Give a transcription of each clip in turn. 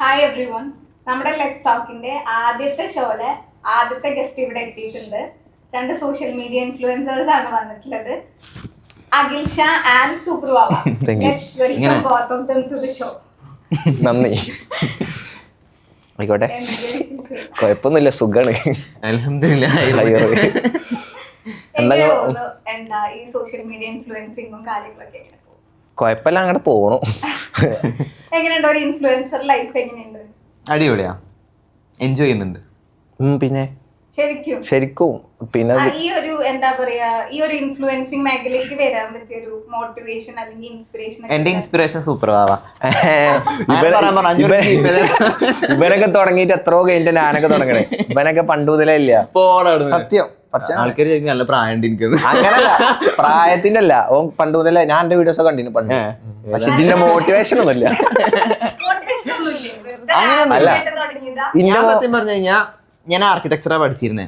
Hi every one. നമ്മുടെ let's ടോക്കിന്റെ ആദ്യത്തെ ഷോയിലെ ആദ്യത്തെ ഗസ്റ്റ് ഇവിടെ എത്തിയിട്ടുണ്ട്. 2 സോഷ്യൽ മീഡിയ ഇൻഫ്ലുവൻസേഴ്സ് ആണ് വന്നിട്ടുള്ളത്, Akhil Shah and super Vava. Let's welcome both of them to the show. നന്ദി. ആയിക്കോട്ടെ, കുഴപ്പമൊന്നുമില്ല, സുഖാണ്. അൽഹംദുലില്ലാഹ്. എന്താ ഈ സോഷ്യൽ മീഡിയ ഇൻഫ്ലുവൻസിങ്ങും കാര്യങ്ങളൊക്കെ കുഴപ്പമില്ല, അങ്ങോട്ട് പോണു. എങ്ങനെയുണ്ട് ഒരു ഇൻഫ്ലുവൻസർ ലൈഫ്? എങ്ങനെയുണ്ട്? അടിപൊളിയാ, എൻജോയ് ചെയ്യുന്നുണ്ട്. പിന്നെ ശരിക്കും പിന്നെ ഈ ഒരു എന്താ പറയാ, ഈ ഒരു ഇൻഫ്ലുവൻസിങ് മേഖലയിലേക്ക് വരാൻ പറ്റിയ ഒരു മോട്ടിവേഷൻ അല്ലെങ്കിൽ ഇൻസ്പിറേഷൻ? എന്റെ ഇൻസ്പിറേഷൻ സൂപ്പർ വാവാ. ഇവനൊക്കെ തുടങ്ങിയിട്ട് എത്രയോ കഴിഞ്ഞിട്ട് ഞാനൊക്കെ തുടങ്ങണേ. ഇവനൊക്കെ പണ്ട് മുതലേ ഇല്ല, സത്യം. പക്ഷെ ആൾക്കാർ നല്ല പ്രായം ഉണ്ട് എനിക്ക്. അങ്ങനല്ല, പ്രായത്തിന്റെ അല്ല, ഓൻ പണ്ട് മുതലേ ഞാൻ എന്റെ വീഡിയോസ് ഒക്കെ കണ്ടിന് പണ്ട്. പക്ഷെ ഇതിന്റെ മോട്ടിവേഷൻ ഒന്നുമില്ല. ഞാൻ സത്യം പറഞ്ഞു കഴിഞ്ഞാ ഞാൻ ആർക്കിടെക്ചറാ പഠിച്ചിരുന്നേ.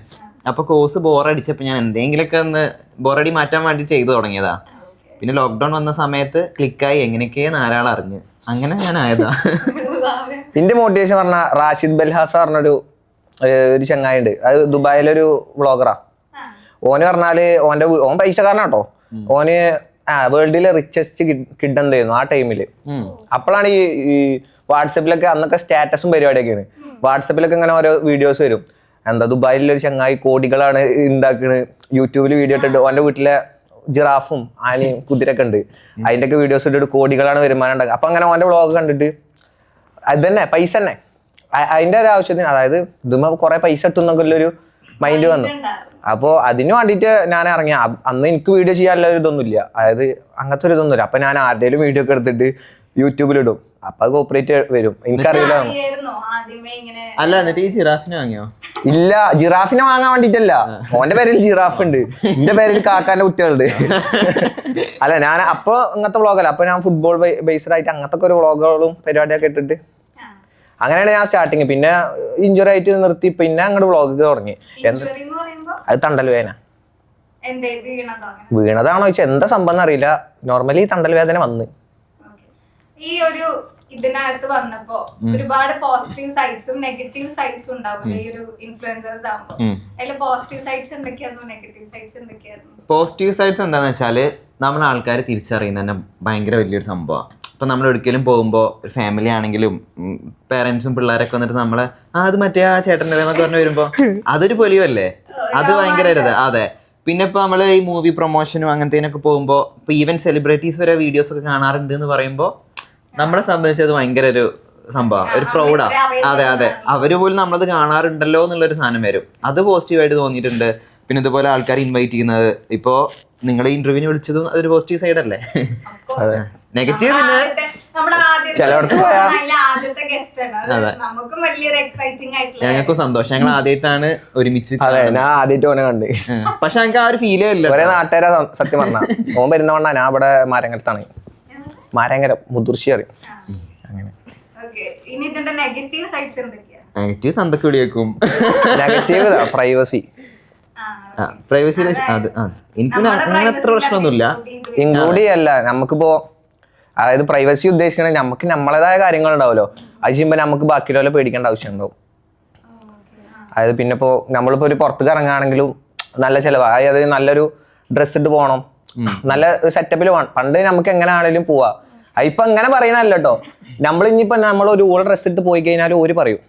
അപ്പൊ കോഴ്സ് ബോറടിച്ചപ്പോ ഞാൻ എന്തെങ്കിലുമൊക്കെ ഒന്ന് ബോറടി മാറ്റാൻ വേണ്ടി ചെയ്തു തുടങ്ങിയതാ. പിന്നെ ലോക്ക്ഡൌൺ വന്ന സമയത്ത് ക്ലിക്കായി, എങ്ങനെയൊക്കെ നാലാൾ അറിഞ്ഞ്, അങ്ങനെ ഞാൻ ആയതാ. എന്റെ മോട്ടിവേഷൻ പറഞ്ഞ റാഷിദ് ബൽഹാസ പറഞ്ഞൊരു ചങ്ങായി ഉണ്ട്. അത് ദുബായിലൊരു വ്ളോഗറാ. ഓന് പറഞ്ഞാല് ഓൻ പൈസക്കാരനാട്ടോ. ഓന് വേൾഡിലെ റിച്ചസ്റ്റ് കിഡ് എന്തായിരുന്നു ആ ടൈമില്. അപ്പോഴാണ് ഈ വാട്സപ്പിലൊക്കെ, അന്നൊക്കെ സ്റ്റാറ്റസും പരിപാടിയൊക്കെയാണ്. വാട്സപ്പിലൊക്കെ ഇങ്ങനെ ഓരോ വീഡിയോസ് വരും. എന്താ ദുബായിലൊരു ചങ്ങായി കോടികളാണ് ഉണ്ടാക്കണ്, യൂട്യൂബിൽ വീഡിയോ ഇട്ടിട്ട് ഓന്റെ വീട്ടിലെ ജിറാഫും ആനയും കുതിരൊക്കെ ഉണ്ട്, അതിന്റെ ഒക്കെ വീഡിയോസ് ഇട്ടിട്ട് കോടികളാണ് വരുമാനം ഉണ്ടാക്കുക. അപ്പൊ അങ്ങനെ ഓന്റെ വ്ളോഗ് കണ്ടിട്ട് അത് തന്നെ പൈസ തന്നെ അതിന്റെ ഒരു ആവശ്യത്തിന്, അതായത് ഇതുമ്പോ കുറെ പൈസ കിട്ടുന്നൊക്കെ ഉള്ളൊരു മൈൻഡ് വന്നു. അപ്പോൾ അതിന് വേണ്ടിയിട്ട് ഞാൻ ഇറങ്ങിയ. അന്ന് എനിക്ക് വീഡിയോ ചെയ്യാനുള്ള ഒരു ഇതൊന്നുമില്ല, അതായത് അങ്ങനത്തെ ഒരു ഇതൊന്നുമില്ല. അപ്പൊ ഞാൻ ആരുടെയും വീഡിയോ ഒക്കെ എടുത്തിട്ട് യൂട്യൂബിലിടും. അപ്പൊ അത് കോപ്പറേറ്റ് വരും. എനിക്കറിയില്ല. അല്ല, എന്നിട്ട് ഈ ജിറാഫിനെ വാങ്ങിയോ? ഇല്ല, ജിറാഫിനെ വാങ്ങാൻ വേണ്ടിട്ടല്ല. ഓന്റെ പേരിൽ ജിറാഫ് ഉണ്ട്, എന്റെ പേരിൽ കാക്കാന്റെ കുട്ടികളുണ്ട്. അല്ല, ഞാൻ അപ്പൊ അങ്ങനത്തെ വ്ളോഗല്ല. അപ്പൊ ഞാൻ ഫുട്ബോൾ ബേസ്ഡ് ആയിട്ട് അങ്ങനത്തെ ഒരു വ്ളോഗുകളും പരിപാടിയൊക്കെ ഇട്ടിട്ട് അങ്ങനെയാണ് ഞാൻ സ്റ്റാർട്ടിങ്. പിന്നെ ഇഞ്ചുറി ആയിട്ട് നിർത്തി, പിന്നെ അങ്ങോട്ട് വ്ളോഗ് തുടങ്ങി. അത് തണ്ടൽ വേദന. വീണതാണോ ചോദിച്ചാൽ എന്താ സംഭവം അറിയില്ല. നോർമലി തണ്ടൽ വേദന വന്ന് ഈ ഒരു ഇതിനകത്ത് വന്നപ്പോ ഒരുപാട് പോസിറ്റീവ് സൈഡ്സും നെഗറ്റീവ് സൈഡ്സും ഉണ്ടാവില്ല ഈ ഒരു ഇൻഫ്ലുവൻസേഴ്സ് ആകുമ്പോ. അതിൽ പോസിറ്റീവ് സൈഡ്സ് എന്തൊക്കെയായിരുന്നു, നെഗറ്റീവ് സൈഡ്സ് എന്തൊക്കെയായിരുന്നു? പോസിറ്റീവ് സൈഡ്സ് എന്താന്ന് വെച്ചാല്, നമ്മളെ ആൾക്കാർ തിരിച്ചറിയുന്ന തന്നെ ഭയങ്കര വലിയൊരു സംഭവമാണ്. ഇപ്പൊ നമ്മൾ ഒരിക്കലും പോകുമ്പോ ഫാമിലി ആണെങ്കിലും പേരൻസും പിള്ളേരൊക്കെ വന്നിട്ട് നമ്മളെ അത് മറ്റേ ആ ചേട്ടൻ്റെ എന്നൊക്കെ പറഞ്ഞു വരുമ്പോ അതൊരു പൊലിവല്ലേ, അത് ഭയങ്കര ഒരു അതെ. പിന്നെ ഇപ്പൊ നമ്മള് ഈ മൂവി പ്രൊമോഷനും അങ്ങനത്തേനൊക്കെ പോകുമ്പോ ഇപ്പൊ ഈവൻ സെലിബ്രിറ്റീസ് വരെ വീഡിയോസ് ഒക്കെ കാണാറുണ്ട് എന്ന് പറയുമ്പോ നമ്മളെ സംബന്ധിച്ച് അത് ഭയങ്കര ഒരു സംഭവം, ഒരു പ്രൗഡാ. അതെ അതെ, അവര് പോലും നമ്മളത് കാണാറുണ്ടല്ലോ എന്നുള്ളൊരു സാധനം വരും. അത് പോസിറ്റീവായിട്ട് തോന്നിയിട്ടുണ്ട്. പിന്നെ ഇതുപോലെ ആൾക്കാർ ഇൻവൈറ്റ് ചെയ്യുന്നത്, ഇപ്പോ നിങ്ങളെ ഇന്റർവ്യൂവിന് വിളിച്ചതും അതൊരു പോസിറ്റീവ് സൈഡ് അല്ലേ? അതെ. നെഗറ്റീവ് പിന്നെ ഞങ്ങൾക്കും സന്തോഷം, ഞങ്ങൾ ആദ്യമായിട്ടാണ് ഒരുമിച്ച്. ഞാൻ ആദ്യമായിട്ട് ഓനെ കണ്ട്. പക്ഷെ ഞങ്ങൾക്ക് ആ ഒരു ഫീലേ ഇല്ല. ഒരേ നാട്ടുകാരെ സത്യം പറഞ്ഞ ഓൻ വരുന്നോണ്ടാ. ഞാൻ ഇവിടെ മാരങ്കരത്താണ്, മാരങ്കരം മുതിർച്ചി അറിയും. അങ്ങനെ നെഗറ്റീവ് തന്തക്ക് വിളിയേക്കും. Negative privacy. പ്രൈവസി എനിക്ക് അങ്ങനെ അത്ര പ്രശ്നമൊന്നുമില്ല. ഇൻക്ലൂഡ് ചെയ്യല്ല. നമുക്കിപ്പോ അതായത് പ്രൈവസി ഉദ്ദേശിക്കണമെങ്കിൽ നമുക്ക് നമ്മളേതായ കാര്യങ്ങൾ ഉണ്ടാവുമല്ലോ. അത് ചെയ്യുമ്പോൾ നമുക്ക് ബാക്കിയുള്ള പേടിക്കേണ്ട ആവശ്യം ഉണ്ടാവും. അതായത് പിന്നെ ഇപ്പോ നമ്മളിപ്പോ ഒരു പുറത്തേക്ക് ഇറങ്ങുകയാണെങ്കിലും നല്ല ചിലവാ. അതായത് നല്ലൊരു ഡ്രസ്സ് ഇട്ട് പോകണം, നല്ല സെറ്റപ്പിൽ പോകണം. പണ്ട് നമുക്ക് എങ്ങനെ ആണെങ്കിലും പോവാ. ഇപ്പൊ അങ്ങനെ പറയണല്ലോ കേട്ടോ. നമ്മളിനിയിപ്പോ നമ്മളൊരു ഊള ഡ്രസ്സ് ഇട്ട് പോയി കഴിഞ്ഞാൽ ഒരു പറയും.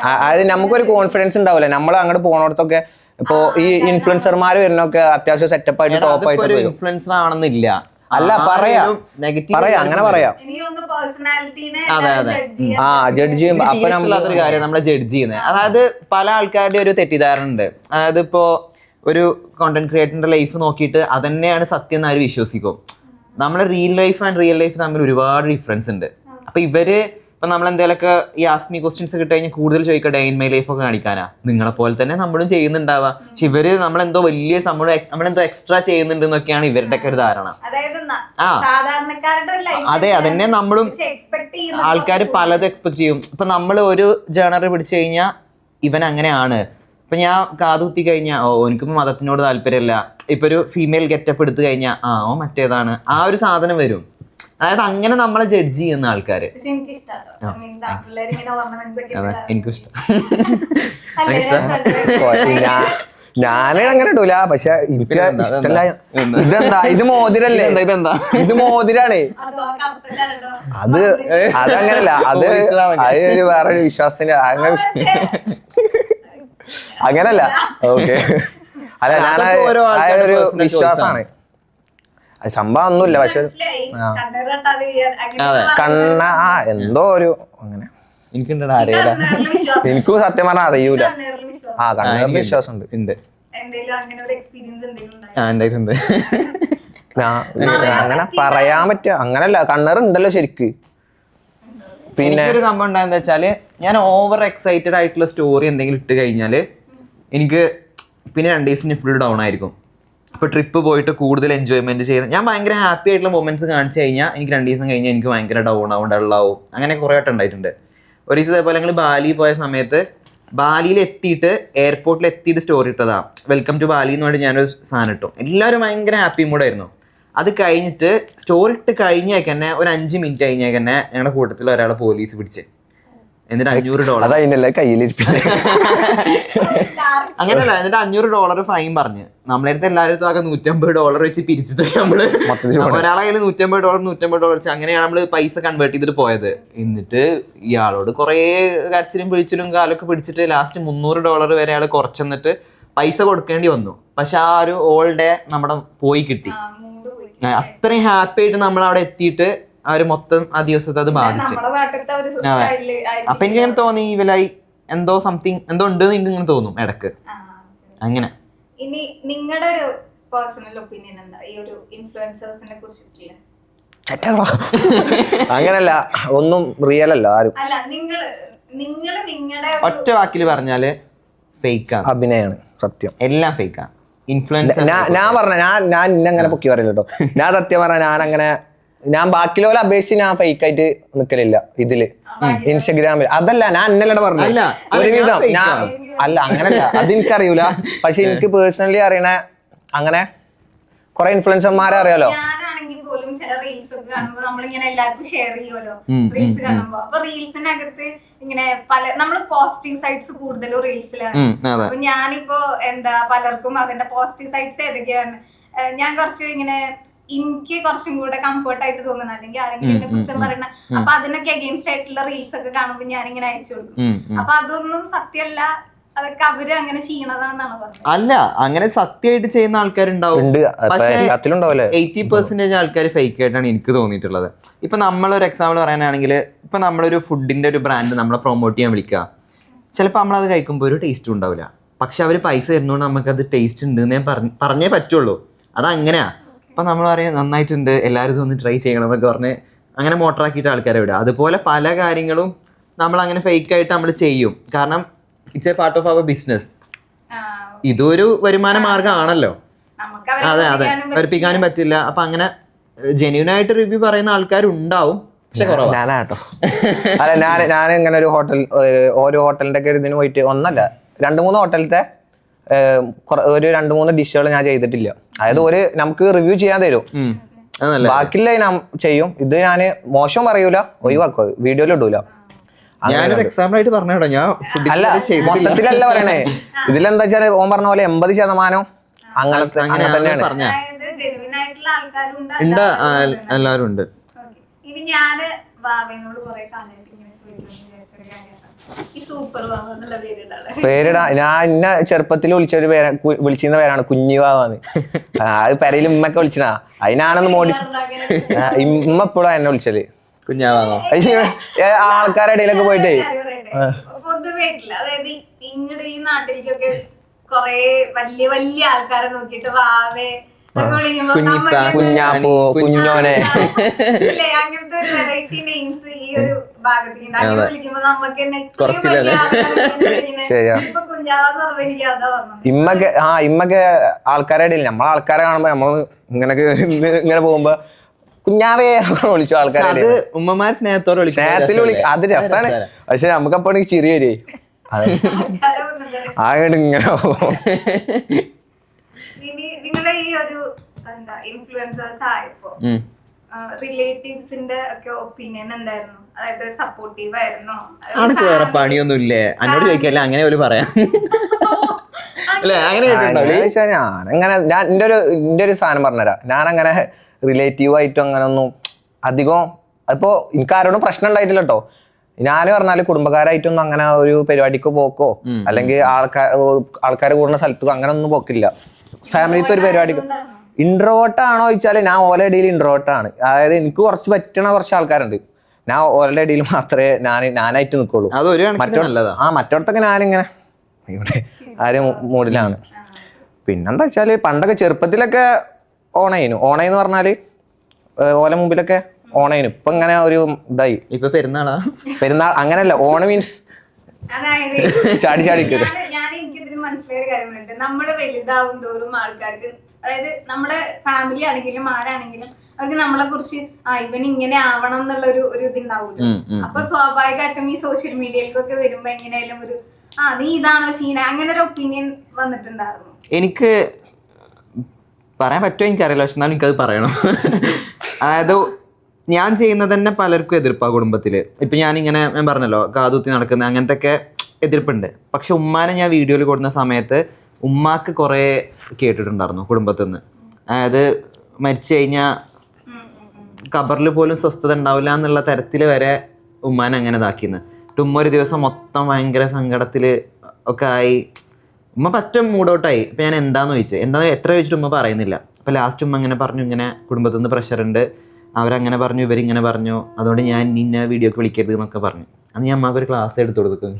അതായത് നമുക്കൊരു കോൺഫിഡൻസ് ഉണ്ടാവില്ല. നമ്മൾ അങ്ങോട്ട് പോണോടത്തൊക്കെ ഇപ്പൊ ഈ ഇൻഫ്ലുവൻസർമാർ വരുന്നൊക്കെ അത്യാവശ്യം സെറ്റപ്പ് ആയിട്ട് ടോപ്പ് ആയിട്ട് ഇൻഫ്ലുവൻസർ ആണെന്നില്ല. അല്ല, പറയാം അങ്ങനെ പറയാം. അതെ അതെ, ജഡ്ജ് ചെയ്യുമ്പോ അപ്പൊ നമ്മളൊരു കാര്യം നമ്മളെ ജഡ്ജ് ചെയ്യുന്നത്. അതായത് പല ആൾക്കാരുടെ ഒരു തെറ്റിദ്ധാരണ ഉണ്ട്. അതായത് ഇപ്പോ ഒരു കോണ്ടന്റ് ക്രിയേറ്ററിന്റെ ലൈഫ് നോക്കിയിട്ട് അതന്നെയാണ് സത്യം എന്ന് ആര് വിശ്വസിക്കും. നമ്മളെ real life and real life തമ്മിൽ ഒരുപാട് ഡിഫറൻസ് ഉണ്ട്. അപ്പൊ ഇവര് ഇപ്പൊ നമ്മളെന്തെങ്കിലുമൊക്കെ ഈ ആസ്ക് മീ ക്വസ്റ്റ്യൻസ് കിട്ടി കഴിഞ്ഞാൽ കൂടുതൽ ചോദിക്കുക ഡേ ഇൻ മൈ ലൈഫ് ഒക്കെ കാണിക്കാനാ. നിങ്ങളെ പോലെ തന്നെ നമ്മളും ചെയ്യുന്നുണ്ടാവുക. പക്ഷെ ഇവര് നമ്മളെന്തോ വലിയ നമ്മളെന്തോ എക്സ്ട്രാ ചെയ്യുന്നുണ്ട് എന്നൊക്കെയാണ് ഇവരുടെ ഒക്കെ ഒരു ധാരണ. അതെ, അതന്നെ നമ്മളും ആൾക്കാർ പലതും എക്സ്പെക്ട് ചെയ്യും. ഇപ്പൊ നമ്മൾ ഒരു ജേണർ പിടിച്ചു കഴിഞ്ഞാൽ ഇവൻ അങ്ങനെയാണ്. ഇപ്പൊ ഞാൻ കാതുകുത്തി കഴിഞ്ഞാൽ എനിക്കിപ്പോ മതത്തിനോട് താല്പര്യമില്ല. ഇപ്പൊ ഒരു ഫീമെയിൽ ഗെറ്റപ്പ് എടുത്തു കഴിഞ്ഞാൽ ഓ മറ്റേതാണ്, ആ ഒരു സാധനം വരും. അതായത് അങ്ങനെ നമ്മളെ ജഡ്ജ് ചെയ്യുന്ന ആൾക്കാര്. പക്ഷെ എനിക്ക് ഇഷ്ടമാട്ടോ മീൻസ് ആൺപിള്ളേർ ഇങ്ങനെ ഓർണമെന്റ്സ് ഒക്കെ അതെ, ഇട്ടിട്ട് എനിക്കും ഇഷ്ടം. അല്ലേ രസമല്ലേ? ഞാന് അങ്ങനെ ഇടൂല, പക്ഷെ എനിക്ക് ഇഷ്ടല്ല. ഇതെന്താ, ഇത് മോതിരല്ലേ? ഇതെന്താ? ഇത് മോതിരാണ്. അതോ കറുത്ത ചരടോ? അത് അതങ്ങനല്ല, അത് ഒരു വേറൊരു വിശ്വാസത്തിന്റെ അങ്ങനല്ല. ഓക്കെ, അല്ല ഞാൻ അതൊക്കെ ഓരോ ആൾക്കാരുടെ ഒരു personal വിശ്വാസാണ്. അത് സംഭവം ഒന്നുമില്ല, പക്ഷെ മനസ്സിലായി. കണ്ണട ഇട്ടാതെ അങ്ങനെ അതെ. കണ്ണ എന്തോ ഒരു അങ്ങനെ എനിക്കുണ്ടോ അറിയില്ല. കണ്ണേറില് വിശ്വാസം. എനിക്കും സത്യം പറഞ്ഞാൽ അറിയൂല. കണ്ണേറില് വിശ്വാസം. കണ്ണൂരിൽ വിശ്വാസം ഉണ്ട്. ഉണ്ട്, എന്തേലും അങ്ങനെ ഒരു എക്സ്പീരിയൻസ് എന്തെങ്കിലും ഉണ്ടായോ? ഉണ്ടായിട്ടുണ്ട്. അങ്ങനെ പറയാൻ പറ്റുക അങ്ങനല്ല, കണ്ണറുണ്ടല്ലോ ശരിക്ക്. പിന്നെ എനിക്കൊരു സംഭവം ഉണ്ടായെന്ന് വെച്ചാല്, ഞാൻ ഓവർ എക്സൈറ്റഡ് ആയിട്ടുള്ള സ്റ്റോറി എന്തെങ്കിലും ഇട്ട് കഴിഞ്ഞാല് എനിക്ക് പിന്നെ 2 ദിവസത്തിന് ഫുൾ ഡൗൺ ആയിരിക്കും. ഇപ്പോൾ ട്രിപ്പ് പോയിട്ട് കൂടുതൽ എൻജോയ്മെന്റ് ചെയ്യുന്ന, ഞാൻ ഭയങ്കര ഹാപ്പി ആയിട്ടുള്ള മൊമെന്റ്സ് കാണിച്ചു കഴിഞ്ഞാൽ എനിക്ക് 2 ദിവസം കഴിഞ്ഞാൽ എനിക്ക് ഭയങ്കര ഡൗൺ ആവും, ഡള്ളാവും. അങ്ങനെ കുറേ വട്ടം ഉണ്ടായിട്ടുണ്ട്. ഒരു ദിവസം ഇതേപോലെ ഞങ്ങൾ ബാലി പോയ സമയത്ത് ബാലിയിൽ എത്തിയിട്ട് എയർപോർട്ടിൽ എത്തിയിട്ട് സ്റ്റോറി ഇട്ടതാ, വെൽക്കം ടു ബാലി എന്ന് പറഞ്ഞിട്ട് ഞാനൊരു സാധനം ഇട്ടു. എല്ലാവരും ഭയങ്കര ഹാപ്പി മൂഡായിരുന്നു. അത് കഴിഞ്ഞിട്ട് സ്റ്റോറി ഇട്ട് കഴിഞ്ഞേക്ക് തന്നെ ഒരു 5 മിനിറ്റ് കഴിഞ്ഞേക്ക് തന്നെ ഞങ്ങളുടെ കൂട്ടത്തിൽ ഒരാളെ പോലീസ് പിടിച്ച്, എന്നിട്ട് $500 അതതിന്റെ കയ്യിലിരിപ്പില്ല. അങ്ങനെയല്ല, എന്നിട്ട് $500 ഫൈൻ പറഞ്ഞ് നമ്മളെ അടുത്ത് എല്ലാവരും ആകെ $150 വെച്ച് പിരിച്ചിട്ട് നമ്മള് ഒരാളെ കയ്യിൽ $150 വെച്ച് അങ്ങനെയാണ് നമ്മള് പൈസ കൺവേർട്ട് ചെയ്തിട്ട് പോയത്. എന്നിട്ട് ഇയാളോട് കുറേ കരച്ചിലും പിടിച്ചിലും കാലൊക്കെ പിടിച്ചിട്ട് ലാസ്റ്റ് $300 വരെ അയാൾ കുറച്ചെന്നിട്ട് പൈസ കൊടുക്കേണ്ടി വന്നു. പക്ഷെ ആ ഒരു ഓൾ ഡേ നമ്മുടെ പോയി കിട്ടി. മൂഡ് പോയി. അത്രയും ഹാപ്പി ആയിട്ട് നമ്മൾ അവിടെ എത്തിയിട്ട് ആ ഒരു മൊത്തം ആ ദിവസത്തെ അത് ബാധിച്ചു. നമ്മുടെ നാട്ടിലത്തെ ഒരു സ്റ്റൈലില് അപ്പൊ എനിക്ക് ഇങ്ങനെ തോന്നി ഇവലായി എന്തോ സംതിങ് എന്തോ ഉണ്ട് എന്ന് എനിക്ക് ഇങ്ങനെ തോന്നും ഇടക്ക്. അങ്ങനെ ഇനി നിങ്ങളുടെ ഒരു പേഴ്സണൽ ഒപ്പീനിയൻ എന്താ ഈ ഒരു ഇൻഫ്ലുവൻസേഴ്സിനെ കുറിച്ചിട്ടില്ല? അങ്ങനല്ല, ഒന്നും റിയൽ അല്ല ആരും. അല്ല നിങ്ങളുടെ ഒറ്റ വാക്കിൽ പറഞ്ഞാല് ഫേക്കാണ്, അഭിനയാണ് സത്യം. എല്ലാം ഫേക്കാ. ഇൻഫ്ലുവൻസർ ഞാൻ പറഞ്ഞ ഞാൻ ഇന്നങ്ങനെ പൊക്കി പറയില്ല കേട്ടോ. ഞാൻ സത്യം പറഞ്ഞ ഞാൻ ബാക്കിയുള്ള അപേക്ഷിച്ച് ഞാൻ ഫേക്ക് ആയിട്ട് നിക്കലില്ല ഇതില് ഇൻസ്റ്റഗ്രാമിൽ. അതല്ല, ഞാൻ ഇന്നലെ പറഞ്ഞു ഒരുവിധം ഞാൻ അല്ല അങ്ങനല്ല, അതെനിക്കറിയൂല. പക്ഷെ എനിക്ക് പേഴ്സണലി അറിയണ അങ്ങനെ കുറെ ഇൻഫ്ലുവൻസർമാരെ അറിയാലോ. ഞാനാണെങ്കിൽ പോലും ചില റീൽസ് ഒക്കെ കാണുമ്പോ നമ്മളിങ്ങനെ എല്ലാവർക്കും ഷെയർ ചെയ്യുമല്ലോ റീൽസ് കാണുമ്പോ. അപ്പൊ റീൽസിനകത്ത് ഇങ്ങനെ നമ്മള് പോസിറ്റീവ് സൈഡ്സ് കൂടുതലും റീൽസിലാണ്. അപ്പൊ ഞാനിപ്പോ പലർക്കും അതിന്റെ പോസിറ്റീവ് സൈഡ്സ് ഏതൊക്കെയാണ്, ഞാൻ കുറച്ച് ഇങ്ങനെ എനിക്ക് കുറച്ചും കൂടെ കംഫർട്ട് ആയിട്ട് തോന്നണം, അല്ലെങ്കിൽ ആരെങ്കിലും എന്നെ കുറിച്ച് പറയണ, അപ്പൊ അതിനൊക്കെ അഗെയിൻസ്റ്റ് ആയിട്ടുള്ള റീൽസ് ഒക്കെ കാണുമ്പോ ഞാനിങ്ങനെ അയച്ചു കൊടുക്കും. അപ്പൊ അതൊന്നും സത്യമല്ല, അതൊക്കെ അവര് അങ്ങനെ ചെയ്യണതാണെന്നാണ് പറഞ്ഞത്. അല്ല, അങ്ങനെ സത്യമായിട്ട് ചെയ്യുന്ന ആൾക്കാരുണ്ടാവും. പക്ഷേ 80% ആൾക്കാർ ഫേക്ക് ആയിട്ടാണ് എനിക്ക് തോന്നിയിട്ടുള്ളത്. ഇപ്പൊ നമ്മളൊരു എക്സാമ്പിൾ പറയാനാണെങ്കിൽ, ഇപ്പൊ നമ്മളൊരു ഫുഡിന്റെ ഒരു ബ്രാൻഡ് നമ്മളെ പ്രൊമോട്ട് ചെയ്യാൻ വിളിക്കുക, ചിലപ്പോൾ നമ്മളത് കഴിക്കുമ്പോൾ ഒരു ടേസ്റ്റും ഉണ്ടാവില്ല. പക്ഷെ അവർ പൈസ തരുന്നതുകൊണ്ട് നമുക്കത് ടേസ്റ്റ് ഉണ്ട് എന്ന് പറഞ്ഞേ പറ്റുള്ളൂ. അതങ്ങനെയാ. അപ്പം നമ്മൾ പറയാം നന്നായിട്ടുണ്ട്, എല്ലാവരും ഒന്ന് ട്രൈ ചെയ്യണം എന്നൊക്കെ പറഞ്ഞ് അങ്ങനെ മോട്ടറാക്കിയിട്ട് ആൾക്കാരെ വിടുക. അതുപോലെ പല കാര്യങ്ങളും നമ്മൾ അങ്ങനെ ഫേക്കായിട്ട് നമ്മൾ ചെയ്യും. കാരണം it's a part of our business. ഇതൊരു വരുമാന മാർഗ്ഗമാണല്ലോ. അതെ അതെ, വരിപ്പിക്കാനും പറ്റില്ല. അപ്പം അങ്ങനെ ജെന്യൂൻ ആയിട്ട് റിവ്യൂ പറയുന്ന ആൾക്കാരുണ്ടാവും, പക്ഷെ കുറവാണ്. ഞാനാട്ടോ. അല്ല, ഞാൻ ഇങ്ങനെ ഒരു ഹോട്ടലിന്റെ ഒക്കെ ഇതിന് പോയിട്ട് ഒന്നല്ല 2-3 ഹോട്ടലത്തെ ഒരു 2-3 ഡിഷുകൾ ഞാൻ ചെയ്തിട്ടില്ല. അതായത് നമുക്ക് റിവ്യൂ ചെയ്യാൻ തരും, ബാക്കിയുള്ള ഞാൻ ചെയ്യും. ഇത് ഞാൻ മോശം പറയൂല, ഒഴിവാക്കും, വീഡിയോയിൽ ഇടൂല. ഞാനൊരു എക്സാമ്പിൾ ആയിട്ട് പറഞ്ഞോ, ഞാൻ അല്ല മൊത്തത്തിലല്ല പറയണേ. ഇതിലെന്താ വെച്ചാല് ഓൻ പറഞ്ഞ പോലെ 80% അങ്ങനെ തന്നെയാണ്. എല്ലാവരും ഉണ്ട്. ഇനി ഞാന് വാവേനോട് കുറെ കാലമായിട്ട് ഇങ്ങനെ ചോദിക്കണം വിചാരിച്ചൊരു കാര്യമാണ്, ഈ സൂപ്പർ വാവ എന്നുള്ള പേരിടാ. ഞാൻ ഇന്ന ചെറുപ്പത്തിൽ വിളിച്ചിരുന്ന പേരാണ് കുഞ്ഞിവാവാന്ന്. അത് പെരയിൽ ഉമ്മൊക്കെ വിളിച്ചാ, അതിനാണെന്ന് ഇമ്മ എപ്പോഴാ എന്നെ വിളിച്ചത് കുഞ്ഞാവാ. ആൾക്കാരുടെ ഇടയിലൊക്കെ പോയിട്ടേ പൊതുവായിട്ടില്ല. അതായത് ഇങ്ങോട്ട് ഈ നാട്ടിലേക്കൊക്കെ കൊറേ വലിയ വലിയ ആൾക്കാരെ നോക്കിട്ട് വാവേ കുഞ്ഞാപ്പൂ കുഞ്ഞോനെ അങ്ങനത്തെ ഒരു വെറൈറ്റി നെയിംസ് ഈ ഒരു ഭാഗത്തേക്ക് അങ്ങനെ വിളിക്കുമ്പോ നമുക്ക് തന്നെ കുഞ്ഞാവാന്ന് പറയുമ്പോ എനിക്ക് അതാ പറഞ്ഞത്. ഇമ്മൊക്കെ ആൾക്കാരുടെ ഇടയിൽ നമ്മളെ ആൾക്കാരെ കാണുമ്പോ നമ്മള് ഇങ്ങനെ പോകുമ്പോ കുഞ്ഞാവേ വിളിച്ചു ആൾക്കാരെ. ഉമ്മമാർ സ്നേഹത്തോടെ സ്നേഹത്തിൽ വിളിക്കും, അത് രസാണ്. പക്ഷെ നമുക്കപ്പോ എനിക്ക് ചിരി വരേ, ആകെ ഇങ്ങനെ ഇനി നിങ്ങളെ ഈ ഒരു ഇൻഫ്ലുവൻസേഴ്സ് ആയപ്പോ റിലേറ്റീവ്സിന്റെ ഒക്കെ ഒപ്പീനിയൻ എന്തായിരുന്നു? അതായത് സപ്പോർട്ടീവ് ആയിരുന്നോ? ആണക്ക് വേറെ പണിയൊന്നും ഇല്ലേ? എന്നോട് ചോദിക്കല്ല, അങ്ങനെ പോലും പറയാം അല്ലെ? അങ്ങനെ ഞാനങ്ങനെ ഞാൻ എന്റെ ഒരു സാധനം പറഞ്ഞുതരാം. ഞാനങ്ങനെ റിലേറ്റീവ് ആയിട്ടും അങ്ങനെ ഒന്നും അധികം ഇപ്പൊ എനിക്ക് ആരോടും പ്രശ്നം ഉണ്ടായിട്ടില്ല കേട്ടോ. ഞാൻ പറഞ്ഞാല് കുടുംബക്കാരായിട്ടൊന്നും അങ്ങനെ ഒരു പരിപാടിക്ക് പോക്കോ അല്ലെങ്കിൽ ആൾക്കാർ കൂടുന്ന സ്ഥലത്തോ അങ്ങനെ ഒന്നും പോക്കില്ല. ഫാമിലിത്തെ ഒരു പരിപാടിക്ക് ഇൻട്രോവേർട്ട് ആണോ ചോദിച്ചാല് ഞാൻ ഓല ഇടയിൽ ഇൻട്രോവേർട്ട് ആണ്. അതായത് എനിക്ക് കുറച്ച് പറ്റണ കുറച്ച് ആൾക്കാരുണ്ട്, ഞാൻ ഓരുടെ ഇടയിൽ മാത്രമേ ഞാനായിട്ട് നിൽക്കുള്ളൂ. മറ്റോടത്തൊക്കെ ഞാനിങ്ങനെ ഇവിടെ ആരും മൂഡിലാണ്. പിന്നെന്താ വെച്ചാല് പണ്ടൊക്കെ ചെറുപ്പത്തിലൊക്കെ ഓണയെന്ന് പറഞ്ഞാല് ഓല മുമ്പിലൊക്കെ ഓണയിന്. ഇപ്പൊ ഇങ്ങനെ ഒരു ഇതായി. ഇപ്പൊ പെരുന്നാൾ അങ്ങനെയല്ല, ഓണം മീൻസ് അതായത് ചാടി ഞാൻ എനിക്കിതിന് മനസ്സിലായ കാര്യം പറഞ്ഞിട്ട്, നമ്മുടെ വലുതാവും തോറും ആൾക്കാർക്ക്, അതായത് നമ്മുടെ ഫാമിലി ആണെങ്കിലും ആരാണെങ്കിലും അവർക്ക് നമ്മളെ കുറിച്ച് ഇവൻ ഇങ്ങനെ ആവണം എന്നുള്ള ഒരു ഇതുണ്ടാവൂല്ലോ. അപ്പൊ സ്വാഭാവികമായിട്ടും ഈ സോഷ്യൽ മീഡിയയിലേക്കൊക്കെ വരുമ്പോ എങ്ങനെയായാലും ഒരു നീ ഇതാണോ ചെയ്യണേ അങ്ങനെ ഒരു ഒപ്പീനിയൻ വന്നിട്ടുണ്ടായിരുന്നു. എനിക്ക് പറയാൻ പറ്റുമോ എനിക്കറിയില്ല, പക്ഷെ എന്നാലും എനിക്കത് പറയണം. അതായത് ഞാൻ ചെയ്യുന്നത് തന്നെ പലർക്കും എതിർപ്പാ കുടുംബത്തില്. ഇപ്പൊ ഞാനിങ്ങനെ ഞാൻ പറഞ്ഞല്ലോ കാതുത്തി നടക്കുന്ന അങ്ങനത്തെ ഒക്കെ എതിർപ്പുണ്ട്. പക്ഷെ ഉമ്മാനെ ഞാൻ വീഡിയോയിൽ കൊടുക്കുന്ന സമയത്ത് ഉമ്മാക്ക് കുറെ കേട്ടിട്ടുണ്ടായിരുന്നു കുടുംബത്തിൽ നിന്ന്. അതായത് മരിച്ചു കഴിഞ്ഞാൽ ഖബറിൽ പോലും സ്വസ്ഥത ഉണ്ടാവില്ല എന്നുള്ള തരത്തിൽ വരെ ഉമ്മാനെ അങ്ങനെ ഇതാക്കിന്ന്. ഉമ്മ ഒരു ദിവസം മൊത്തം ഭയങ്കര സങ്കടത്തില് ഒക്കെ ആയി. ഉമ്മ പറ്റ മൂഡൗട്ടായി. ഇപ്പൊ ഞാൻ എന്താന്ന് എത്ര ചോദിച്ചിട്ട് ഉമ്മ പറയുന്നില്ല. അപ്പൊ ലാസ്റ്റ് ഉമ്മ ഇങ്ങനെ പറഞ്ഞു, ഇങ്ങനെ കുടുംബത്തിൽ നിന്ന് പ്രഷർ ഉണ്ട്, അവരങ്ങനെ പറഞ്ഞു ഇവരിങ്ങനെ പറഞ്ഞു, അതുകൊണ്ട് ഞാൻ നിന്നെ വീഡിയോക്ക് വിളിക്കരുത് എന്നൊക്കെ പറഞ്ഞു. അന്ന് ഞാൻ അമ്മക്ക് ഒരു ക്ലാസ് എടുത്തു കൊടുക്കും.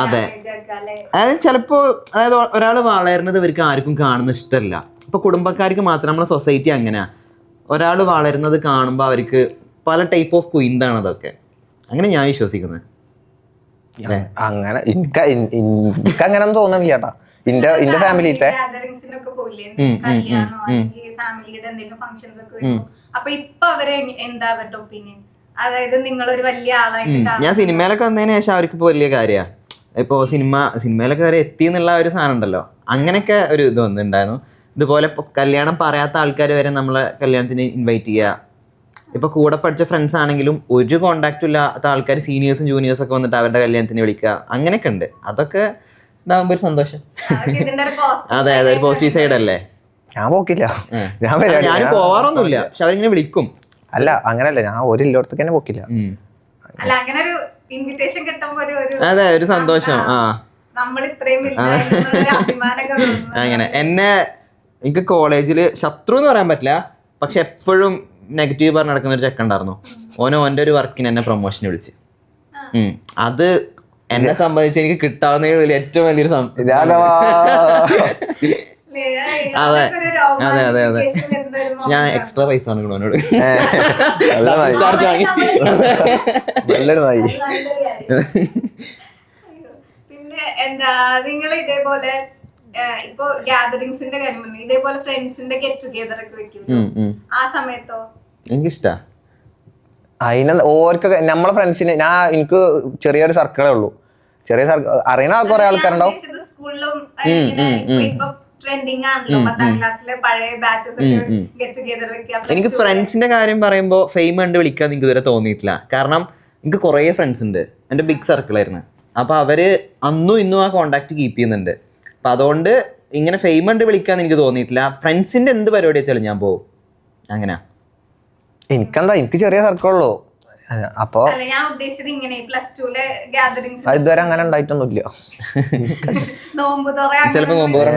അതെ, അതായത് ചിലപ്പോ അതായത് ഒരാൾ വളരുന്നത് ഇവർക്ക് ആർക്കും കാണുന്ന ഇഷ്ടമല്ല. ഇപ്പൊ കുടുംബക്കാർക്ക് മാത്രം, നമ്മളെ സൊസൈറ്റി അങ്ങനെയാ. ഒരാൾ വളരുന്നത് കാണുമ്പോൾ അവർക്ക് പല ടൈപ്പ് ഓഫ് കുയിന്താണ് അതൊക്കെ. അങ്ങനെ ഞാൻ വിശ്വസിക്കുന്നത്. അങ്ങനെ എനിക്ക് അങ്ങനെ ഒന്നും തോന്നുന്നില്ല ചേട്ടാ. ഇന്റെ ഫാമിലിത്തെ അതായത് നിങ്ങളൊരു വലിയ ആളായിട്ട് ഞാൻ സിനിമയിലൊക്കെ വന്നതിന് ശേഷം അവർക്ക് ഇപ്പൊ വലിയ കാര്യമാണ്. ഇപ്പൊ സിനിമയിലൊക്കെ വരെ എത്തി എന്നുള്ള ഒരു സാധനം ഉണ്ടല്ലോ, അങ്ങനെയൊക്കെ ഒരു ഇത് വന്നിട്ടുണ്ടായിരുന്നു. ഇതുപോലെ കല്യാണം പറയാത്ത ആൾക്കാർ വരെ നമ്മളെ കല്യാണത്തിന് ഇൻവൈറ്റ് ചെയ്യുക. ഇപ്പൊ കൂടെ പഠിച്ച ഫ്രണ്ട്സ് ആണെങ്കിലും ഒരു കോണ്ടാക്റ്റും ഇല്ലാത്ത ആൾക്കാർ സീനിയേഴ്സും ജൂനിയേഴ്സും ഒക്കെ വന്നിട്ട് അവരുടെ കല്യാണത്തിന് വിളിക്കുക, അങ്ങനെയൊക്കെ ഉണ്ട്. അതൊക്കെ ഇതാകുമ്പോ ഒരു സന്തോഷം. അതെ, ഒരു പോസിറ്റീവ് സൈഡ് അല്ലേ. ഞാൻ പോക്കില്ല, ഞാൻ പോവാറൊന്നുമില്ല, പക്ഷെ അവരിങ്ങനെ വിളിക്കും. അല്ല അങ്ങനല്ല, ഞാൻ ഒരിടത്തേക്ക് തന്നെ പോക്കില്ല. അതെ, ഒരു സന്തോഷം. അങ്ങനെ എന്നെ എനിക്ക് കോളേജില് ശത്രു എന്ന് പറയാൻ പറ്റില്ല, പക്ഷെ എപ്പോഴും നെഗറ്റീവ് പറഞ്ഞ് നടക്കുന്ന ഒരു ചെക്കൻ ഉണ്ടായിരുന്നു. ഓൻ്റെ ഒരു വർക്കിന് എന്നെ പ്രൊമോഷന് വിളിച്ച്. അത് എന്നെ സംബന്ധിച്ച് എനിക്ക് കിട്ടാവുന്ന ഏറ്റവും വലിയൊരു അതെ അതെ അതെ അതെ ഞാൻ എക്സ്ട്രാ പൈസ ആണ് ഓനോട് ചാർജ് വാങ്ങി. പിന്നെ എന്താ നിങ്ങൾ ഇതേപോലെ ഇപ്പൊ ഗാദറിംഗ്സിന്റെ കാര്യം പറഞ്ഞു, ഇതേപോലെ ഫ്രണ്ട്സിന്റെ ഗെറ്റ് ടുഗെദർ ഒക്കെ വെക്കും ആ സമയത്തോ? എനിക്കിഷ്ടാ. ഓർക്കൊക്കെ നമ്മളെ ഫ്രണ്ട്സിന് എനിക്ക് ചെറിയൊരു സർക്കിളേ ഉള്ളൂ. ചെറിയ അറിയുന്ന കുറെ ആൾക്കാരുണ്ടാവും. സ്കൂളിലും ട്രെൻഡിങ് ആണല്ലോ 10ാം ക്ലാസ്സിലെ പഴയ ബാച്ചസ് ഒക്കെ ഗെറ്റ് ടുഗെദർ വെക്കുക. എനിക്ക് ഫ്രണ്ട്സിന്റെ കാര്യം പറയുമ്പോൾ ഫെയിം കണ്ട് വിളിക്കാൻ എനിക്ക് ഇതുവരെ തോന്നിയിട്ടില്ല. കാരണം എനിക്ക് കുറേ ഫ്രണ്ട്സ് ഉണ്ട്, എൻ്റെ ബിഗ് സർക്കിളായിരുന്നു. അപ്പൊ അവര് അന്നും ഇന്നും ആ കോണ്ടാക്ട് കീപ്പ് ചെയ്യുന്നുണ്ട്. അപ്പൊ അതുകൊണ്ട് ഇങ്ങനെ ഫെയിം കണ്ട് വിളിക്കാൻ എനിക്ക് തോന്നിയിട്ടില്ല. ഫ്രണ്ട്സിന്റെ എന്ത് പരിപാടി വെച്ചാലും ഞാൻ പോകും. അങ്ങനെ എനിക്കെന്താ, എനിക്ക് ചെറിയ സർക്കിളുള്ളൂ. അപ്പൊ ഇതുവരെ അങ്ങനെ ഉണ്ടായിട്ടൊന്നുമില്ല. ചിലപ്പോ നോമ്പ് തുറ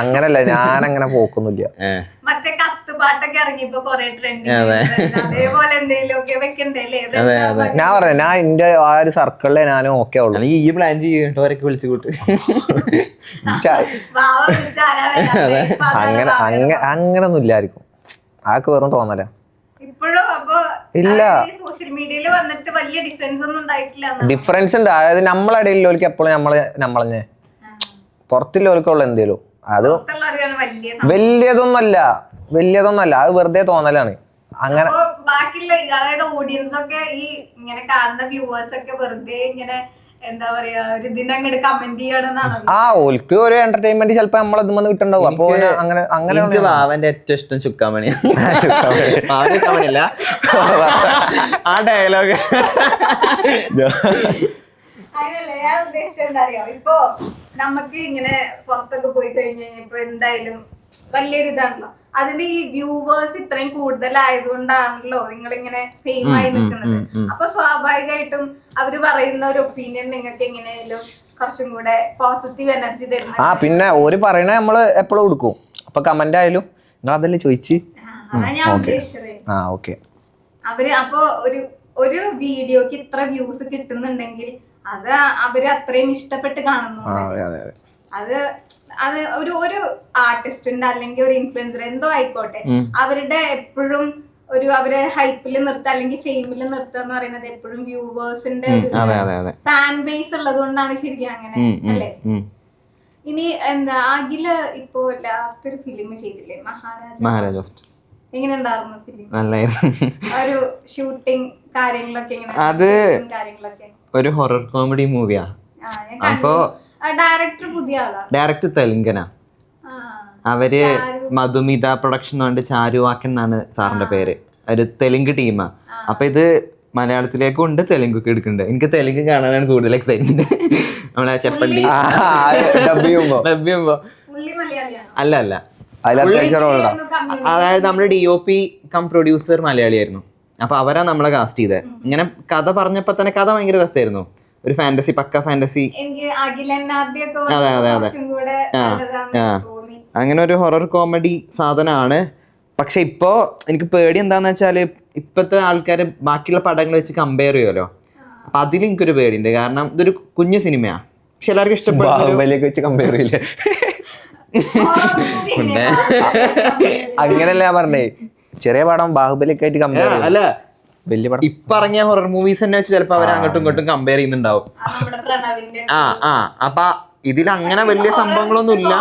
അങ്ങനല്ല, ഞാൻ അങ്ങനെ പോക്കൊന്നുമില്ല. മറ്റേ കത്തുപാട്ടൊക്കെ ഇറങ്ങിയപ്പോ കൊറേ ട്രെൻഡിങ് അതേപോലെ എന്തെങ്കിലുമൊക്കെ വെക്കണ്ടല്ലേ? ഞാൻ പറയാം, ഞാൻ എന്റെ ആ ഒരു സർക്കിളിലെ ഞാനും ഓക്കെ ഉള്ളു. ഈ പ്ലാൻ ചെയ്യട്ടോ, അവരൊക്കെ വിളിച്ചു കൂട്ട്. അങ്ങനൊന്നും ഇല്ലായിരിക്കും, ആക്ക് വെറും തോന്നല. ഇപ്പോഴും അപ്പൊ ഇല്ല, സോഷ്യൽ മീഡിയയിൽ വന്നിട്ട് വലിയ ഡിഫറൻസ് ഒന്നും ഉണ്ടായിട്ടില്ല. ഡിഫറൻസ് ഉണ്ട്, അതായത് നമ്മളെ എപ്പോഴും നമ്മളെ പുറത്തുള്ളവർക്കുള്ള എന്തേലും അത് വലിയതൊന്നല്ല, അത് വെറുതെ തോന്നലാണ്. അങ്ങനെ ബാക്കിയുള്ള അതായത് ഓഡിയൻസ് ഒക്കെ ഈ ഇങ്ങനെ കാണുന്ന വ്യൂവേഴ്സ് ഒക്കെ വെറുതെ ഇങ്ങനെ എന്താ പറയാ ഒരു ഇതിനങ്ങോട്ട് കമന്റ് ചെയ്യണമെന്നാണ്. ഓൽക്ക് ഒരു എന്റർടൈൻമെന്റ് ചിലപ്പോ നമ്മളത് വന്ന് കിട്ടുണ്ടാവും. അപ്പൊ അങ്ങനെ എനിക്ക് വാവന്റെ ഏറ്റവും ഇഷ്ടം ചുക്കാമണിയാ. വാവൻ ചുക്കാമണിയല്ല, ആ ഡയലോഗ്. അങ്ങനല്ലേ ഞാൻ ഉദ്ദേശിച്ചത്. എന്താ അറിയോ, ഇപ്പൊ നമുക്ക് ഇങ്ങനെ പുറത്തൊക്കെ പോയി കഴിഞ്ഞു കഴിഞ്ഞപ്പോ എന്തായാലും വലിയൊരു ഇതാണല്ലോ. അതിന് ഈ വ്യൂവേഴ്സ് ഇത്രയും കൂടുതലായതുകൊണ്ടാണല്ലോ നിങ്ങളിങ്ങനെ ഫെയിമായി നിൽക്കുന്നത്. അപ്പൊ സ്വാഭാവികമായിട്ടും അവര് പറയുന്ന ഒരു ഒപ്പീനിയൻ നിങ്ങൾക്ക് എങ്ങനെയായാലും കുറച്ചും കൂടെ പോസിറ്റീവ് എനർജി തരുന്ന. പിന്നെ ഒരു പറയണ നമ്മള് എപ്പോഴും കൊടുക്കും. അപ്പൊ കമന്റ് ആയാലും നിങ്ങൾ അതല്ലേ ചോദിച്ചു. അതാ ഞാൻ ഉദ്ദേശിച്ചത്. ഓക്കെ. അവര് അപ്പൊ ഒരു വീഡിയോക്ക് ഇത്ര വ്യൂസ് കിട്ടുന്നുണ്ടെങ്കിൽ അത് അവര് അത്രയും ഇഷ്ടപ്പെട്ട് കാണുന്നുണ്ട്. അത് ഒരു ആർട്ടിസ്റ്റിന്റെ അല്ലെങ്കിൽ ഒരു ഇൻഫ്ലുവൻസർ എന്തോ ആയിക്കോട്ടെ, അവരുടെ എപ്പോഴും അവരെ ഹൈപ്പിൽ നിർത്തുക അല്ലെങ്കിൽ ഫെയിമിൽ നിർത്തുക എന്ന് പറയുന്നത് എപ്പോഴും വ്യൂവേഴ്സിന്റെ ഫാൻ ബേസ് ഉള്ളത് കൊണ്ടാണ് ശരിക്കും അങ്ങനെ അല്ലേ. ഇനി എന്താ അഖില് ഇപ്പോ ലാസ്റ്റ് ഒരു ഫിലിം ചെയ്തില്ലേ, മഹാരാജ. എങ്ങനെ ഉണ്ടായിരുന്നു ഫിലിം? ഒരു ഷൂട്ടിംഗ് കാര്യങ്ങളൊക്കെ കാര്യങ്ങളൊക്കെ ഒരു ഹൊറർ കോമഡി മൂവിയാ. അപ്പൊ ഡയറക്ടർ തെലുങ്കനാ. അവര് മധുമിത പ്രൊഡക്ഷൻ കൊണ്ട് ചാരുവാക്കൻ എന്നാണ് സാറിന്റെ പേര്. ഒരു തെലുങ്ക് ടീമാ. അപ്പൊ ഇത് മലയാളത്തിലേക്കും ഉണ്ട്, തെലുങ്കൊക്കെ എടുക്കുന്നുണ്ട്. എനിക്ക് തെലുങ്ക് കാണാനാണ് കൂടുതൽ എക്സൈറ്റ്മെന്റ്. നമ്മളെ ചെപ്പണ്ടി അല്ല അതായത് നമ്മുടെ DOP കം പ്രൊഡ്യൂസർ മലയാളിയായിരുന്നു. അപ്പൊ അവരാ നമ്മളെ കാസ്റ്റ് ചെയ്തത്. ഇങ്ങനെ കഥ പറഞ്ഞപ്പോ തന്നെ കഥ ഭയങ്കര രസമായിരുന്നു. ഒരു ഫാന്റസി, പക്ക ഫാന്റസി. അങ്ങനെ ഒരു ഹൊറർ കോമഡി സാധനമാണ്. പക്ഷെ ഇപ്പോ എനിക്ക് പേടി എന്താന്ന് വെച്ചാല് ഇപ്പത്തെ ആൾക്കാര് ബാക്കിയുള്ള പടങ്ങൾ വെച്ച് കമ്പയർ ചെയ്യുമല്ലോ. അപ്പൊ അതിൽ എനിക്കൊരു പേടിയുണ്ട്. കാരണം ഇതൊരു കുഞ്ഞു സിനിമയാ. പക്ഷെ എല്ലാവർക്കും ഇഷ്ടപ്പെടുന്ന അങ്ങനല്ല പറഞ്ഞേ. ചെറിയ പടം ബാഹുബലിയൊക്കെ ആയിട്ട് കമ്പയർ അല്ല, വലിയ പടം ഇപ്പൊ ഇറങ്ങിയ ഹൊറർ മൂവീസ് തന്നെ വെച്ച് ചിലപ്പോ അവർ അങ്ങോട്ടും ഇങ്ങോട്ടും കമ്പയർ ചെയ്യുന്നുണ്ടാവും. അപ്പൊ ഇതിൽ അങ്ങനെ വലിയ സംഭവങ്ങളൊന്നും ഇല്ല.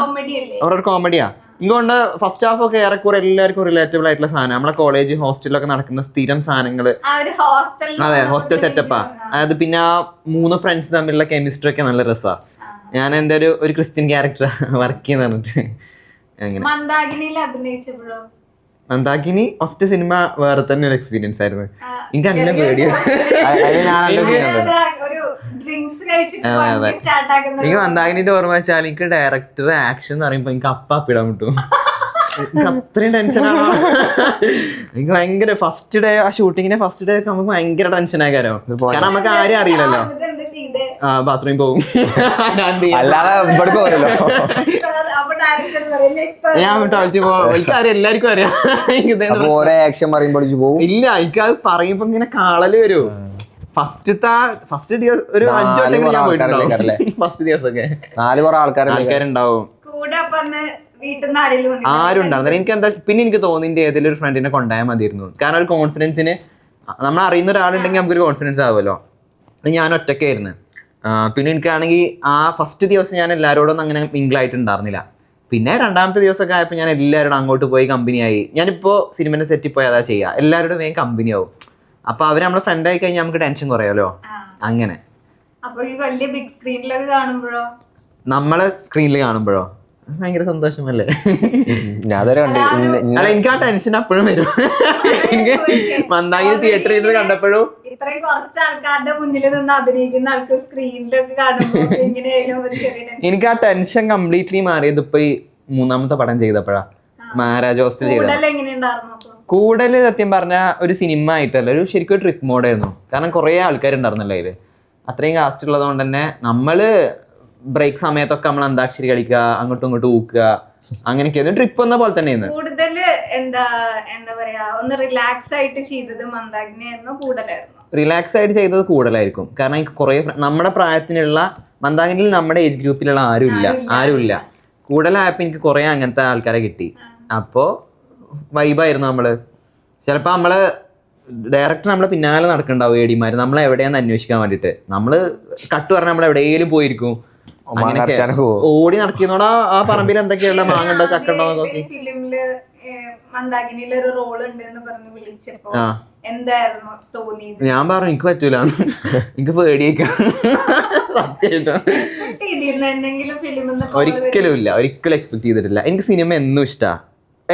ഹൊറർ കോമഡിയാ. ഇതുകൊണ്ട് ഫസ്റ്റ് ഹാഫ് ഒക്കെ ഏറെക്കുറെ എല്ലാവർക്കും റിലേറ്റബിൾ ആയിട്ടുള്ള സാധനം. നമ്മളെ കോളേജ് ഹോസ്റ്റലിലൊക്കെ നടക്കുന്ന സ്ഥിരം സാധനങ്ങള്. അതെ, ഹോസ്റ്റൽ സെറ്റപ്പാ. അതായത് പിന്നെ ആ 3 ഫ്രണ്ട്സ് തമ്മിലുള്ള കെമിസ്ട്രി ഒക്കെ നല്ല രസാ. ഞാൻ എന്റെ ഒരു ക്രിസ്ത്യൻ ക്യാരക്ടർ വർക്ക് ചെയ്യുന്ന പറഞ്ഞിട്ട് അങ്ങനെ. മന്ദാകിനി ഫസ്റ്റ് സിനിമ വേറെ തന്നെ ഒരു എക്സ്പീരിയൻസ് ആയിരുന്നു. എനിക്ക് അങ്ങനെ പേടിയാണ്. എനിക്ക് മന്ദാകിനിന്റെ ഓർമ്മ വെച്ചാൽ എനിക്ക് ഡയറക്ടർ ആക്ഷൻ എന്ന് പറയുമ്പോ എനിക്ക് അപ്പാപ്പിടാൻ കിട്ടും. അത്രയും ടെൻഷനാണോ? എനിക്ക് ഭയങ്കര ഫസ്റ്റ് ഡേ, ആ ഷൂട്ടിങ്ങിന്റെ ഫസ്റ്റ് ഡേ ഒക്കെ നമുക്ക് ഭയങ്കര ടെൻഷനായി. കാരണം നമുക്ക് ആരും അറിയില്ലല്ലോ. ബാത്റൂമിൽ പോകും. ഞാൻ ടോയ്ലറ്റിൽ പോകും. എനിക്കറിയാം, എല്ലാവർക്കും അറിയാം. ഇല്ല, എനിക്കത് പറയുമ്പോ ഇങ്ങനെ കാളല് വരും. ഫസ്റ്റ് ദിവസം ഒരു 5 വട്ടം ഞാൻ പോയിട്ടുണ്ടാവും. ഫസ്റ്റ് ദിവസമൊക്കെ ആൾക്കാരുണ്ടാവും. ആരും ഉണ്ടാവുന്നില്ല. എനിക്ക് എന്താ പിന്നെ എനിക്ക് തോന്നിന്റെ ഏതെങ്കിലും ഒരു ഫ്രണ്ടിനെ കൊണ്ടുപോയാൽ മതിയായിരുന്നു. കാരണം ഒരു കോൺഫിഡൻസിന് നമ്മൾ അറിയുന്ന ഒരാളുണ്ടെങ്കിൽ നമുക്കൊരു കോൺഫിഡൻസ് ആവുമല്ലോ. ഞാൻ ഒറ്റയ്ക്കായിരുന്നു. പിന്നെ എനിക്കാണെങ്കിൽ ആ ഫസ്റ്റ് ദിവസം ഞാൻ എല്ലാവരോടൊന്നും അങ്ങനെ മിങ്കിളായിട്ടുണ്ടായിരുന്നില്ല. പിന്നെ 2ാമത്തെ ദിവസമൊക്കെ ആയപ്പോൾ ഞാൻ എല്ലാവരോടും അങ്ങോട്ട് പോയി കമ്പനിയായി. ഞാനിപ്പോൾ സിനിമേൻ്റെ സെറ്റിൽ പോയി അതാ ചെയ്യുക. എല്ലാവരോടും വേഗം കമ്പനി ആവും. അപ്പൊ അവര് നമ്മളെ ഫ്രണ്ട് ആയി കഴിഞ്ഞാൽ നമുക്ക് ടെൻഷൻ കുറയാലോ. അങ്ങനെ നമ്മളെ സ്ക്രീനിൽ കാണുമ്പോഴോ ഭയങ്കര സന്തോഷമല്ലേ? അല്ല, എനിക്ക് ആ ടെൻഷൻ അപ്പോഴും വരും. എനിക്ക് മന്ദാകിനി തിയേറ്ററിൽ ഇരുന്ന് കണ്ടപ്പോഴും ഇത്രയും കുറച്ച് ആൾക്കാരുടെ മുന്നിൽ നിന്ന് അഭിനയിക്കുന്ന ആൾക്ക് സ്ക്രീനിലൊക്കെ കാണുമ്പോൾ എനിക്ക് ആ ടെൻഷൻ കംപ്ലീറ്റ്ലി മാറിയത് ഇപ്പൊ ഈ 3ാമത്തെ പടം ചെയ്തപ്പോഴാ. മഹാരാജ ഹോസ്റ്റൽ ചെയ്ത കൂടുതൽ സത്യം പറഞ്ഞ ഒരു സിനിമ ആയിട്ടല്ല, ഒരു ശരിക്കും ഒരു ട്രിപ്പ് മോഡായിരുന്നു. കാരണം കുറേ ആൾക്കാരുണ്ടായിരുന്നല്ലോ അതില്. അത്രയും കാസ്റ്റ് ഉള്ളത് കൊണ്ട് തന്നെ നമ്മള് ബ്രേക്ക് സമയത്തൊക്കെ നമ്മൾ അന്താക്ഷരി കളിക്കുക, അങ്ങോട്ടും ഇങ്ങോട്ടും ഊക്കുക, അങ്ങനെയൊക്കെ ട്രിപ്പ് എന്ന പോലെ തന്നെ. കൂടുതല് എന്താ പറയാ, ഒന്ന് റിലാക്സ് ആയിട്ട് ചെയ്തത് മന്ദാകിനിയായിരുന്നു, കൂടുതലായിരുന്നു. റിലാക്സ് ആയിട്ട് ചെയ്തത് കൂടുതലായിരിക്കും. കാരണം എനിക്ക് കുറെ നമ്മുടെ പ്രായത്തിനുള്ള മന്ദാകിനിയിൽ നമ്മുടെ ഏജ് ഗ്രൂപ്പിലുള്ള ആരുമില്ല. കൂടുതലായപ്പോ എനിക്ക് കുറെ അങ്ങനത്തെ ആൾക്കാരെ കിട്ടി. അപ്പോ വൈബായിരുന്നു. നമ്മള് ചിലപ്പോ നമ്മള് ഡയറക്ടർ നമ്മളെ പിന്നാലെ നടക്കണ്ടാവും ഏടിമാര്, നമ്മളെ എവിടെയാന്ന് അന്വേഷിക്കാൻ വേണ്ടിട്ട്. നമ്മള് കട്ട് പറഞ്ഞാൽ നമ്മൾ എവിടെയെങ്കിലും പോയിരിക്കും. അങ്ങനെയൊക്കെ ഓടി നടക്കുന്നോടാ ആ പറമ്പിൽ എന്തൊക്കെയുള്ള മാങ്ങണ്ടോ ചക്കണ്ടോ നോക്കി. ഫിലിമില് മന്ദാകിനിയിൽ ഒരു റോൾ ഉണ്ട് എന്ന് പറഞ്ഞു വിളിച്ചപ്പോ എന്തായിരുന്നു തോന്നിയത്? ഞാൻ പറഞ്ഞു എനിക്ക് പറ്റൂല, എനിക്ക് പേടിയേക്കാം. Expect ചെയ്തിരുന്നോ എന്തെങ്കിലും film ന്ന് ഒരിക്കലും ഇല്ല, ഒരിക്കലും എക്സ്പെക്ട് ചെയ്തിട്ടില്ല. എനിക്ക് സിനിമ എന്നും ഇഷ്ടമാണ്.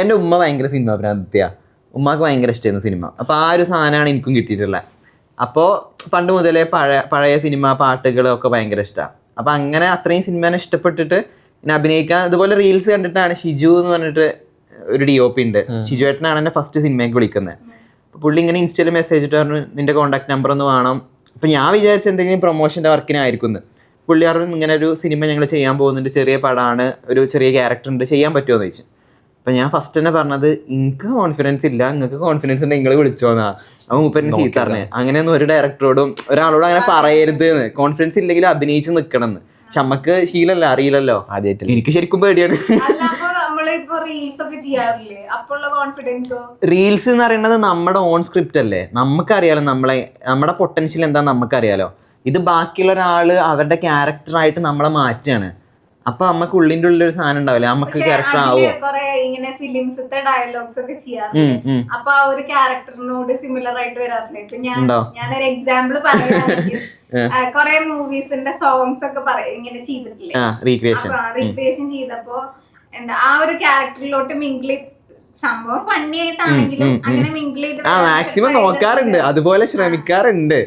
എൻ്റെ ഉമ്മ ഭയങ്കര സിനിമ ഭ്രാന്തിയാ, ഉമ്മാക്ക് ഭയങ്കര ഇഷ്ടമായിരുന്നു സിനിമ. അപ്പോൾ ആ ഒരു സാധനമാണ് എനിക്കും കിട്ടിയിട്ടുള്ളത്. അപ്പോൾ പണ്ട് മുതലേ പഴയ സിനിമ പാട്ടുകളൊക്കെ ഭയങ്കര ഇഷ്ടമാണ്. അപ്പോൾ അങ്ങനെ അത്രയും സിനിമേനെ ഇഷ്ടപ്പെട്ടിട്ട് പിന്നെ അഭിനയിക്കാൻ ഇതുപോലെ റീൽസ് കണ്ടിട്ടാണ് ഷിജു എന്ന് പറഞ്ഞിട്ട് ഒരു DOP ഉണ്ട്, ഷിജു ഏട്ടനാണ് എന്നെ ഫസ്റ്റ് സിനിമയ്ക്ക് വിളിക്കുന്നത്. അപ്പോൾ പുള്ളി ഇങ്ങനെ ഇൻസ്റ്റയിൽ മെസ്സേജ് ഇട്ട് പറഞ്ഞു നിൻ്റെ കോൺടാക്ട് നമ്പർ ഒന്ന് വേണം. അപ്പോൾ ഞാൻ വിചാരിച്ച എന്തെങ്കിലും പ്രൊമോഷൻ്റെ വർക്കിനായിരിക്കുന്നു. പുള്ളി പറഞ്ഞു ഇങ്ങനെ ഒരു സിനിമ ഞങ്ങൾ ചെയ്യാൻ പോകുന്നുണ്ട്, ചെറിയ പടമാണ്, ഒരു ചെറിയ ക്യാരക്ടർ ഉണ്ട്, ചെയ്യാൻ പറ്റുമോ എന്ന് ചോദിച്ചു. അപ്പം ഞാൻ ഫസ്റ്റ് തന്നെ പറഞ്ഞത് എനിക്ക് കോൺഫിഡൻസ് ഇല്ല, നിങ്ങൾക്ക് കോൺഫിഡൻസ് ഉണ്ടെങ്കിൽ നിങ്ങൾ വിളിച്ചോന്നാ. അവൻ മൂപ്പന്നെ ചീത്ത പറഞ്ഞേ അങ്ങനെയൊന്നും ഒരു ഡയറക്ടറോടും ഒരാളോടും അങ്ങനെ പറയരുത് എന്ന്, കോൺഫിഡൻസ് ഇല്ലെങ്കിൽ അഭിനയിച്ച് നിൽക്കണം എന്ന്. പക്ഷെ നമുക്ക് ശീലമല്ല, അറിയില്ലല്ലോ, ആദ്യമായിട്ട്. എനിക്ക് ശരിക്കും പേടിയാണ്. റീൽസ് എന്ന് പറയുന്നത് നമ്മുടെ ഓൺ സ്ക്രിപ്റ്റ് അല്ലേ, നമുക്കറിയാലോ നമ്മുടെ പൊട്ടൻഷ്യൽ എന്താ നമുക്കറിയാലോ. ഇത് ബാക്കിയുള്ള ഒരാള് അവരുടെ ക്യാരക്ടറായിട്ട് നമ്മളെ മാറ്റാണ്. അപ്പൊ നമുക്ക് ഉള്ളിന്റെ ഉള്ളിൽ ഒരു സാധനം ഉണ്ടാവില്ലേ, നമുക്ക് ക്യാരക്ടർ ആവോ. ഇങ്ങനെ ഫിലിംസത്തെ ഡയലോഗ്സ് ഒക്കെ ചെയ്യാറുണ്ട്. അപ്പൊ ആ ഒരു ക്യാരക്ടറിനോട് സിമിലർ ആയിട്ട് വരാറില്ലേ? ഇപ്പൊ ഞാനൊരു എക്സാമ്പിൾ പറയുകയാണെങ്കിൽ കൊറേ മൂവീസിന്റെ സോങ്സ് ഒക്കെ ഇങ്ങനെ ചെയ്തിട്ടില്ലേ, റീക്രിയേഷൻ ചെയ്തപ്പോ എന്താ ആ ഒരു ക്യാരക്ടറിലോട്ട് മിങ്കിൾ സംഭവം ഫണ്ണി ആയിട്ടാണെങ്കിലും അങ്ങനെ മിങ്കിൾ ചെയ്ത് മാക്സിമം നോക്കാറുണ്ട്, അതുപോലെ ശ്രമിക്കാറുണ്ട്.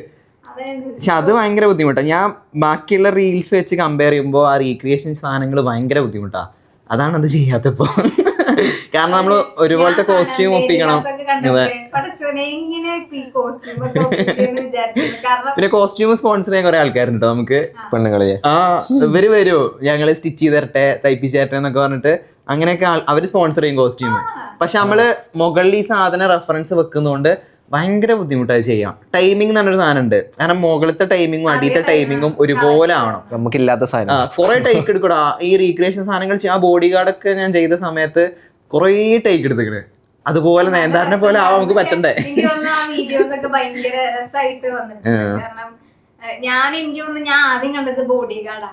പക്ഷെ അത് ഭയങ്കര ബുദ്ധിമുട്ടാണ്. ഞാൻ ബാക്കിയുള്ള റീൽസ് വെച്ച് കമ്പയർ ചെയ്യുമ്പോൾ ആ റീക്രിയേഷൻ സാധനങ്ങൾ ഭയങ്കര ബുദ്ധിമുട്ടാണ്. അതാണ് അത് ചെയ്യാത്തപ്പോ. കാരണം നമ്മൾ ഒരുപോലത്തെ കോസ്റ്റ്യൂം ഒപ്പിക്കണം. പിന്നെ കോസ്റ്റ്യൂം സ്പോൺസർ ചെയ്യാൻ കുറെ ആൾക്കാരുണ്ട് നമുക്ക് പെണ്ണുങ്ങളെ. ഇവര് വരുമോ ഞങ്ങള് സ്റ്റിച്ച് ചെയ്ത് തരട്ടെ, തയ്പ്പിച്ച് തരട്ടെ എന്നൊക്കെ പറഞ്ഞിട്ട് അങ്ങനെയൊക്കെ അവര് സ്പോൺസർ ചെയ്യും കോസ്റ്റ്യൂം. പക്ഷെ നമ്മള് മുകളിൽ ഈ സാധനം റെഫറൻസ് വെക്കുന്നതുകൊണ്ട് ഭയങ്കര ബുദ്ധിമുട്ടായി ചെയ്യാം. ടൈമിംഗ് എന്ന് പറഞ്ഞൊരു സാധനം ഉണ്ട്. കാരണം മുകളിലത്തെ ടൈമിങ്ങും അടിയത്തെ ടൈമിങ്ങും ഒരുപോലെ ആവണം. നമുക്കില്ലാത്ത സാധനം കുറെ ടേക്ക് എടുക്കൂടാ ഈ റീക്രിയേഷൻ സാധനങ്ങൾ. ആ ബോഡി ഗാർഡൊക്കെ ഞാൻ ചെയ്ത സമയത്ത് കുറെ ടേക്ക് എടുത്തിക്കണ്. അതുപോലെ നേന്താറിനെ പോലെ ആവാൻ നമുക്ക് പറ്റണ്ടേ. ഞാൻ ആദ്യം കണ്ടത് ബോഡി ഗാർഡാ,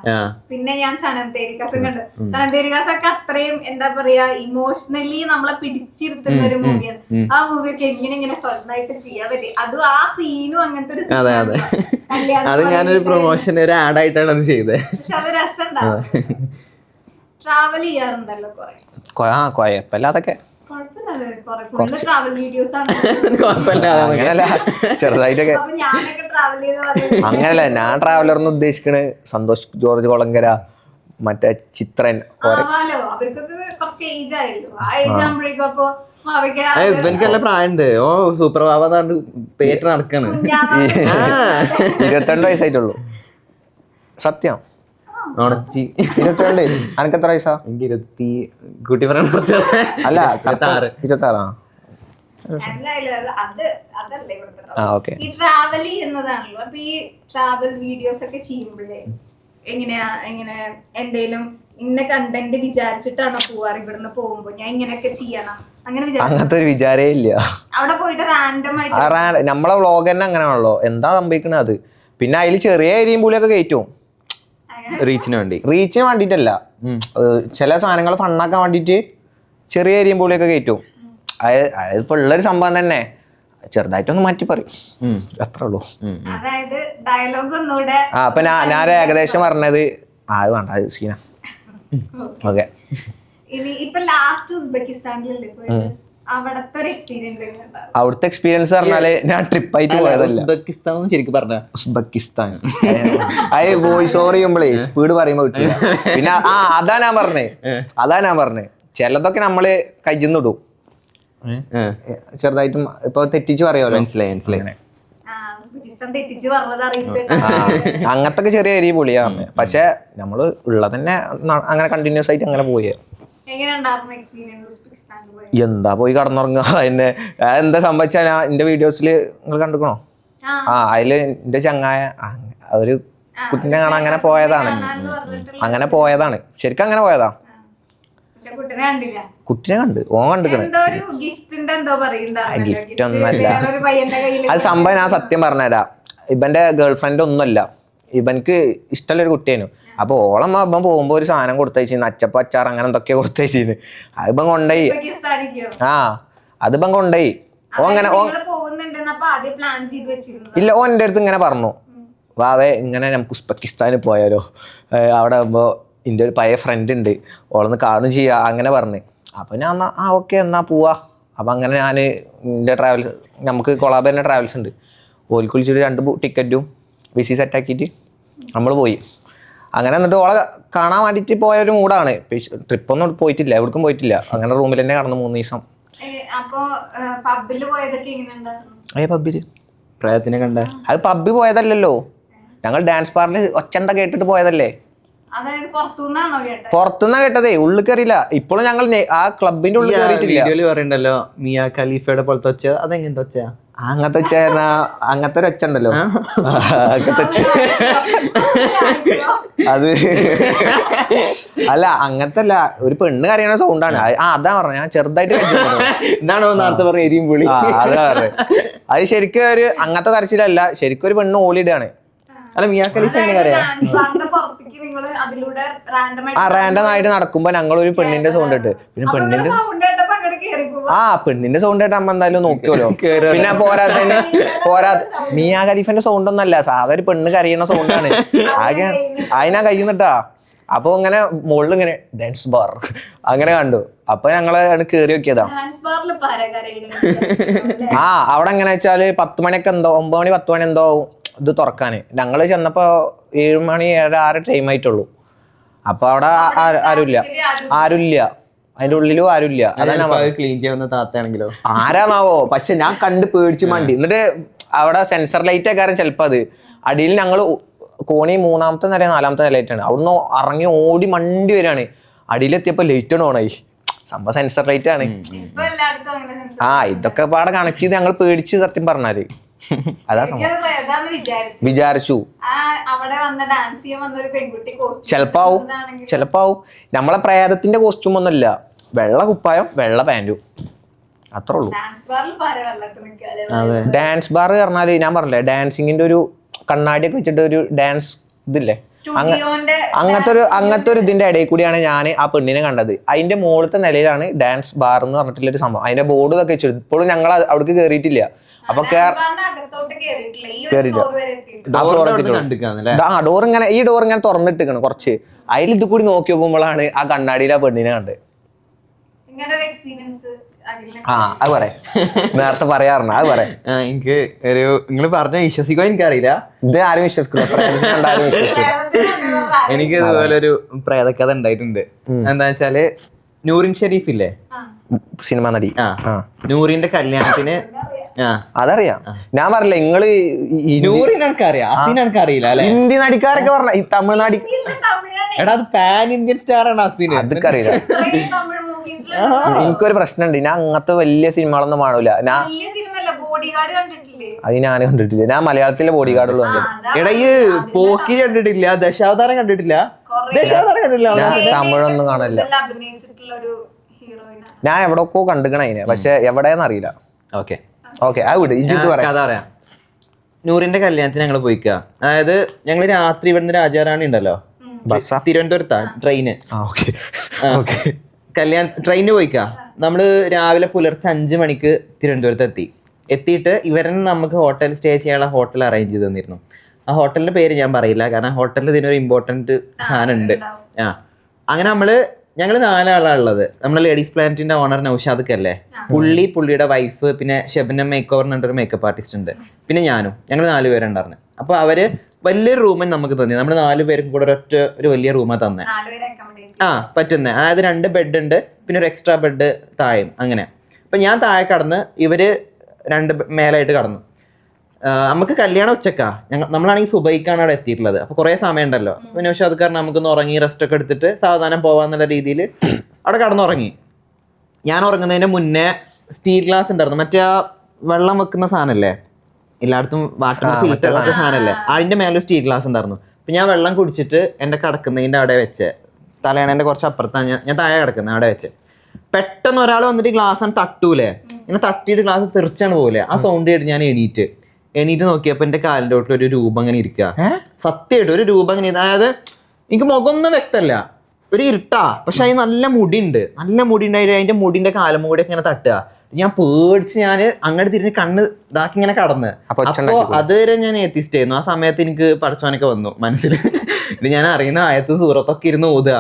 പിന്നെ ഞാൻ സനം തേരികാസും കണ്ടു. സനം തേരികാസ് ഒക്കെ അത്രയും എന്താ പറയാ ഇമോഷണലി നമ്മളെ പിടിച്ചിരുത്തുന്ന ഒരു മൂവിയാണ്. ആ മൂവിയൊക്കെ എങ്ങനെ ഫണ്ണായിട്ട് ചെയ്യാൻ പറ്റി. അതും ആ സീനും അങ്ങനത്തെ ഒരു അത് ഞാനൊരു പ്രൊമോഷൻ ഒരു ആഡ് ആയിട്ടാണ് അത് ചെയ്തത്. പക്ഷെ അത് രസമുണ്ടാവും. ട്രാവൽ ചെയ്യാറുണ്ടല്ലോ കുഴപ്പമില്ല, അതൊക്കെ ചെറുതായിട്ടൊക്കെ. അങ്ങനല്ല, ഞാൻ ട്രാവലർന്ന് ഉദ്ദേശിക്കണ് സന്തോഷ് ജോർജ് കൊളങ്കര, മറ്റേ ചിത്രൻ. ഇവനിക്കല്ല പ്രായമുണ്ട്. ഓ സൂപ്പർ ബാബ പേറ്റ് നടക്കാണ്. 22 വയസ്സായിട്ടുള്ളൂ. സത്യം. 22. അനക്ക് എത്ര വയസ്സാ? എനിക്ക് 20 അല്ല 26. ഈ ട്രാവൽ ചെയ്യുന്നതാണല്ലോ. അപ്പൊ ഈ ട്രാവൽ വീഡിയോസ് ഒക്കെ ചെയ്യുമ്പോഴേ എങ്ങനെ എന്തേലും ഇന്ന കണ്ടന്റ് വിചാരിച്ചിട്ടാണോ പോവാറ്? ഇവിടുന്ന് പോകുമ്പോ ഞാൻ ഇങ്ങനെയൊക്കെ ചെയ്യണം അങ്ങനത്തെ ഒരു വിചാരേ ഇല്ല. അവിടെ പോയിട്ട് റാൻഡം ആയിട്ട് നമ്മളെ വ്ളോഗ് തന്നെ അങ്ങനെയാണല്ലോ. എന്താ സംഭവിക്കണത് അത്. പിന്നെ അതിൽ ചെറിയ ഏരിയയും പൂളിയൊക്കെ കയറ്റും റീച്ചിന് വേണ്ടിട്ടല്ല, ചില സാധനങ്ങൾ ഫണ്ണാക്കാൻ വേണ്ടിട്ട് ചെറിയ ഏരിയയും പൂളിയൊക്കെ കയറ്റും. അതിപ്പോ ഉള്ളൊരു സംഭവം തന്നെ ചെറുതായിട്ടൊന്ന് മാറ്റി പറയും, അത്രേ ഉള്ളൂ. അപ്പൊ ഞാൻ ഏകദേശം പറഞ്ഞത് അത് വേണ്ട, അത് സീന. ഓക്കെ, അവിടുത്തെ എക്സ്പീരിയൻസ് പറഞ്ഞാല് ഞാൻ ട്രിപ്പായിട്ട് പോയതല്ല. ശരിക്കും പറഞ്ഞ ഉസ്ബെക്കിസ്ഥാൻ അത് വോയിസ് ഓവർ ചെയ്യുമ്പോഴേ സ്പീഡ് പറയുമ്പോ കിട്ടില്ല. പിന്നെ അതാ ഞാൻ പറഞ്ഞേ ചിലതൊക്കെ നമ്മള് കയ്യിന്നിടും ചെറുതായിട്ടും. ഇപ്പൊ തെറ്റിച്ച് പറയാമല്ലോ. മനസ്സിലായി. അങ്ങനത്തെ ചെറിയ ഏരിയ പൊളിയാ. പക്ഷെ നമ്മള് ഉള്ളതന്നെ അങ്ങനെ കണ്ടിന്യൂസ് ആയിട്ട് അങ്ങനെ പോയേ. എന്താ പോയി കടന്നുറങ്ങുക. എന്നെ എന്താ സംഭവിച്ചാ ഞാൻ എന്റെ വീഡിയോസില് നിങ്ങൾ കണ്ടുക്കണോ? അതില് എന്റെ ചങ്ങായ ഒരു കുട്ടിനെ കാണാൻ അങ്ങനെ പോയതാണ് ശരിക്കും അങ്ങനെ പോയതാ. കുട്ടിനെ കണ്ട് ഓൻ കണ്ടിക്കണേ. ഗിഫ്റ്റ് ഒന്നല്ല അത് സംഭവം. ഞാൻ സത്യം പറഞ്ഞുതരാം, ഇവന്റെ ഗേൾഫ്രണ്ട് ഒന്നുമല്ല, ഇവനക്ക് ഇഷ്ടമുള്ള ഒരു കുട്ടിയേനു. അപ്പൊ ഓളമ്മ ഇപ്പം പോകുമ്പോ ഒരു സാധനം കൊടുത്തയച്ചിരുന്നു, അച്ചപ്പ അച്ചാർ അങ്ങനെ എന്തൊക്കെയോ കൊടുത്തയച്ചിരുന്നു. അതിപ്പം കൊണ്ടുപോയി. അതിപ്പം കൊണ്ടുപോയി. ഇല്ല, ഓൻ എൻ്റെ അടുത്ത് ഇങ്ങനെ പറഞ്ഞു വാവേ ഇങ്ങനെ നമുക്ക് ഉസ്ബെക്കിസ്ഥാനിൽ പോയാലോ, അവിടെ ആകുമ്പോൾ എൻ്റെ ഒരു പഴയ ഫ്രണ്ട് ഉണ്ട്, ഓളൊന്ന് കാണും ചെയ്യാം അങ്ങനെ പറഞ്ഞ്. അപ്പോൾ ഞാൻ എന്നാൽ ഓക്കെ എന്നാൽ പോവാ. അപ്പം അങ്ങനെ ഞാൻ എൻ്റെ ട്രാവൽസ്, നമുക്ക് കൊളാബ് തന്നെ ട്രാവൽസ് ഉണ്ട്, ഓൽക്ക് വിളിച്ചിട്ട് 2 ടിക്കറ്റും വിസി സെറ്റാക്കിയിട്ട് നമ്മൾ പോയി. അങ്ങനെ എന്നിട്ട് ഓളെ കാണാൻ വേണ്ടിയിട്ട് പോയൊരു മൂടാണ്. ട്രിപ്പൊന്നും പോയിട്ടില്ല, എവിടേക്കും പോയിട്ടില്ല. അങ്ങനെ റൂമിൽ തന്നെ കടന്നു 3 ദിവസം. അപ്പൊ പബ്ബില് പോയതൊക്കെ എങ്ങനെയുണ്ടായിരുന്നു? പബ്ബിൽ പ്രയത്തിനെ കണ്ട അത് പബ്ബിൽ പോയതല്ലല്ലോ, ഞങ്ങൾ ഡാൻസ് ബാറിൽ ഒച്ചന്ത കേട്ടിട്ട് പോയതല്ലേ. അതായത് പുറത്തുനിന്നാണോ കേട്ടത്? പുറത്തുനിന്നാ കേട്ടതേ, ഉള്ളിൽ കയറിയില്ല. ഇപ്പോഴും ഞങ്ങൾ ആ ക്ലബിന്റെ ഉള്ളിൽ കയറിയിട്ടില്ല. വീഡിയോയില് പറയണ്ടല്ലോ മിയ ഖലീഫയുടെ പോലത്തെ ഒച്ച, അതെങ്ങനത്തെ ഒച്ച? അങ്ങനത്തെ ഒച്ച അങ്ങനത്തെ ഒരു ഒച്ച ഉണ്ടല്ലോ, അങ്ങനത്തെ ഒച്ച. അത് അല്ല, അങ്ങനത്തെ അല്ല, ഒരു പെണ്ണ് കരയണ സൗണ്ടാണ്. അതാ പറഞ്ഞ, ഞാൻ ചെറുതായിട്ട് എന്താണോ നേരത്തെ പറഞ്ഞ എരിയും പുളി. അതാ പറഞ്ഞത്. അത് ശരിക്കും ഒരു അങ്ങനത്തെ കരച്ചിലല്ല, ശരിക്കും ഒരു പെണ്ണ് ഓളിയിടാണ്. അല്ല മിയ ഖലീഫ എങ്ങനെ അറിയാം? റാൻഡം ആയിട്ട് നടക്കുമ്പോ ഞങ്ങൾ ഒരു പെണ്ണിന്റെ സൗണ്ട് ഇട്ട്, പിന്നെ പെണ്ണിന്റെ പെണ്ണിന്റെ സൗണ്ട് ആയിട്ട് അമ്മ എന്തായാലും നോക്കിയോലോ. പിന്നെ പോരാ മിയ ഖലീഫന്റെ സൗണ്ട് ഒന്നല്ല, സാധാ ഒരു പെണ്ണ് കരയുന്ന സൗണ്ടാണ്. ആകെ അതിനാ കഴിയുന്നിട്ടാ. അപ്പൊ ഇങ്ങനെ മുകളിൽ ഇങ്ങനെ ഡാൻസ് ബാർ അങ്ങനെ കണ്ടു. അപ്പൊ ഞങ്ങള് കേറി നോക്കിയതാ. അവിടെ എങ്ങനെ വെച്ചാല് 10 മണിയൊക്കെ എന്തോ, 9 മണി 10 മണി എന്തോ ഇത് തുറക്കാന്. ഞങ്ങള് ചെന്നപ്പോ 7 മണി 7-6 ടൈം ആയിട്ടുള്ളൂ. അപ്പൊ അവിടെ ആരുമില്ല, അതിന്റെ ഉള്ളിലും ആരുമില്ല. ക്ലീൻ ചെയ്യുന്ന താത്തയാണെങ്കിലോ ആരാണാവോ, പക്ഷെ ഞാൻ കണ്ട് പേടിച്ചു മണ്ടി. എന്നിട്ട് അവിടെ സെൻസർ ലൈറ്റ് ഒക്കെ ചിലപ്പോ അത് അടിയിൽ ഞങ്ങൾ കോണി 3ാമത്തെ നില 4ാമത്തെ നിലയായിട്ടാണ്. അവിടുന്ന് ഇറങ്ങി ഓടി മണ്ടി വരാണ്. അടിയിലെത്തിയപ്പോ ലൈറ്റ് ഓണായി. സംഭവം സെൻസർ ലൈറ്റ് ആണ്. ഇതൊക്കെ പാടെ കണക്ട് ചെയ്ത് ഞങ്ങൾ പേടിച്ച് സത്യം പറഞ്ഞാല്. അതാ സംഭവം. വിചാരിച്ചു ചെലപ്പോ നമ്മളെ പ്രേതത്തിന്റെ കോസ്റ്റ്യൂം ഒന്നുമില്ല, വെള്ള കുപ്പായം വെള്ള പാന്റും, അത്രേ ഉള്ളൂ. ഡാൻസ് ബാർ പറഞ്ഞാല് ഞാൻ പറഞ്ഞില്ലേ, ഡാൻസിങ്ങിന്റെ ഒരു കണ്ണാടിയൊക്കെ വെച്ചിട്ട് ഒരു ഡാൻസ് ഇതില്ലേ, അങ്ങനത്തെ ഒരു ഇതിന്റെ ഇടയിൽ കൂടിയാണ് ഞാൻ ആ പെണ്ണിനെ കണ്ടത്. അതിന്റെ മുകളിലത്തെ നിലയിലാണ് ഡാൻസ് ബാർ എന്ന് പറഞ്ഞിട്ടുള്ള ഒരു സംഭവം. അതിന്റെ ബോർഡ് ഇതൊക്കെ വെച്ചു. ഇപ്പോഴും ഞങ്ങൾ അവിടേക്ക് കേറിയിട്ടില്ല. അപ്പൊ ഡോർ ഇങ്ങനെ, ഈ ഡോർ ഇങ്ങനെ തുറന്നിട്ടിരിക്കണം കുറച്ച്. അതിൽ ഇത് കൂടി നോക്കി നോക്കുമ്പോഴാണ് ആ കണ്ണാടിയിൽ ആ പെണ്ണിനെ കണ്ടത്. അത് പറയാം, നേരത്തെ പറയാറുണ്ട്. അത് പറയാം. എനിക്ക് ഒരു നിങ്ങൾ പറഞ്ഞ വിശ്വസിക്കോ എനിക്കറിയില്ല, ഇത് ആരും വിശ്വസിക്കില്ല. എനിക്ക് ഇതുപോലെ ഒരു പ്രേതകഥ ഉണ്ടായിട്ടുണ്ട്. എന്താ വെച്ചാല് നൂറിൻ ഷെരീഫ് ഇല്ലേ, സിനിമ നടി. നൂറിന്റെ കല്യാണത്തിന് അതറിയാം. ഞാൻ പറഞ്ഞില്ല, നിങ്ങള് അറിയില്ല അല്ലെ? ഹിന്ദി നടിക്കാരൊക്കെ പറഞ്ഞ ഈ തമിഴ്നാട്, എടാ അത് പാൻ ഇന്ത്യൻ സ്റ്റാർ ആണ് അസീന്. അതൊക്കെ അറിയില്ല. എനിക്കൊരു പ്രശ്നമുണ്ട്, ഞാൻ അങ്ങനത്തെ വലിയ സിനിമകളൊന്നും കാണൂല. അത് ഞാൻ കണ്ടിട്ടില്ല. ഞാൻ മലയാളത്തിലെ ബോഡി ഗാർഡുള്ളൂ കണ്ടിട്ട്. എടാ ഈ പോക്കി കണ്ടിട്ടില്ല, ദശാവതാരം കണ്ടിട്ടില്ല, ഞാൻ തമിഴൊന്നും കാണില്ല. ഞാൻ എവിടെയൊക്കെ കണ്ടിക്കണ അതിനെ, പക്ഷെ എവിടെയെന്ന് അറിയില്ല. ഓക്കെ കഥ പറയാം. നൂറിന്റെ കല്യാണത്തിന് ഞങ്ങൾ പോയിക്ക. അതായത് ഞങ്ങൾ രാത്രി ഇവിടുന്ന് രാജാറാണി ഉണ്ടല്ലോ, തിരുവനന്തപുരത്താ ട്രെയിന്. ട്രെയിനിന് പോയിക്ക. നമ്മള് രാവിലെ പുലർച്ചെ 5 മണിക്ക് തിരുവനന്തപുരത്ത് എത്തിയിട്ട് ഇവരെന്നെ നമുക്ക് ഹോട്ടൽ സ്റ്റേ ചെയ്യാനുള്ള ഹോട്ടൽ അറേഞ്ച് ചെയ്ത് തന്നിരുന്നു. ആ ഹോട്ടലിന്റെ പേര് ഞാൻ പറയില്ല, കാരണം ഹോട്ടലിൽ ഇതിനൊരു ഇമ്പോർട്ടന്റ് സാധനം ഉണ്ട്. അങ്ങനെ ഞങ്ങള് 4 ആളാണ് ഉള്ളത്. നമ്മളെ ലേഡീസ് പ്ലാനറ്റിന്റെ ഓണർ നൗഷാദ് അല്ലേ, പുള്ളിയുടെ വൈഫ്, പിന്നെ ഷെബനം മേക്ക് ഓവർ എന്നൊരു മേക്കപ്പ് ആർട്ടിസ്റ്റ് ഉണ്ട്, പിന്നെ ഞാനും. ഞങ്ങൾ 4 പേരുണ്ടായിരുന്നു. അപ്പൊ അവര് വലിയൊരു റൂമൻ നമുക്ക് തന്നെ, നമ്മൾ 4 പേർക്കും കൂടെ ഒരു വലിയ റൂമാണ് തന്നെ. പറ്റുന്നത്. അതായത് 2 ബെഡ് ഉണ്ട്, പിന്നെ ഒരു എക്സ്ട്രാ ബെഡ് താഴെയും അങ്ങനെ. അപ്പൊ ഞാൻ താഴെ കടന്ന്, ഇവര് 2 മേലായിട്ട് കടന്നു. നമുക്ക് കല്യാണം ഉച്ചക്കാ, നമ്മളാണെങ്കിൽ സുബൈക്കാണ് അവിടെ എത്തിയിട്ടുള്ളത്. അപ്പൊ കുറെ സമയം ഉണ്ടല്ലോ. അപ്പൊ നൗഷാദ് കാരണം നമുക്കൊന്ന് ഉറങ്ങി റെസ്റ്റ് ഒക്കെ എടുത്തിട്ട് സാവധാനം പോവാന്നുള്ള രീതിയിൽ അവിടെ കടന്നുറങ്ങി. ഞാൻ ഉറങ്ങുന്നതിന് മുന്നേ സ്റ്റീൽ ഗ്ലാസ് ഉണ്ടായിരുന്നു, മറ്റേ ആ വെള്ളം വെക്കുന്ന സാധനല്ലേ, എല്ലായിടത്തും വാട്ടർ ഫിൽറ്റർ മറ്റേ സാധനല്ലേ, അതിന്റെ മേലെ സ്റ്റീൽ ഗ്ലാസ് ഉണ്ടായിരുന്നു. അപ്പൊ ഞാൻ വെള്ളം കുടിച്ചിട്ട് എന്റെ കിടക്കുന്നതിന്റെ അവിടെ വെച്ച്, തലേണന്റെ കുറച്ച് അപ്പുറത്താണ് ഞാൻ താഴെ കിടക്കുന്നത്, അവിടെ വെച്ച് പെട്ടെന്ന് ഒരാൾ വന്നിട്ട് ഗ്ലാസ് തട്ടൂലേ, ഇങ്ങനെ തട്ടിയിട്ട് ഗ്ലാസ് തെറിച്ചാണ് പോലെ. ആ സൗണ്ട് കേട്ട് ഞാൻ എണീറ്റ് നോക്കിയപ്പോ എന്റെ കാലിന്റെ തൊട്ടിൽ ഒരു രൂപം അങ്ങനെ ഇരിക്കുക. സത്യമായിട്ട് ഒരു രൂപം അങ്ങനെ. അതായത് എനിക്ക് മുഖമൊന്നും വ്യക്തമല്ല, ഒരു ഇരുട്ടാ, പക്ഷെ അതിന് നല്ല മുടി ഉണ്ടായിട്ട് അതിന്റെ മുടിന്റെ കാലം കൂടെ ഇങ്ങനെ തട്ടുക. ഞാൻ പേടിച്ച് ഞാൻ അങ്ങോട്ട് തിരിഞ്ഞ് കണ്ണ് ഇതാക്കി ഇങ്ങനെ കടന്ന്. അപ്പൊ അതുവരെ ഞാൻ എത്തിസ്റ്റ് ആയിരുന്നു. ആ സമയത്ത് എനിക്ക് പഠിച്ചവനൊക്കെ വന്നു മനസ്സിൽ. ഞാൻ അറിയുന്ന ആയത്ത് സൂറത്തൊക്കെ ഇരുന്ന് ഓതുക,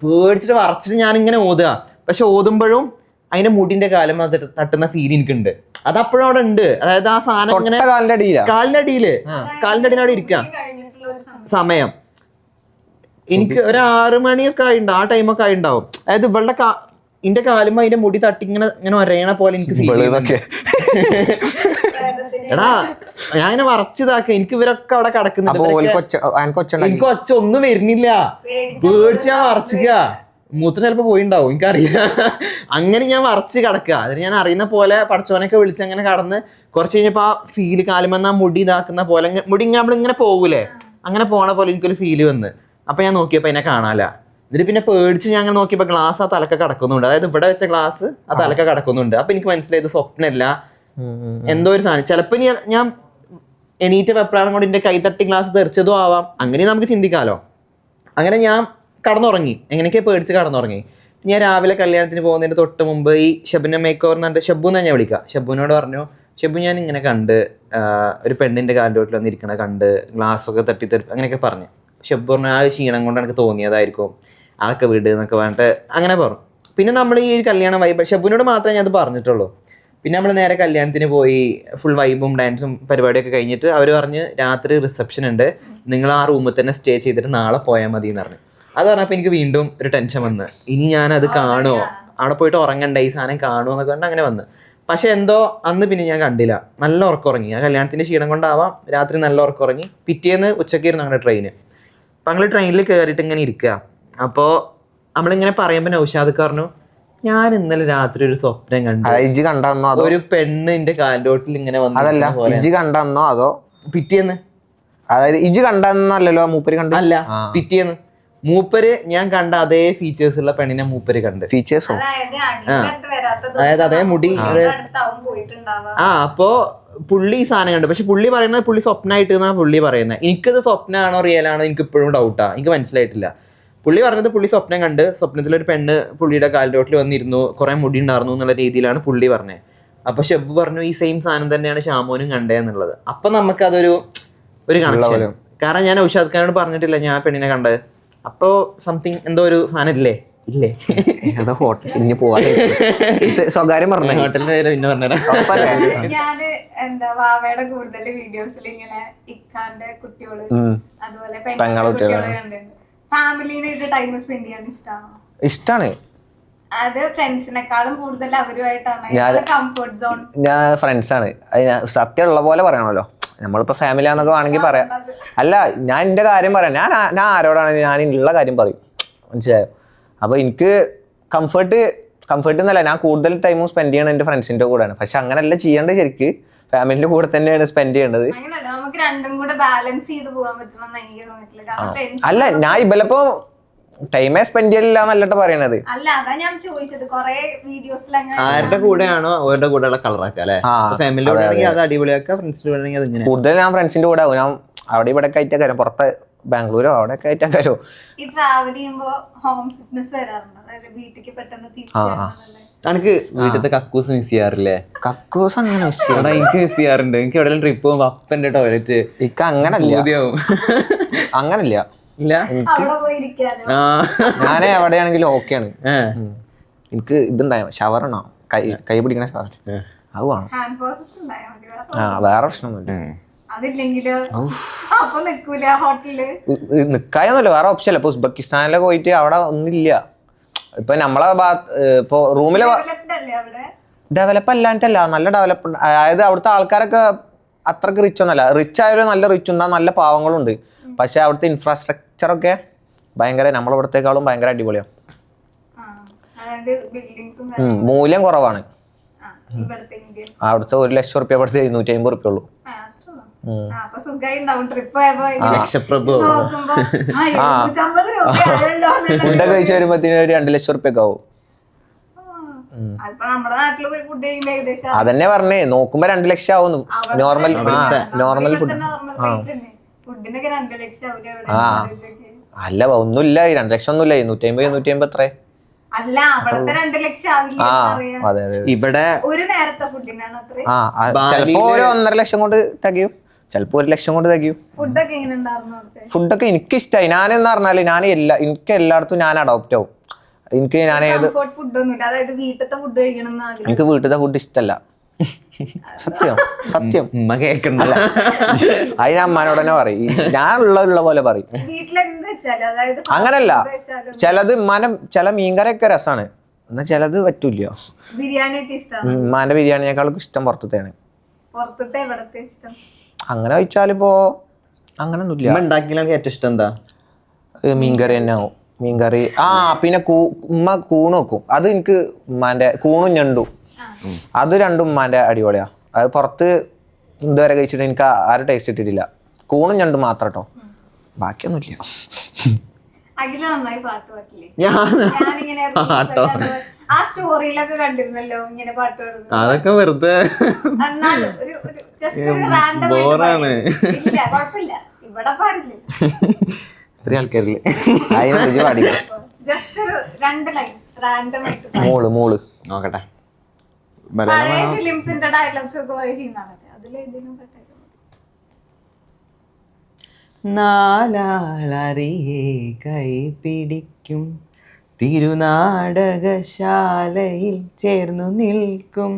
പേടിച്ചിട്ട് വറച്ചിട്ട് ഞാൻ ഇങ്ങനെ ഓതുക. പക്ഷെ ഓതുമ്പോഴും അതിന്റെ മുടിന്റെ കാലം അത് തട്ടുന്ന ഫീൽ എനിക്കുണ്ട്. അത് അപ്പോഴും അവിടെ ഉണ്ട്. അതായത് ആ സാധനം ഇങ്ങനെ കാലിന്റെ അടിയില് അവിടെ ഇരിക്കാം സമയം. എനിക്ക് ഒരു 6 മണിയൊക്കെ ആയിണ്ടാവും, ആ ടൈമൊക്കെ ആയിണ്ടാവും. അതായത് ഇവളുടെ ഇന്റെ കാലുമ്പോ അതിന്റെ മുടി തട്ടി ഇങ്ങനെ ഒരയണ പോലെ എനിക്ക് ഫീൽ ചെയ്യുന്നൊക്കെ. എടാ ഞാൻ ഇങ്ങനെ വറച്ചതാക്ക. എനിക്ക് ഇവരൊക്കെ അവിടെ കിടക്കുന്നുണ്ട്. എനിക്ക് ഒച്ച ഒന്നും വരുന്നില്ല, പേടിച്ച് ഞാൻ വറച്ചിക്ക. മൂത്ര ചിലപ്പോ പോയിണ്ടാവും, എനിക്കറിയില്ല. അങ്ങനെ ഞാൻ വറച്ച് കിടക്കുക. അതിന് ഞാൻ അറിയുന്ന പോലെ പഠിച്ചവനൊക്കെ വിളിച്ച് അങ്ങനെ കടന്ന് കുറച്ച് കഴിഞ്ഞപ്പോ ആ ഫീല് കാലുമെന്ന മുടി ഇതാക്കുന്ന പോലെ, മുടി ഇങ്ങനെ നമ്മളിങ്ങനെ പോകൂലേ, അങ്ങനെ പോണ പോലെ എനിക്കൊരു ഫീല് വന്ന്. അപ്പൊ ഞാൻ നോക്കിയപ്പോ അതിനെ കാണാല. എന്നിട്ട് പിന്നെ പേടിച്ച് ഞാൻ അങ്ങനെ നോക്കിയപ്പോ ഗ്ലാസ് ആ തലക്കെ കിടക്കുന്നുണ്ട്. അതായത് ഇവിടെ വെച്ച ഗ്ലാസ് ആ തലക്കെ കിടക്കുന്നുണ്ട്. അപ്പൊ എനിക്ക് മനസ്സിലായത് സ്വപ്നമല്ല, എന്തോ ഒരു സാധനം. ചിലപ്പോ ഞാൻ എണീറ്റ വെപ്രാളം കൊണ്ട് എന്റെ കൈ തട്ടി ഗ്ലാസ് തെറിച്ചതും ആവാം. അങ്ങനെ നമുക്ക് ചിന്തിക്കാലോ. അങ്ങനെ ഞാൻ കടന്നുറങ്ങി, എങ്ങനെയൊക്കെ പേടിച്ച് കടന്നുറങ്ങി. ഞാൻ രാവിലെ കല്യാണത്തിന് പോകുന്നതിന് തൊട്ട് മുമ്പ് ഈ ഷെബിനെ മേക്ക് ഓവർ എന്ന് പറഞ്ഞിട്ട് ഷെബു എന്നാണ് ഞാൻ വിളിക്കുക. ഷെബുവിനോട് പറഞ്ഞു, ഷെബു ഞാൻ ഇങ്ങനെ കണ്ട് ഒരു പെണ്ണിന്റെ കാലിൻ്റെ വീട്ടിൽ വന്ന് ഇരിക്കണ കണ്ട് ഗ്ലാസ്സൊക്കെ തട്ടിത്തെറിപ്പ് അങ്ങനെയൊക്കെ പറഞ്ഞു. ഷെബു പറഞ്ഞു ആ ക്ഷീണം കൊണ്ട് എനിക്ക് തോന്നിയതായിരിക്കും, അതൊക്കെ വിട് എന്നൊക്കെ പറഞ്ഞിട്ട് അങ്ങനെ പറഞ്ഞു. പിന്നെ നമ്മൾ ഈ കല്യാണം വൈബ് ഷെബുവിനോട് മാത്രമേ ഞാൻ അത് പറഞ്ഞിട്ടുള്ളൂ. പിന്നെ നമ്മൾ നേരെ കല്യാണത്തിന് പോയി, ഫുൾ വൈബും ഡാൻസും പരിപാടിയൊക്കെ കഴിഞ്ഞിട്ട് അവർ പറഞ്ഞ് രാത്രി റിസപ്ഷൻ ഉണ്ട്, നിങ്ങൾ ആ റൂമിൽ തന്നെ സ്റ്റേ ചെയ്തിട്ട് നാളെ പോയാൽ മതി എന്ന് പറഞ്ഞു. അത് പറഞ്ഞപ്പോൾ എനിക്ക് വീണ്ടും ഒരു ടെൻഷൻ വന്ന്, ഇനി ഞാനത് കാണുമോ, അവിടെ പോയിട്ട് ഉറങ്ങണ്ടേ, ഈ സാധനം കാണുമോ എന്നൊക്കെ കൊണ്ട് അങ്ങനെ വന്ന്. പക്ഷെ എന്തോ അന്ന് പിന്നെ ഞാൻ കണ്ടില്ല, നല്ല ഉറക്കമുറങ്ങി. ആ കല്യാണത്തിൻ്റെ ക്ഷീണം കൊണ്ടാവാം രാത്രി നല്ല ഉറക്കമുറങ്ങി. പിറ്റേന്ന് ഉച്ചയ്ക്കായിരുന്നു ഞങ്ങളുടെ ട്രെയിന്. അപ്പം ഞങ്ങൾ ട്രെയിനിൽ കയറിയിട്ട് ഇങ്ങനെ ഇരിക്കുക. അപ്പോൾ നമ്മളിങ്ങനെ പറയുമ്പോൾ നൗഷാദ് പറഞ്ഞു, ഞാൻ ഇന്നലെ രാത്രി ഒരു സ്വപ്നം കണ്ടു, ഒരു പെണ്ണ് എന്റെ കാലിലോട്ടിൽ ഇങ്ങനെ കണ്ടെന്നോ അതോ പിറ്റേന്ന്, അതായത് ഇജ് കണ്ടെന്നല്ലോ മൂപ്പര് കണ്ട അല്ല പിറ്റേന്ന് മൂപ്പര് ഞാൻ കണ്ട അതേ ഫീച്ചേഴ്സ് ഉള്ള പെണ്ണിനെ മൂപ്പര് കണ്ട്. ഫീച്ചേഴ്സോ? അതായത് അതേ മുടി. അപ്പോ പുള്ളി ഈ സാധനം കണ്ടു. പക്ഷെ പുള്ളി പറയുന്നത് പുള്ളി സ്വപ്നമായിട്ട് എന്നാ പുള്ളി പറയുന്നത്. എനിക്കത് സ്വപ്നമാണോ റിയലാണോ എനിക്ക് ഇപ്പോഴും ഡൗട്ടാ, എനിക്ക് മനസ്സിലായിട്ടില്ല. പുള്ളി പറഞ്ഞത് പുള്ളി സ്വപ്നം കണ്ട്, സ്വപ്നത്തിലൊരു പെണ്ണ് പുള്ളിയുടെ കാലിലോട്ടിൽ വന്നിരുന്നു, കുറെ മുടി ഉണ്ടായിരുന്നു എന്നുള്ള രീതിയിലാണ് പുള്ളി പറഞ്ഞത്. അപ്പൊ ഷെബ് പറഞ്ഞു ഈ സെയിം സാധനം തന്നെയാണ് ഷാമോനും കണ്ടേ എന്നുള്ളത്. അപ്പൊ നമുക്കതൊരു കണക്ഷൻ. കാരണം ഞാൻ ഉഷാദ് ഖാനോട് പറഞ്ഞിട്ടില്ല ഞാൻ പെണ്ണിനെ കണ്ടത്. അപ്പോ സംതിങ് എന്തോ ഒരു സാധനം ഇല്ലേ അതോ ഹോട്ടലിൽ പോവാതെ സ്വകാര്യം പറഞ്ഞു. ഹോട്ടലിന്റെ പേര് പിന്നെ പറഞ്ഞുതരാം. ഞാന് എന്താ വാവയുടെ കൂടുതൽ വീഡിയോസിൽ ഇങ്ങനെ ഇക്കാന്റെ കുട്ടികള് അതുപോലെ കുട്ടികള് കണ്ടിട്ടുണ്ട്. ഫാമിലിനായിട്ട് ടൈം സ്പെൻഡ് ചെയ്യാൻ ഇഷ്ടമാണോ? ഇഷ്ടാണ്. അത് ഫ്രണ്ട്സിനെക്കാളും കൂടുതൽ അവരുമായിട്ടാണ് കംഫർട്ട് സോൺ. ഞാൻ ഫ്രണ്ട്സ് ആണ്. സത്യമുള്ള പോലെ പറയണല്ലോ. നമ്മളിപ്പോ ഫാമിലി ആണെന്നൊക്കെ വേണമെങ്കിൽ പറയാം. അല്ല, ഞാൻ എന്റെ കാര്യം പറയാം. ഞാൻ ആരോടാണ് ഞാൻ ഉള്ള കാര്യം പറയും, മനസ്സിലായോ? അപ്പൊ എനിക്ക് കംഫർട്ട് എന്നല്ല, ഞാൻ കൂടുതൽ ടൈം സ്പെൻഡ് ചെയ്യണത് എന്റെ ഫ്രണ്ട്സിന്റെ കൂടെയാണ്. പക്ഷെ അങ്ങനെയല്ല ചെയ്യേണ്ടത്, ശരിക്ക് ഫാമിലിന്റെ കൂടെ തന്നെയാണ് സ്പെൻഡ് ചെയ്യേണ്ടത്. നമുക്ക് രണ്ടും കൂടെ ബാലൻസ് ചെയ്ത് പോകാൻ പറ്റണം എനിക്ക് തോന്നിയിട്ടില്ല. അല്ല, ഞാൻ ഇവലപ്പോ ടൈമേ സ്പെൻഡ് ചെയ്യില്ല എന്നല്ലട്ടോ പറയണത്. അല്ല, അതാ ഞാൻ ചോദിച്ചത്. കൊറേ വീഡിയോസിൽ ആരുടെ കൂടെയാണോ അവരുടെ കൂടെ കളറാക്കുക അല്ലെ? ഫാമിലിയുടെ കൂടെ ആണെങ്കിൽ അത് അടിപൊളിയാക്കുക, ഫ്രണ്ട്സിന്റെ കൂടെ ആണെങ്കിൽ അതിങ്ങനെ. കൂടുതൽ ഞാൻ ഫ്രണ്ട്സിന്റെ കൂടെ ആവും. ഞാൻ അവിടെ ഇവിടെ ആയിട്ടാ കാര്യം, പുറത്ത് ബാംഗ്ലൂരോ അവിടെ ഒക്കെ ആയിട്ടാ കാര്യം. ഈ ട്രാവൽ ചെയ്യുമ്പോ ഹോം സിക്നെസ് വരാറുണ്ടോ? അതായത് വീട്ടിലേക്ക് പെട്ടെന്ന് തിരിച്ചു എനിക്ക് വീട്ടിലത്തെ കക്കൂസ് മിസ് ചെയ്യാറില്ലേ? കക്കൂസ് അങ്ങനെ മിസ് ചെയ്യാം. എനിക്ക് മിസ് ചെയ്യാറുണ്ട്. എനിക്ക് എവിടെയെങ്കിലും ട്രിപ്പ് പോകുമ്പോ അപ്പന്റെ ടോയ്ലറ്റ് ഇക്ക അങ്ങനല്ല. അങ്ങനല്ല, ഞാനേ എവിടെയാണെങ്കിലും ഓക്കെയാണ്. എനിക്ക് ഇതുണ്ടായ ഷവറാണോ, കൈ പിടിക്കണ ഷവർ, അത് വേണം. വേറെ പ്രശ്നമൊന്നുമില്ല. നിക്കായൊന്നുമില്ല, വേറെ ഓപ്ഷൻ അല്ല. ഇപ്പൊ ഉസ്ബെക്കിസ്ഥാനിലൊക്കെ പോയിട്ട് അവിടെ ഒന്നുമില്ല. ഇപ്പൊ നമ്മളെ ഇപ്പൊ റൂമില് ഡെവലപ്പ് അല്ലാണ്ടല്ല, നല്ല ഡെവലപ്പ്. അതായത് അവിടുത്തെ ആൾക്കാരൊക്കെ അത്രക്ക് റിച്ച് ഒന്നല്ല. റിച്ച് ആയാലും നല്ല റിച്ച് ഉണ്ടാ, നല്ല പാവങ്ങളുണ്ട്. പക്ഷെ അവിടുത്തെ ഇൻഫ്രാസ്ട്രക്ചർ ഒക്കെ ഭയങ്കര നമ്മളിവിടത്തേക്കാളും ഭയങ്കര അടിപൊളിയാണ്. മൂല്യം കുറവാണ്. അവിടുത്തെ 1 ലക്ഷം റുപ്യ പഠിച്ച് 750 റുപ്യ ഉള്ളൂ. ഫുഡൊക്കെ കഴിച്ച് വരുമ്പത്തിന് 2 ലക്ഷം റുപ്യൊക്കെ ആവും. അതന്നെ പറഞ്ഞേ, നോക്കുമ്പോ 2 ലക്ഷം ആവും നോർമൽ ഫുഡ്. അല്ല, ഒന്നുമില്ല, 2 ലക്ഷം ഒന്നുമില്ല, 150 എത്രേ. അല്ല അവിടത്തെ 2 ലക്ഷം ആവില്ല ആ പറയാ. അതെ അതെ ഇവിടെ ഒരു നേരത്തെ ഫുഡിനാണ് അത്ര. ചിലപ്പോ ഒരു 1.5 ലക്ഷം കൊണ്ട് തികയും, ചിലപ്പോ 1 ലക്ഷം കൊണ്ട് തികയും. ഫുഡൊക്കെ എങ്ങനെ ഉണ്ടായിരുന്നു അവിടുത്തെ? ഫുഡൊക്കെ എനിക്ക് ഇഷ്ടമായി. ഞാനെന്ന് പറഞ്ഞാല് എനിക്ക് എല്ലായിടത്തും ഞാൻ അഡോപ്റ്റ് ആവും. എനിക്ക് ഞാൻ ഏത് ഫുഡ് ഒന്നുമില്ല, അതായത് വീട്ടിലത്തെ ഫുഡ് കഴിക്കണം എന്ന് ആഗ്രഹം. എനിക്ക് വീട്ടിലത്തെ ഫുഡ് ഇഷ്ടമല്ല. സത്യം സത്യം. ഉമ്മ കേൾക്കണ്ടല്ല. അത് ഞാൻ അമ്മനോട് തന്നെ പറയും. ഞാൻ ഉള്ള പോലെ പറയും. വീട്ടിലെന്ത് വെച്ചാലും അതായത് അങ്ങനല്ല, food വെച്ചാലും ചിലത് ചില മീൻകറിയൊക്കെ രസമാണ്, എന്നാ ചിലത് പറ്റൂല. ബിരിയാണി ഒക്കെ ഇഷ്ടമാണ്. ഉമ്മാന്റെ ബിരിയാണിയേക്കാളും ഇഷ്ടം പുറത്തത്തെയാണ്. പുറത്തത്തെ എവിടത്തെ ഇഷ്ടം? അങ്ങനെ വെച്ചാലിപ്പോ അങ്ങനൊന്നുമില്ല. ഉമ്മ ഉണ്ടാക്കിയാൽ ഏറ്റവും ഇഷ്ടം എന്താ? മീൻകറി തന്നെ ആവും. മീൻകറി. പിന്നെ ഉമ്മ കൂണ് വെക്കും. അത് എനിക്ക് ഉമ്മാന്റെ കൂണും ഞണ്ടും അത് രണ്ടും ഉമ്മാന്റെ അടിപൊളിയാ. അത് പുറത്ത് ഇതുവരെ കഴിച്ചിട്ട് എനിക്ക് ആരും ടേസ്റ്റ് ഇട്ടിട്ടില്ല. കൂണും ഞണ്ടും മാത്രം കേട്ടോ, ബാക്കിയൊന്നുമില്ല. അഖില നന്നായി പാട്ട് പാട്ടില്ലേ? ഞാനിങ്ങനെ ഞാനിങ്ങനെ ആ സ്റ്റോറിയിലൊക്കെ കണ്ടിരുന്നല്ലോ ഇങ്ങനെ പാട്ട് പാടുന്നത്. അതൊക്കെ വെറുതെ എന്നാലും ഒരു ജസ്റ്റ് ഒരു റാൻഡം ബോറാണ്. ഇല്ല കുഴപ്പമില്ല, ഇവിടെ പാടില്ല. ഇത്രയും ആൾക്കാരില്ലേ? അതിനെ പാടില്ല. ജസ്റ്റ് ഒരു 2 ലൈൻസ് റാൻഡം ആയിട്ട് മോള് നോക്കട്ടെ. പഴയ ഫിലിംസിന്റെ ഡയലോഗ്സ് ഒക്കെ കുറെ ചെയ്യുന്നതാണല്ലേ, അതിലേതെങ്കിലും പെട്ടെന്ന് നാലാളറിയേ കൈ പിടിക്കും, തിരുനാടകശാലയിൽ ചേർന്നു നിൽക്കും,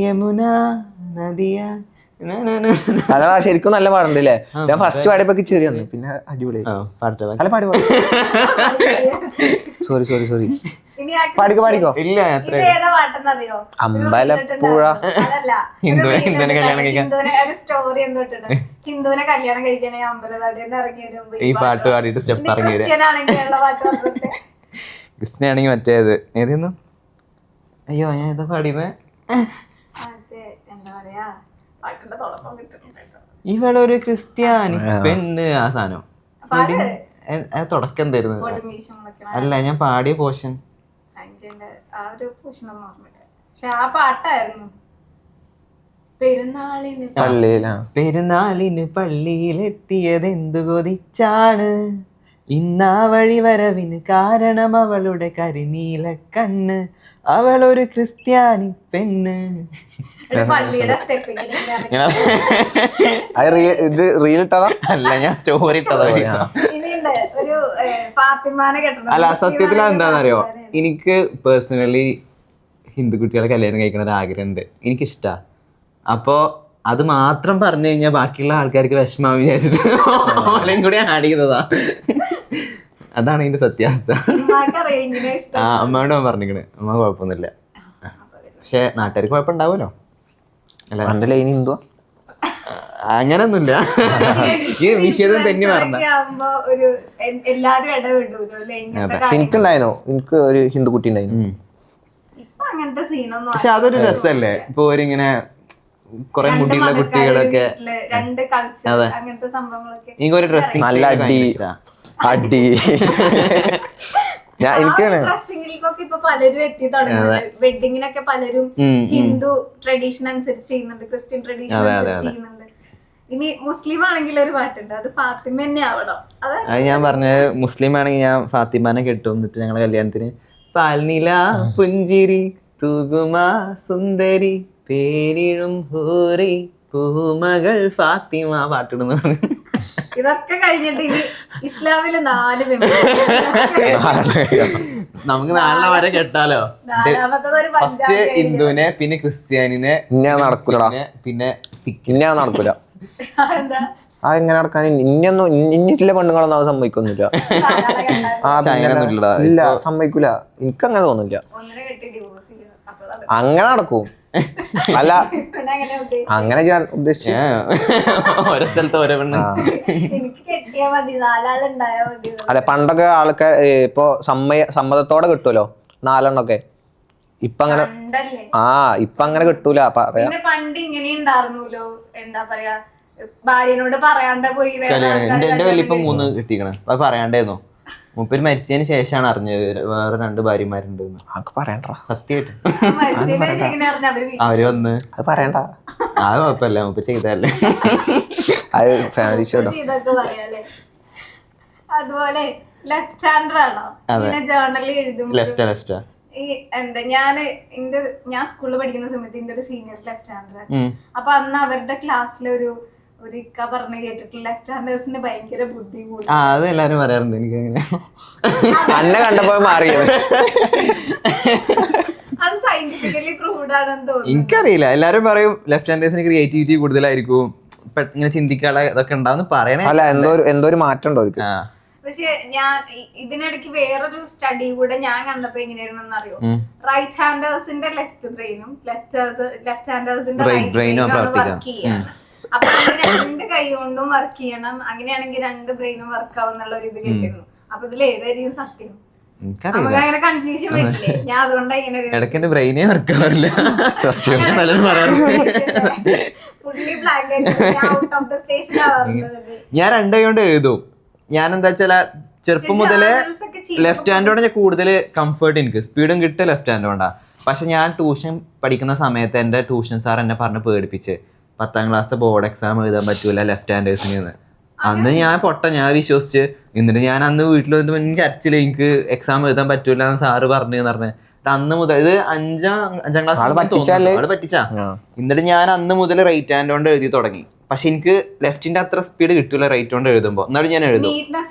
യമുന നദിയ. അതാ ശരിക്കും നല്ല പാടുണ്ട് അല്ലേ? ഞാൻ ഫസ്റ്റ് പാടിയപ്പോ ചെറിയ പിന്നെ അടിപൊളി അല്ല പാടി. സോറി ഇനി പാടിക്കോ. ഇല്ല ഇത് ഏതാ പാട്ടെന്നറിയോ? അമ്പലപ്പുഴ. അതല്ല, ഒരു സ്റ്റോറി എന്തോ ഇട്ടിട്ട് ഹിന്ദുവിനെ കല്യാണം കഴിക്കണേ അമ്പലവാടിന്ന് ഇറങ്ങിയത് ഈ പാട്ട് പാടിയിട്ട് സ്റ്റെപ്പ് ഇറങ്ങി വരും. ക്രിസ്ത്യനാണെങ്കിലുള്ള പാട്ട് പറഞ്ഞിട്ട്. ക്രിസ്ത്യനാണെങ്കിൽ മറ്റേത് ഏതെന്നു? അയ്യോ ഞാൻ ഏതാ പാടിയത്? മറ്റേ എന്താ പറയാ പാട്ടിന്റെ തുടക്കം കിട്ടുന്നുണ്ട്. ഇവളൊരു ക്രിസ്ത്യാനി പെണ്ണ്, ആ സാധനം. പാട് തുടക്കം എന്തായിരുന്നു? കൊടുമീശം മുളയ്ക്കണ. അല്ല ഞാൻ പാടിയ പോർഷൻ അതിന്റെ ആ ഒരു പോഷനൊന്നും ഓർമ്മയില്ല, പക്ഷെ ആ പാട്ടായിരുന്നു. പെരുന്നാളിന് പള്ളിയിലെത്തിയതെന്തു കൊതിച്ചാണ്, ഇന്നാ വഴി വരവിന് കാരണം അവളുടെ കരിനീല കണ്ണ്, അവളൊരു ക്രിസ്ത്യാനി പെണ്ണ്. ഒരു പള്ളിയുടെ സ്റ്റെപ്പ് ഇത് റീൽ ഇട്ടതാ? അല്ല ഞാൻ സ്റ്റോറി ഇട്ടതാ. ഇനിയുണ്ട് ഒരു ഫാത്തിമാനെ കേട്ടോ. അല്ല സത്യത്തിൽ എന്താണെന്നറിയോ, എനിക്ക് പേഴ്സണലി ഹിന്ദു കുട്ടികളെ കല്യാണം കഴിക്കണ ഒരു ആഗ്രഹമുണ്ട്, എനിക്കിഷ്ടാ. അപ്പോ അത് മാത്രം പറഞ്ഞു കഴിഞ്ഞാൽ ബാക്കിയുള്ള ആൾക്കാർക്ക് വിഷമം വിചാരിച്ചിട്ട് ഓളയും കൂടി ആഡ് ചെയ്തതാ. അതാണ് അതിന്റെ സത്യാവസ്ഥ. അമ്മയോട് ഞാൻ പറഞ്ഞിക്കണ്, അമ്മ കുഴപ്പമൊന്നുമില്ല, പക്ഷെ നാട്ടുകാർക്ക് കുഴപ്പമുണ്ടാവുമല്ലോ. അല്ല എന്റെ ലൈൻ ഹിന്ദുവാ അങ്ങനൊന്നുമില്ല. ഈ വിഷയം തന്നെ പറഞ്ഞ എല്ലാരും ഇടപെടൂലോ. എനിക്കുണ്ടായിരുന്നു, എനിക്ക് ഒരു ഹിന്ദു കുട്ടി ഉണ്ടായിരുന്നു. ഇപ്പൊ അങ്ങനത്തെ സീനൊന്നും. പക്ഷെ അതൊരു രസല്ലേ, ഇപ്പൊ ഒരിങ്ങനെ കുറെ മുടിയുള്ള കുട്ടികളൊക്കെ. 2 കൾച്ചർ അങ്ങനത്തെ സംഭവങ്ങളൊക്കെ. എനിക്കൊരു ഡ്രസ്സിംഗ് നല്ല അടി ഡ്രസ്സിങ്ങിലേക്കൊക്കെ ഇപ്പൊ പലരും എത്തി തുടങ്ങുന്നുണ്ട്. വെഡിങ്ങിനൊക്കെ പലരും ഹിന്ദു ട്രഡീഷൻ അനുസരിച്ച് ചെയ്യുന്നുണ്ട്, ക്രിസ്ത്യൻ ട്രഡീഷൻ അനുസരിച്ച് ചെയ്യുന്നുണ്ട്. ഇനി മുസ്ലിം ആണെങ്കിൽ ഒരു പാട്ടുണ്ട്, അത് ഫാത്തിമ തന്നെ ആവണം. അത് ഞാൻ പറഞ്ഞത് മുസ്ലിം ആണെങ്കിൽ ഞാൻ ഫാത്തിമാനെ കെട്ടും, എന്നിട്ട് ഞങ്ങളെ കല്യാണത്തിന് പാൽനില പുഞ്ചിരി തൂകുമാ സുന്ദരി പേരിഴും ഹൂറി പൂമകൾ ഫാത്തിമ പാട്ടിടുന്നു. ഇതൊക്കെ കഴിഞ്ഞിട്ട് ഇനി ഇസ്ലാമില് 4 നമുക്ക് 4 വരെ കെട്ടാലോ. ഫസ്റ്റ് ഹിന്ദുവിനെ, പിന്നെ ക്രിസ്ത്യാനിനെ, പിന്നെ സിക്കിനെ നടക്കൂല. ആ എങ്ങനെ നടക്കാൻ? ഇന്നില്ല പെണ്ണുങ്ങളൊന്നും അത് സമ്മതിക്കൊന്നുമില്ല. ഇല്ല സമ്മതിക്കൂല, എനിക്ക് അങ്ങനെ തോന്നില്ല. അങ്ങനെ നടക്കും. അല്ല അങ്ങനെ ഞാൻ ഉദ്ദേശിച്ചു ഓരോ സ്ഥലത്ത് ഓരോ പെണ്ണ്. അല്ല പണ്ടൊക്കെ ആൾക്കാർ ഇപ്പൊ സമ്മതത്തോടെ കിട്ടുമല്ലോ 4 ഒക്കെ. ഇപ്പൊ അങ്ങനെ ഇപ്പൊ അങ്ങനെ കിട്ടൂല. പണ്ട് ഇങ്ങനെ ഉണ്ടായിരുന്നല്ലോ, എന്താ പറയാ, ഭാര്യനോട് പറയാണ്ട പോയി. എന്റെ വലിപ്പം 3 കിട്ടിക്കണ, അത് പറയാണ്ടായിരുന്നു. മൂപ്പര് മരിച്ചതിന് ശേഷമാണ് അറിഞ്ഞത് വേറെ 2 ഭാര്യമാരുണ്ട്. പറയണ്ട സത്യമായിട്ട് അവര് വന്ന് അത് പറയണ്ട. അത് കുഴപ്പമില്ല, മൂപ്പര് ചെയ്തല്ലേ. അത് ഫാമിലി ഷോ. അതുപോലെ ലെഫ്റ്റ് ഹാൻഡർ ആണോ ഇങ്ങനെ ജേർണലിൽ എഴുതുമ്പോൾ ലെഫ്റ്റാ ഈ എന്താ ഞാൻ സ്കൂളിൽ പഠിക്കുന്ന സമയത്ത് എന്റെ ഒരു സീനിയർ ലെഫ്റ്റ് ഹാൻഡർ. അപ്പൊ അന്ന് അവരുടെ ക്ലാസ്സിലൊരു ഇക്ക പറഞ്ഞു കേട്ടിട്ട് ലെഫ്റ്റ് ഹാൻഡേഴ്സിന് ഭയങ്കര ബുദ്ധി കൂടി. അത് എല്ലാരും പറയാറുണ്ട്. എനിക്ക് അങ്ങനെ അന്നെ കണ്ടപ്പോ മാറിയത്. അത് സയന്റിഫിക്കലി പ്രൂവ്ഡ് ആണെന്ന് തോന്നുന്നു. എനിക്കറിയില്ല, എല്ലാരും പറയും ലെഫ്റ്റ് ഹാൻഡേഴ്സിന് ക്രിയേറ്റിവിറ്റി കൂടുതലായിരിക്കും, ഇങ്ങനെ ചിന്തിക്കാനുള്ള ഇതൊക്കെ ഉണ്ടാവും പറയണേ. അല്ല എന്തോ ഒരു മാറ്റം ഉണ്ടോ? പക്ഷെ ഞാൻ ഇതിനിടയ്ക്ക് വേറൊരു സ്റ്റഡി കൂടെ ഞാൻ കണ്ടപ്പോ എങ്ങനെയായിരുന്നു അറിയോ, റൈറ്റ് ഹാൻഡേഴ്സിന്റെ ലെഫ്റ്റ് ബ്രെയിനും ലെഫ്റ്റ് ഹാൻഡേഴ്സിന്റെ റൈറ്റ് ബ്രെയിനും വർക്ക് ചെയ്യണം. അപ്പൊ രണ്ട് കൈ കൊണ്ടും വർക്ക് ചെയ്യണം, അങ്ങനെയാണെങ്കിൽ രണ്ട് ബ്രെയിനും വർക്ക് ആവും എന്നുള്ള ഒരു ഇത് കേട്ടിരുന്നു. അപ്പൊ ഇതിൽ ഏതായിരിക്കും സത്യം? നമുക്ക് അങ്ങനെ കൺഫ്യൂഷൻ വരില്ലേ? ഞാൻ അതുകൊണ്ടാ ഇങ്ങനെ ഇടയ്ക്ക് എന്റെ ബ്രെയിനേ വർക്ക് ആവില്ല. ഞാൻ രണ്ട് കൈ കൊണ്ട് എഴുതും. ഞാൻ എന്താ വെച്ചാൽ ചെറുപ്പം മുതലേ ലെഫ്റ്റ് ഹാൻഡോടെ ഞാൻ കൂടുതൽ കംഫർട്ട്, എനിക്ക് സ്പീഡും കിട്ടുക ലെഫ്റ്റ് ഹാൻഡോണ്ടാ. പക്ഷെ ഞാൻ ട്യൂഷൻ പഠിക്കുന്ന സമയത്ത് എൻ്റെ ട്യൂഷൻ സാർ എന്നെ പറഞ്ഞ് പേടിപ്പിച്ച് 10ാം ക്ലാസ് ബോർഡ് എക്സാം എഴുതാൻ പറ്റൂല ലെഫ്റ്റ് ഹാൻഡേഴ്സിന്. അന്ന് ഞാൻ വിശ്വസിച്ച്, എന്നിട്ട് ഞാൻ അന്ന് വീട്ടിൽ വന്നിട്ട് എനിക്ക് അരച്ചില്ല, എനിക്ക് എക്സാം എഴുതാൻ പറ്റൂല എന്ന് സാറ് പറഞ്ഞു. അന്ന് മുതൽ ഇത് അഞ്ചാം ക്ലാസ് പറ്റിച്ചാ. എന്നിട്ട് ഞാൻ അന്ന് മുതൽ റൈറ്റ് ഹാൻഡ് കൊണ്ട് എഴുതി തുടങ്ങി. പക്ഷെ എനിക്ക് ലെഫ്റ്റിന്റെ അത്ര സ്പീഡ് കിട്ടൂല റൈറ്റ് കൊണ്ട് എഴുതുമ്പോ. എന്നാലും ഞാൻ എഴുതും,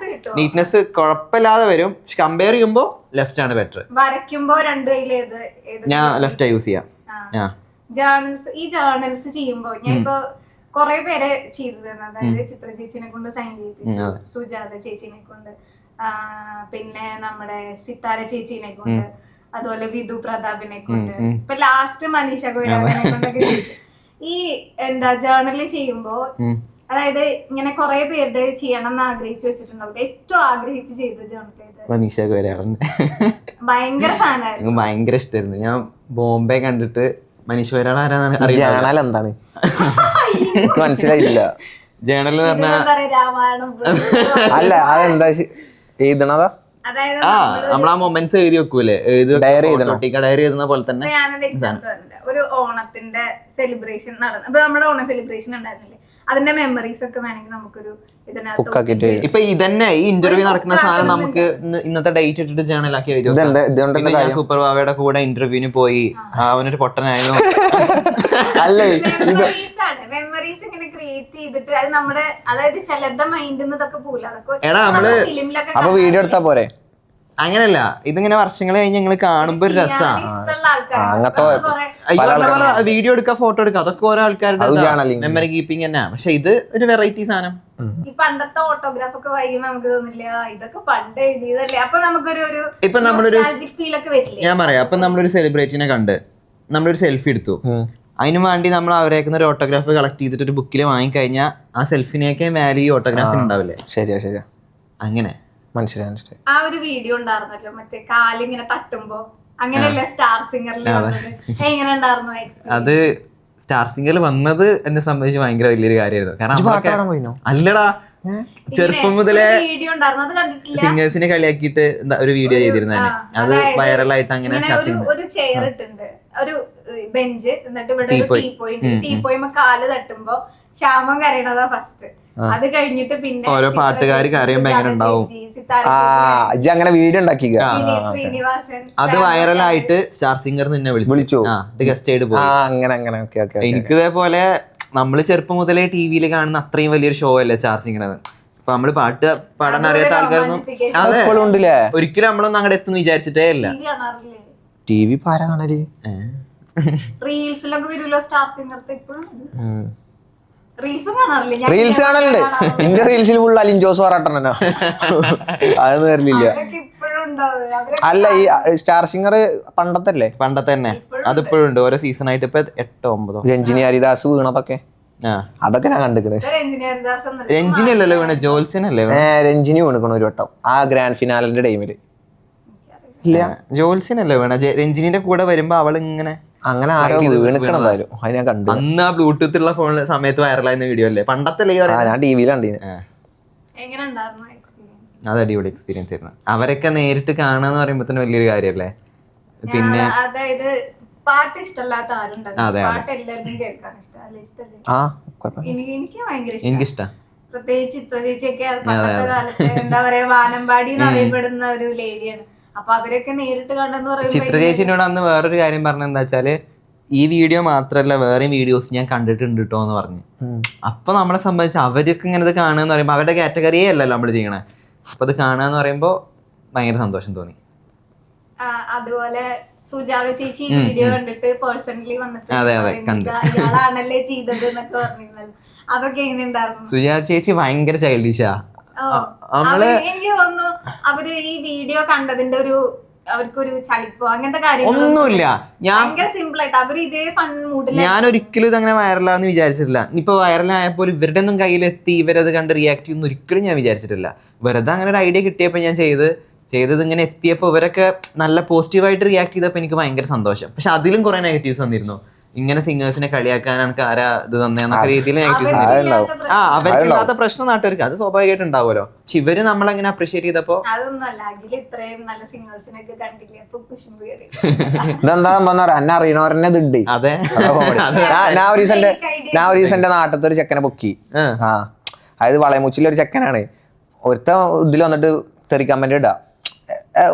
നീറ്റ്നെസ് കുഴപ്പമില്ലാതെ വരും. പക്ഷെ കമ്പയർ ചെയ്യുമ്പോ ലെഫ്റ്റ് ആണ് ബെറ്റർ. ഞാൻ ലെഫ്റ്റ് യൂസ് ചെയ്യാം. ഈ ജേർണൽസ് ചെയ്യുമ്പോ ഞാൻ ഇപ്പൊ കൊറേ പേരെ ചെയ്തു തന്നെ, അതായത് ചിത്ര ചേച്ചിനെ കൊണ്ട് സൈൻ ചെയ്യിപ്പിച്ചു, സുജാത ചേച്ചിനെ കൊണ്ട്, പിന്നെ നമ്മുടെ സിത്താര ചേച്ചിനെ കൊണ്ട്, അതുപോലെ വിധു പ്രതാപിനെ കൊണ്ട്, ഇപ്പൊ ലാസ്റ്റ് മനീഷ കൊയ്രാനെ കൊണ്ടൊക്കെ ചെയ്യിച്ചു. ഈ ജേർണലിൽ ചെയ്യുമ്പോ അതായത് ഇങ്ങനെ കൊറേ പേരുടെ ചെയ്യണം എന്ന് ആഗ്രഹിച്ചു വെച്ചിട്ടുണ്ടാവും. ഏറ്റവും ആഗ്രഹിച്ചു ചെയ്ത ജേർണൽ മനീഷ കൊയ്രാളെ ഭയങ്കര ഫാനായിരുന്നു, ഭയങ്കര ഇഷ്ടമായിരുന്നു. ഞാൻ ബോംബെ കണ്ടിട്ട് മനീഷ് കൊയ്രാള ആരാന്ന് എന്താണ് മനസ്സിലായില്ല. ജേണൽ രാമായണം അല്ല അതെന്താ എഴുതണതാ? നമ്മളാ മൊമെന്റ്സ് എഴുതി വെക്കൂലേ, ഡയറി എഴുതുന്ന പോലെ തന്നെ. ഞാനൊരു എക്സാമ്പിൾ പറഞ്ഞില്ല, ഒരു ഓണത്തിന്റെ സെലിബ്രേഷൻ നടന്നു. ഇപ്പൊ നമ്മുടെ ഓണം സെലിബ്രേഷൻ ഉണ്ടായിരുന്നില്ലേ, അതിന്റെ മെമ്മറീസ് ഒക്കെ വേണമെങ്കിൽ നമുക്കൊരു ഇതിനകത്ത് ഇപ്പൊ ഇതന്നെ ഈ ഇന്റർവ്യൂ നടക്കുന്ന സാധനം നമുക്ക് ഇന്നത്തെ ഡേറ്റ് ഇട്ടിട്ട് ജേണലാക്കി എഴുതി വെക്കാം. ഞാൻ സൂപ്പർ വാവയുടെ കൂടെ ഇന്റർവ്യൂവിന് പോയി, അവനൊരു പൊട്ടനായിരുന്നു. അല്ലേ മെമ്മറീസ് ഇങ്ങനെ ക്രിയേറ്റ് ചെയ്തിട്ട് അത് നമ്മുടെ, അതായത് ചിലരുടെ മൈൻഡിൽ നിന്ന് ഇതൊക്കെ പോകില്ല. എടാ നമ്മള് അപ്പൊ വീഡിയോ എടുത്താ പോരെ? അങ്ങനല്ല, ഇതിങ്ങനെ വർഷങ്ങൾ കഴിഞ്ഞ് ഞങ്ങൾ കാണുമ്പോ ഒരു രസമാണ്. വീഡിയോ എടുക്കുക, ഫോട്ടോ എടുക്കുക, അതൊക്കെ ഓരോ ആൾക്കാരുടെ മെമ്മറി കീപ്പിംഗ് തന്നെ. പക്ഷെ ഇത് ഒരു വെറൈറ്റി സാധനം. ഈ പണ്ടത്തെ ഓട്ടോഗ്രാഫ് ഒക്കെ വായിക്കുമ്പോ നമുക്ക് തോന്നില്ല ഇതൊക്കെ പണ്ട് എഴുതിയതല്ലേ, അപ്പൊ നമുക്കൊരു ഇപ്പൊ നമ്മളൊരു ഫീൽ ഒക്കെ വരില്ലേ? ഞാൻ പറയാം, അപ്പൊ നമ്മളൊരു സെലിബ്രിറ്റിനെ കണ്ട് നമ്മളൊരു സെൽഫി എടുത്തു, അതിനു വേണ്ടി നമ്മൾ അവരേക്കുന്ന ഒരു ഓട്ടോഗ്രാഫ് കളക്ട് ചെയ്തിട്ട് ഒരു ബുക്കിൽ വാങ്ങിക്കഴിഞ്ഞാൽ ആ സെൽഫിനെയൊക്കെ വാല്യൂ ഓട്ടോഗ്രാഫിന് ഉണ്ടാവില്ലേ? ശരിയാ അങ്ങനെ മനസ്സിലായി. ആ ഒരു വീഡിയോ ഉണ്ടായിരുന്നല്ലോ, മറ്റേ കാലിങ്ങനെ തട്ടുമ്പോ അങ്ങനെയല്ലേ സ്റ്റാർ സിംഗറിൽ എങ്ങനെ ഉണ്ടായിരുന്നു എക്സ്പീരിയൻസ്? അത് സ്റ്റാർ സിംഗറിൽ വന്നത് എന്നെ സംബന്ധിച്ച് ഭയങ്കര വലിയൊരു കാര്യമായിരുന്നു. കാരണം അല്ലടാ, ചെറുപ്പം മുതലേ സിംഗേഴ്സിനെ കളിയാക്കിയിട്ട് ഒരു വീഡിയോ ചെയ്തിരുന്നേ, അത് വൈറലായിട്ട് അങ്ങനെ ഒരു ചെയർ ഇട്ടുണ്ട്, ഒരു ബെഞ്ച്, എന്നിട്ട് ഇവിടെ ടീപ്പോയിമ്മ കാല് തട്ടുമ്പോ ശ്യാമം കരയണതാ ഫസ്റ്റ്. അത് കഴിഞ്ഞിട്ട് പിന്നെ ഓരോ പാട്ടുകാർ കരയുമ്പോ എങ്ങനെ ഉണ്ടാവും, അങ്ങനെ വീഡിയോ ഉണ്ടാക്കി ശ്രീനിവാസൻ. അത് വൈറലായിട്ട് സ്റ്റാർ സിംഗർ നിന്നെ വിളിച്ചു ഗസ്റ്റ് ആയിട്ട് പോയി. അങ്ങനെ എനിക്ക് ഇതേപോലെ നമ്മള് ചെറുപ്പം മുതലേ ടിവിയിൽ കാണുന്ന അത്രയും വലിയൊരു ഷോ അല്ലേ സ്റ്റാർ സിംഗർ. അപ്പൊ നമ്മള് പാട്ട് പാടാൻ അറിയാത്ത ആൾക്കാരൊന്നും ഒരിക്കലും നമ്മളൊന്നും അങ്ങോട്ട് എത്തുന്നു വിചാരിച്ചിട്ടേ ഇല്ല. ടിവി പാരാ കാണല്, റീൽസിലൊക്കെ വരുമല്ലോ സ്റ്റാർ സിംഗർ. ഇപ്പോഴും റീൽസ് കാണലുണ്ട്. എന്റെ റീൽസിൽ ഫുൾ അലിൻ ജോസ് പറട്ടണോ, അതൊന്നും വരലില്ല. അല്ല ഈ സ്റ്റാർ സിംഗർ പണ്ടത്തെ തന്നെ, അതിപ്പോഴും ഉണ്ട് ഓരോ സീസൺ ആയിട്ട്. ഇപ്പൊ 8 9 രഞ്ജിനി ഹരിദാസ് വീണതൊക്കെ അതൊക്കെ ഞാൻ കണ്ടിക്കണേ. രഞ്ജിനി അല്ലല്ലോ വീണ, ജോത്സ്യനല്ലേ? രഞ്ജിനി വീണിക്കണ ഒരു വട്ടം ആ ഗ്രാൻഡ് ഫിനാലിന്റെ ടൈമില്. ഇല്ല, ജോത്സ്യനല്ലേ വീണ. രഞ്ജിനിന്റെ കൂടെ വരുമ്പോ അവൾ ഇങ്ങനെ അങ്ങനെ ആരോ വീണിക്കണതായാലും അത് ഞാൻ കണ്ടു. അന്ന് ആ ബ്ലൂടൂത്ത് ഉള്ള ഫോണിൽ സമയത്ത് വൈറലായിരുന്ന വീഡിയോ അല്ലേ പണ്ടത്തെ? ഞാൻ ടിവിയിൽ കണ്ടിരുന്നു. അത് അടിപൊളി എക്സ്പീരിയൻസ് ആയിരുന്നു. അവരൊക്കെ നേരിട്ട് കാണാന്ന് പറയുമ്പോ തന്നെ വലിയൊരു കാര്യല്ലേ. പിന്നെ അതായത് പാട്ട് ഇഷ്ടമല്ലാത്ത ആരുണ്ടാവും, പാട്ട് എല്ലാവർക്കും കേൾക്കാൻ ഇഷ്ടമല്ലേ? എനിക്കിഷ്ടാ. പ്രത്യേകിച്ച് ചിത്ര ചേച്ചിയൊക്കെ പണ്ടത്തെ കാലത്ത് എന്താ പറയാ വാനമ്പാടി എന്ന് അറിയപ്പെടുന്ന ഒരു ലേഡിയാണ്. അപ്പൊ അവരൊക്കെ നേരിട്ട് കണ്ടെന്ന് ചിത്ര പറയുമ്പോൾ ചേച്ചിനോട് അന്ന് വേറൊരു കാര്യം പറഞ്ഞ എന്താ വെച്ചാല് ഈ വീഡിയോ മാത്രല്ല വേറെയും വീഡിയോസ് ഞാൻ കണ്ടിട്ടുണ്ട് കേട്ടോ എന്ന് പറഞ്ഞു. അപ്പൊ നമ്മളെ സംബന്ധിച്ച് അവരൊക്കെ ഇങ്ങനെ ഇത് കാണുക എന്ന് പറയുമ്പോൾ അവരുടെ കാറ്റഗറിയേ അല്ലല്ലോ നമ്മൾ ചെയ്യണേ. അപ്പൊ അത് കാണുക എന്ന് പറയുമ്പോൾ ഭയങ്കര സന്തോഷം തോന്നി. അതുപോലെ സുജാത ചേച്ചി ഈ വീഡിയോ കണ്ടിട്ട് പേഴ്സണലി വന്നിട്ട് കണ്ടു. ഇയാളാണല്ലേ ചെയ്തത് എന്നൊക്കെ പറഞ്ഞിരുന്നല്ലോ. അതൊക്കെ എങ്ങനെ ഉണ്ടായിരുന്നു? സുജാത ചേച്ചി ഭയങ്കര ചൈൽഡിഷാ. എനിക്ക് തോന്നുന്നു അവര് ഈ വീഡിയോ കണ്ടതിന്റെ അവർക്കൊരു ചളിപ്പോ അങ്ങനത്തെ ഒന്നുമില്ല. ഭയങ്കര സിമ്പിൾ ആയിട്ട് അവര് ഇതേ ഫൺ മൂഡിൽ. ഞാൻ ഒരിക്കലും ഇതങ്ങനെ വൈറലാന്ന് വിചാരിച്ചിട്ടില്ല. ഇപ്പൊ വൈറലായപ്പോൾ ഇവരുടെ ഒന്നും കയ്യിലെത്തി ഇവരത് കണ്ട് റിയാക്ട് ചെയ്യുന്ന ഒരിക്കലും ഞാൻ വിചാരിച്ചിട്ടില്ല. വെറുതെ അങ്ങനെ ഒരു ഐഡിയ കിട്ടിയപ്പോൾ ഞാൻ ചെയ്തത് ഇങ്ങനെ എത്തിയപ്പോൾ ഇവരൊക്കെ നല്ല പോസിറ്റീവായിട്ട് റിയാക്ട് ചെയ്തപ്പോൾ എനിക്ക് ഭയങ്കര സന്തോഷം. പക്ഷെ അതിലും കുറെ നെഗറ്റീവ്സ് വന്നിരുന്നു. ഇങ്ങനെ സിംഗേഴ്സിനെ കളിയാക്കാൻ എനിക്ക് ആരാ ഇത് തന്നെയെന്നൊക്കെ രീതിയിൽ നെഗറ്റീവ്സ് വന്നിരുന്നു. അവർക്കില്ലാത്ത പ്രശ്നം നാട്ടുകാർക്ക് അത് സ്വാഭാവികമായിട്ട് ഉണ്ടാവുമല്ലോ. പക്ഷെ ഇവര് നമ്മളെങ്ങനെ അപ്രീഷിയേറ്റ് ചെയ്തപ്പോ അതൊന്നല്ല അഖിൽ ഇത്രയും നല്ല സിംഗേഴ്സിനൊക്കെ കണ്ടില്ലേ അപ്പൊ കുശുമ്പ് കയറി. ഇതെന്താ എന്നെ അറിയണവരെന്നെ ഇതുണ്ട്. അതെ ഞാൻ ഒരു ദിവസം നാട്ടത്തെ ഒരു ചെക്കനെ പൊക്കി. അതായത് വളയമുച്ചിലൊരു ചെക്കനാണ്. ഒരുത്ത ഇതിൽ വന്നിട്ട് തെറി കമന്റ് ഇടാ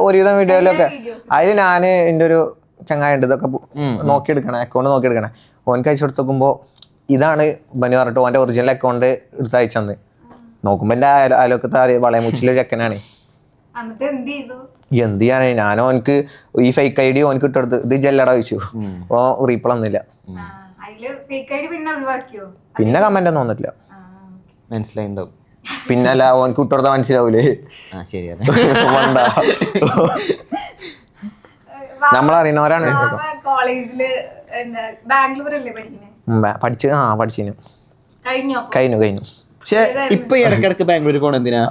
ഒരുവിധം വീഡിയോയിലൊക്കെ. അതിൽ ഞാന് എൻ്റെ ഒരു ചങ്ങായുണ്ട് ഇതൊക്കെ നോക്കിയെടുക്കണേ, അക്കൗണ്ട് നോക്കിയെടുക്കണേ. ഓനക്ക് അയച്ചു കൊടുത്ത് നോക്കുമ്പോ ഇതാണ് ബനി പറഞ്ഞിട്ട് ഓന്റെ ഒറിജിനൽ അക്കൗണ്ട് എടുത്ത് അയച്ചന്ന് നോക്കുമ്പോ എന്റെ അയലോക്കത്തെ വളയമുച്ചിലെ ചെക്കനാണ്. എന്ത് ചെയ്യാനേ ഞാൻ ഓനക്ക് ഈ ഫേക്ക് ഐ ഡി ഓനക്ക് ഇട്ടെടുത്ത് ഇത് ജല്ലട വെച്ചു. ഓ റീപ്ലൈ ഒന്നുമില്ല. പിന്നെ കമന്റ് ഒന്നും വന്നിട്ടില്ല. മനസ്സിലായിണ്ടാവും. പിന്നെ അല്ല ഓനക്ക് ഇട്ടെടുത്താ മനസ്സിലാവൂലേ. ശരിയാണ്. നമ്മളറിയണവരാണ്. കോളേജില് ബാംഗ്ലൂരല്ലേ പഠിച്ചു കഴിഞ്ഞു. പക്ഷെ ഇപ്പൊ ഈ ഇടക്കിടക്ക് ബാംഗ്ലൂർ പോണ എന്തിനാ?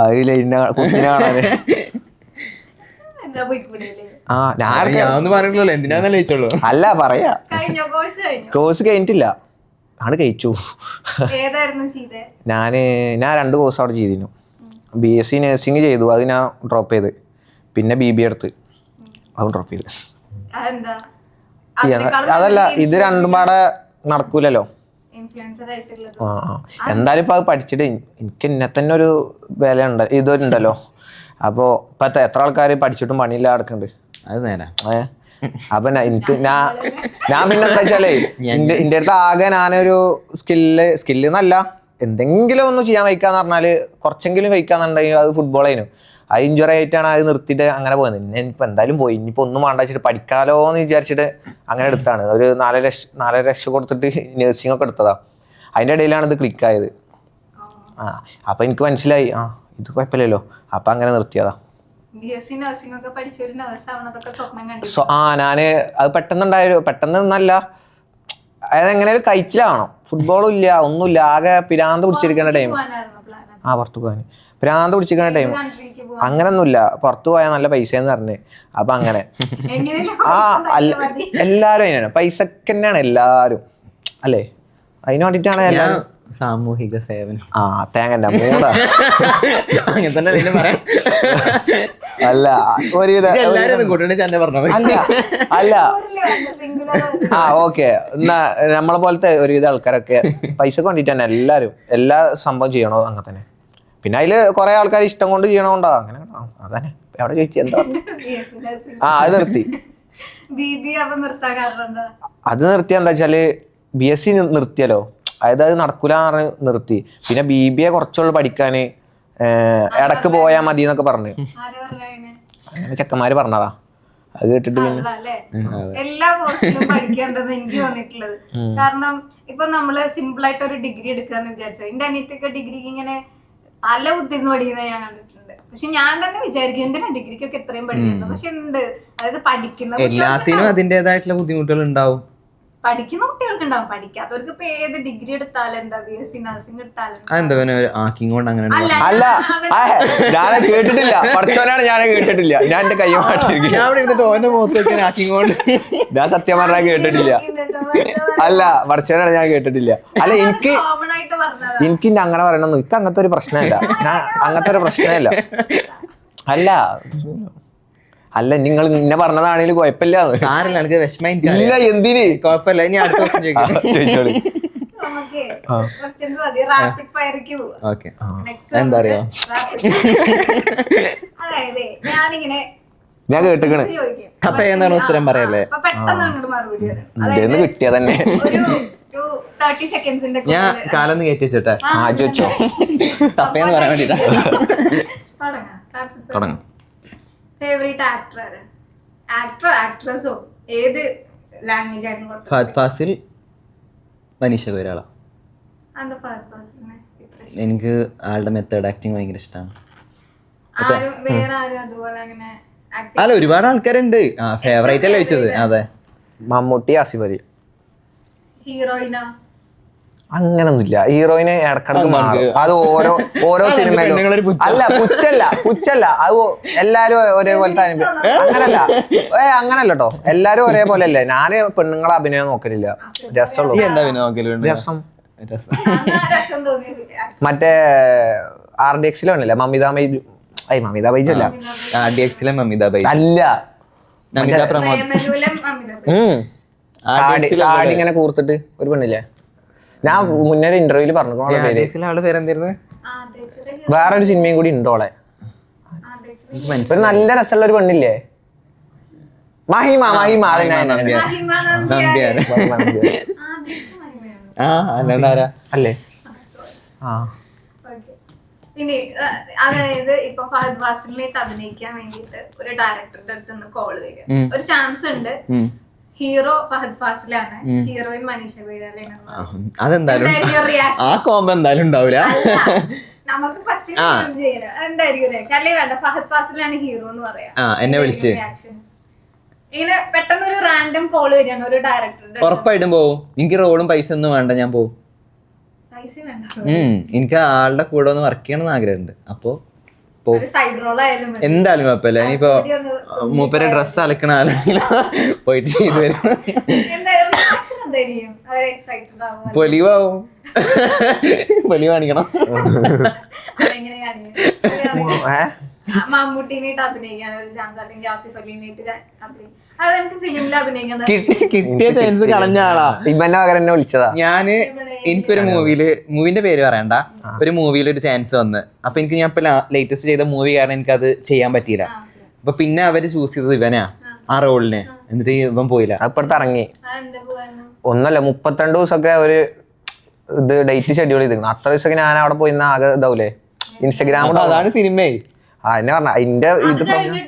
എന്തിനാന്നല്ലേ ചോദിച്ചോളൂ. അല്ല പറയാ കോഴ്സ് കഴിഞ്ഞിട്ടില്ല, ആണ് കഴിച്ചു. ഞാൻ 2 കോഴ്സ് അവിടെ ചെയ്തിരുന്നു. BSc നഴ്സിംഗ് ചെയ്തു, അത് ഞാൻ ഡ്രോപ്പ് ചെയ്ത്. പിന്നെ BBA എടുത്ത്, അതും ഡ്രോപ്പ് ചെയ്ത്. അതല്ല ഇത് രണ്ടും പാടെ നടക്കൂലല്ലോ. എന്തായാലും ഇപ്പൊ അത് പഠിച്ചിട്ട് എനിക്ക് എന്നെ തന്നെ ഒരു വില ഉണ്ട് ഇതൊരുണ്ടല്ലോ. അപ്പൊ ഇപ്പത്തെ എത്ര ആൾക്കാര് പഠിച്ചിട്ടും പണിയില്ല നടക്കുന്നുണ്ട്. അത് നേരാ. അപ്പൊ എനിക്ക് ഞാൻ പിന്നെ എന്താ വെച്ചാലേ എന്റെ അടുത്ത് ആകെ ഞാനൊരു സ്കില്ല് എന്നല്ല എന്തെങ്കിലും ഒന്ന് ചെയ്യാൻ വയ്ക്കാന്ന് പറഞ്ഞാല് കുറച്ചെങ്കിലും വയ്ക്കാന്നുണ്ടെങ്കിൽ അത് ഫുട്ബോളായിരുന്നു. അത് ഇഞ്ചുറി ആയിട്ടാണ് അത് നിർത്തിയിട്ട് അങ്ങനെ പോയത്. ഇനിയിപ്പോൾ എന്തായാലും പോയി, ഇനിയിപ്പോൾ ഒന്നും വേണ്ട വെച്ചിട്ട് പഠിക്കാലോ എന്ന് വിചാരിച്ചിട്ട് അങ്ങനെ എടുത്താണ്. ഒരു 4 ലക്ഷം കൊടുത്തിട്ട് നഴ്സിംഗ് ഒക്കെ എടുത്തതാ. അതിൻ്റെ ഇടയിലാണ് ഇത് ക്ലിക്കായത്. അപ്പം എനിക്ക് മനസ്സിലായി ഇത് കുഴപ്പമില്ലല്ലോ. അപ്പം അങ്ങനെ നിർത്തിയതാ. ഞാന് അത് പെട്ടെന്നല്ല, അതായത് എങ്ങനെയാലും കഴിച്ചിലാവണം. ഫുട്ബോളും ഇല്ല ഒന്നുമില്ല, ആകെ പിരാന്ത് പിടിച്ചിരിക്കുന്ന ടൈം. പുറത്തു പോകാൻ ഭ്രാന്ത് പിടിച്ചിരിക്കുന്ന ടൈം. അങ്ങനൊന്നുമില്ല, പുറത്തു പോയാൽ നല്ല പൈസ എന്ന് പറഞ്ഞ്. അപ്പൊ അങ്ങനെ എല്ലാരും അതിനാണ്, പൈസക്ക് തന്നെയാണ് എല്ലാരും അല്ലേ. അതിന് വേണ്ടിട്ടാണ് എല്ലാരും സാമൂഹിക സേവനം. തേങ്ങ മൂടാ അങ്ങനെ തന്നെ അല്ല ഒരുവിധ അല്ല ഓക്കെ. എന്നാ നമ്മളെ പോലത്തെ ഒരുവിധ ആൾക്കാരൊക്കെ പൈസക്ക് വേണ്ടിട്ട് തന്നെ എല്ലാരും എല്ലാ സംഭവം ചെയ്യണോ അങ്ങനെ തന്നെ. പിന്നെ അതില് കുറെ ആൾക്കാർ ഇഷ്ടം കൊണ്ട് ചെയ്യണോണ്ടോ അങ്ങനെ. അതന്നെ എവിടെ ചോദിച്ചു എന്താ അത് നിർത്തി. അത് നിർത്തിയ എന്താ വെച്ചാല് BSc നിർത്തിയല്ലോ, അതായത് അത് നടക്കൂല പറഞ്ഞ് നിർത്തി. പിന്നെ BBA കുറച്ചുള്ളൂ പഠിക്കാന്, ഇടക്ക് പോയാ മതി എന്നൊക്കെ പറഞ്ഞു. അങ്ങനെ ചെക്കന്മാര് പറഞ്ഞതാ, അത് കേട്ടിട്ട് പിന്നെ എല്ലാ കോഴ്സിലും പഠിക്കേണ്ടത് എനിക്ക് തോന്നിയിട്ടുള്ളത്. കാരണം ഇപ്പൊ നമ്മള് സിമ്പിൾ ആയിട്ട് ഒരു ഡിഗ്രി എടുക്കാന്ന് വിചാരിച്ചോ, എന്റെ അനിയത്തൊക്കെ ഡിഗ്രിക്ക് ഇങ്ങനെ തല കുത്തിന്ന് പഠിക്കുന്നത് ഞാൻ കണ്ടിട്ടുണ്ട്. പക്ഷെ ഞാൻ തന്നെ വിചാരിക്കും എന്തിനാ ഡിഗ്രിക്കൊക്കെ എത്രയും പഠിക്കുന്നത്. പക്ഷെ ഉണ്ട്, അതായത് പഠിക്കുന്ന എല്ലാത്തിനും അതിന്റേതായിട്ടുള്ള ബുദ്ധിമുട്ടുകൾ ഉണ്ടാവും. പഠിക്കുന്ന കുട്ടികൾക്ക് ഉണ്ടാവും, പഠിക്കാത്തവർക്ക് ഇപ്പൊ ഏത് ഡിഗ്രി എടുത്താലും എന്താ BSc നഴ്സിംഗ് എടുത്താലും അല്ല. ഞാൻ കേട്ടിട്ടില്ല, പഠിച്ചവനാണ് ഞാൻ കേട്ടിട്ടില്ല. ഞാൻ എന്റെ കൈ ഞാൻ സത്യം പറഞ്ഞാൽ കേട്ടിട്ടില്ല. അല്ല പഠിച്ചവനാണ് ഞാൻ കേട്ടിട്ടില്ല. അല്ല എനിക്ക് അങ്ങനെ പറയണമെന്ന് എനിക്ക് അങ്ങനത്തെ ഒരു പ്രശ്നമില്ല. ഞാൻ അങ്ങനത്തെ ഒരു പ്രശ്നമില്ല. അല്ല നിങ്ങൾ ഇന്നെ പറഞ്ഞതാണെങ്കിലും കുഴപ്പമില്ല. സാറില്ല, എനിക്ക് വിഷമം ഇല്ല. എന്തിന് കുഴപ്പമില്ല. ഇനി അടുത്ത ദിവസം ചോദിച്ചോളി. നമുക്ക് ക്വസ്റ്റ്യൻസ് മതി, റാപ്പിഡ് ഫയർക്ക് പോവാ. ഓക്കെ. നെക്സ്റ്റ് എന്താ അറിയോ, അതായത് ഞാനിങ്ങനെ ഞാൻ കേട്ടിക്കണ് ചോദിക്കും, അപ്പൊ എന്താണ് ഉത്തരം പറയല്ലേ? അപ്പൊ പെട്ടെന്ന് അങ്ങോട്ട് മറുപടി വരും. ഇതെന്ന് കിട്ടിയ തന്നെ. ഒരു 30 സെക്കൻഡ്സിന്റെ ഞാൻ കാലൊന്ന് കയറ്റി വെച്ചിട്ടെ ചോദിച്ചോ. തപ്പേന്ന് പറയാൻ വേണ്ടിട്ടാ. തുടങ്ങാം. ഫേവറേറ്റ് ആക്ടറോ ആക്ട്രസോ ഏത് ലാംഗ്വേജ് ആയിരുന്നു? ഫഹദ് ഫാസിൽ, മനീഷ കൊയ്രാള. എന്താ ഫഹദ് ഫാസിലിനെ ഇത്ര ഇഷ്ടം? എനിക്ക് ആളുടെ മെത്തേഡ് ആക്ടിങ് ഭയങ്കര ഇഷ്ടമാണ്. ആരും വേറെ ആരും അതുപോലെ അങ്ങനെ acting- അല്ല, ഒരുപാട് ആൾക്കാരുണ്ട്. ഫേവറേറ്റ് അല്ലേ വെച്ചത്? അതെ. മമ്മൂട്ടി, ആസിഫ് അലി. ഹീറോയിനോ? അങ്ങനൊന്നുമില്ല. ഹീറോയിന് ഇടക്കിടക്ക് മാറും. അത് ഓരോ സിനിമയിലും. പെണ്ണുങ്ങളൊരു അല്ല, പുച്ഛല്ല. അത് എല്ലാരും ഒരേപോലത്തെ അങ്ങനല്ല. അങ്ങനല്ല കേട്ടോ, എല്ലാരും ഒരേപോലെ അല്ലേ. ഞാന് പെണ്ണുങ്ങളെ അഭിനയം നോക്കലില്ല. രസമുള്ളൂ. എന്താ പിന്നെ നോക്കലുണ്ട്? രസം. രസം തോന്നിയത് മറ്റേ RDX വേണില്ലേ, മമിത ബൈജു അല്ല. RDX മമിത ബൈ അല്ല, നമിത പ്രമോദ്. പ്രേമലൂലം അമിത താടി ഇങ്ങനെ കൂർത്തിട്ട് ഒരു പെണ്ണില്ലേ, ഞാൻ മുന്നേ ഒരു ഇന്റർവ്യൂല് പറഞ്ഞു പേര്. ആളുടെ പേരെന്തായിരുന്നു? വേറൊരു സിനിമയും കൂടി ഉണ്ടോളെ. ഒരു നല്ല രസമുള്ള ഒരു പെണ്ണില്ലേ, മഹിമ നമ്പ്യാർ. അല്ലാണ്ടാരാ? അല്ലേ? ഇനി അതായത് ഇപ്പൊ ഫഹദ് ഫാസിലിനായിട്ട് അഭിനയിക്കാൻ വേണ്ടിട്ട് ഒരു ഡയറക്ടറുടെ അടുത്ത് നിന്ന് കോള് വരിക, ഒരു ചാൻസ് ഉണ്ട്. ഹീറോ ഫഹദ് ഫാസിലാണ്, ഹീറോയിൻ മനീഷ കൊയ്രാലയാണ്. അതെന്തായാലും റിയാക്ഷൻ ആ കോമ്പോ എന്തായാലും ഉണ്ടാവില്ല. നമുക്ക് ഫസ്റ്റ് ചെയ്യണം. എന്തായിരിക്കും റിയാക്ഷൻ? അല്ലേ വേണ്ട, ഫഹദ് ഫാസിലാണ് ഹീറോ എന്ന് പറയാം. എന്നെ വിളിച്ച് ഇങ്ങനെ പെട്ടെന്ന് ഒരു റാൻഡം കോള് വരികയാണ് ഒരു ഡയറക്ടറുടെ. ഉറപ്പായിട്ടും പോവും. എനിക്ക് റോളും പൈസ ഒന്നും വേണ്ട, ഞാൻ പോവും. പൈസ വേണ്ട, എനിക്ക് ആളുടെ കൂടെ ഒന്ന് വർക്ക് ചെയ്യണം എന്ന് ആഗ്രഹമുണ്ട്. അപ്പൊ ഒരു സൈഡ് റോൾ ആയാലും മതി. എന്തായാലും കുഴപ്പമില്ല. ഇനിയിപ്പോ മൂപ്പരെ ഡ്രസ്സ് അലക്കണ പോയിട്ട് ചെയ്തു വരും. റിയാക്ഷൻ എന്തായിരിക്കും? എക്സൈറ്റഡ് ആവും, പൊലിവാവും. പൊലി കാണിക്കണം. അതെങ്ങനെ മമ്മൂട്ടിനായിട്ട് അഭിനയിക്കാൻ ഒരു ചാൻസ്, അല്ലെങ്കിൽ ആസിഫ് അലിനായിട്ട് അതെനിക്ക് ഫിലിമിൽ അഭിനയിക്കാൻ കിട്ടിയ ചാൻസ് കളഞ്ഞ ആളാ. ഇവന്റെ പകരം എന്നെ വിളിച്ചതാ. ഞാന് എനിക്കൊരു മൂവിന്റെ പേര് പറയണ്ട, ഒരു മൂവിയിൽ ഒരു ചാൻസ് വന്ന്. അപ്പൊ എനിക്ക് ഞാൻ ഇപ്പൊ ലേറ്റസ്റ്റ് ചെയ്ത മൂവി കാരണം എനിക്ക് അത് ചെയ്യാൻ പറ്റിയില്ല. അപ്പൊ പിന്നെ അവര് ചൂസ് ചെയ്തത് ഇവനാ ആ റോളിന്. എന്നിട്ട് ഇവൻ പോയില്ല. അപ്പുറത്ത് ഇറങ്ങി എന്താ പോകാനോ ഒന്നല്ല, 32 ദിവസമൊക്കെ ഒരു ഇത് ഡേറ്റ് ഷെഡ്യൂൾ ചെയ്തിരുന്നു. അത്ര ദിവസമൊക്കെ ഞാൻ അവിടെ പോയി ആകെ ഇതാവൂലേ ഇൻസ്റ്റഗ്രാമിൽ. അതാണ് സിനിമയെ. എന്നെ പറഞ്ഞ അതിന്റെ ഇത്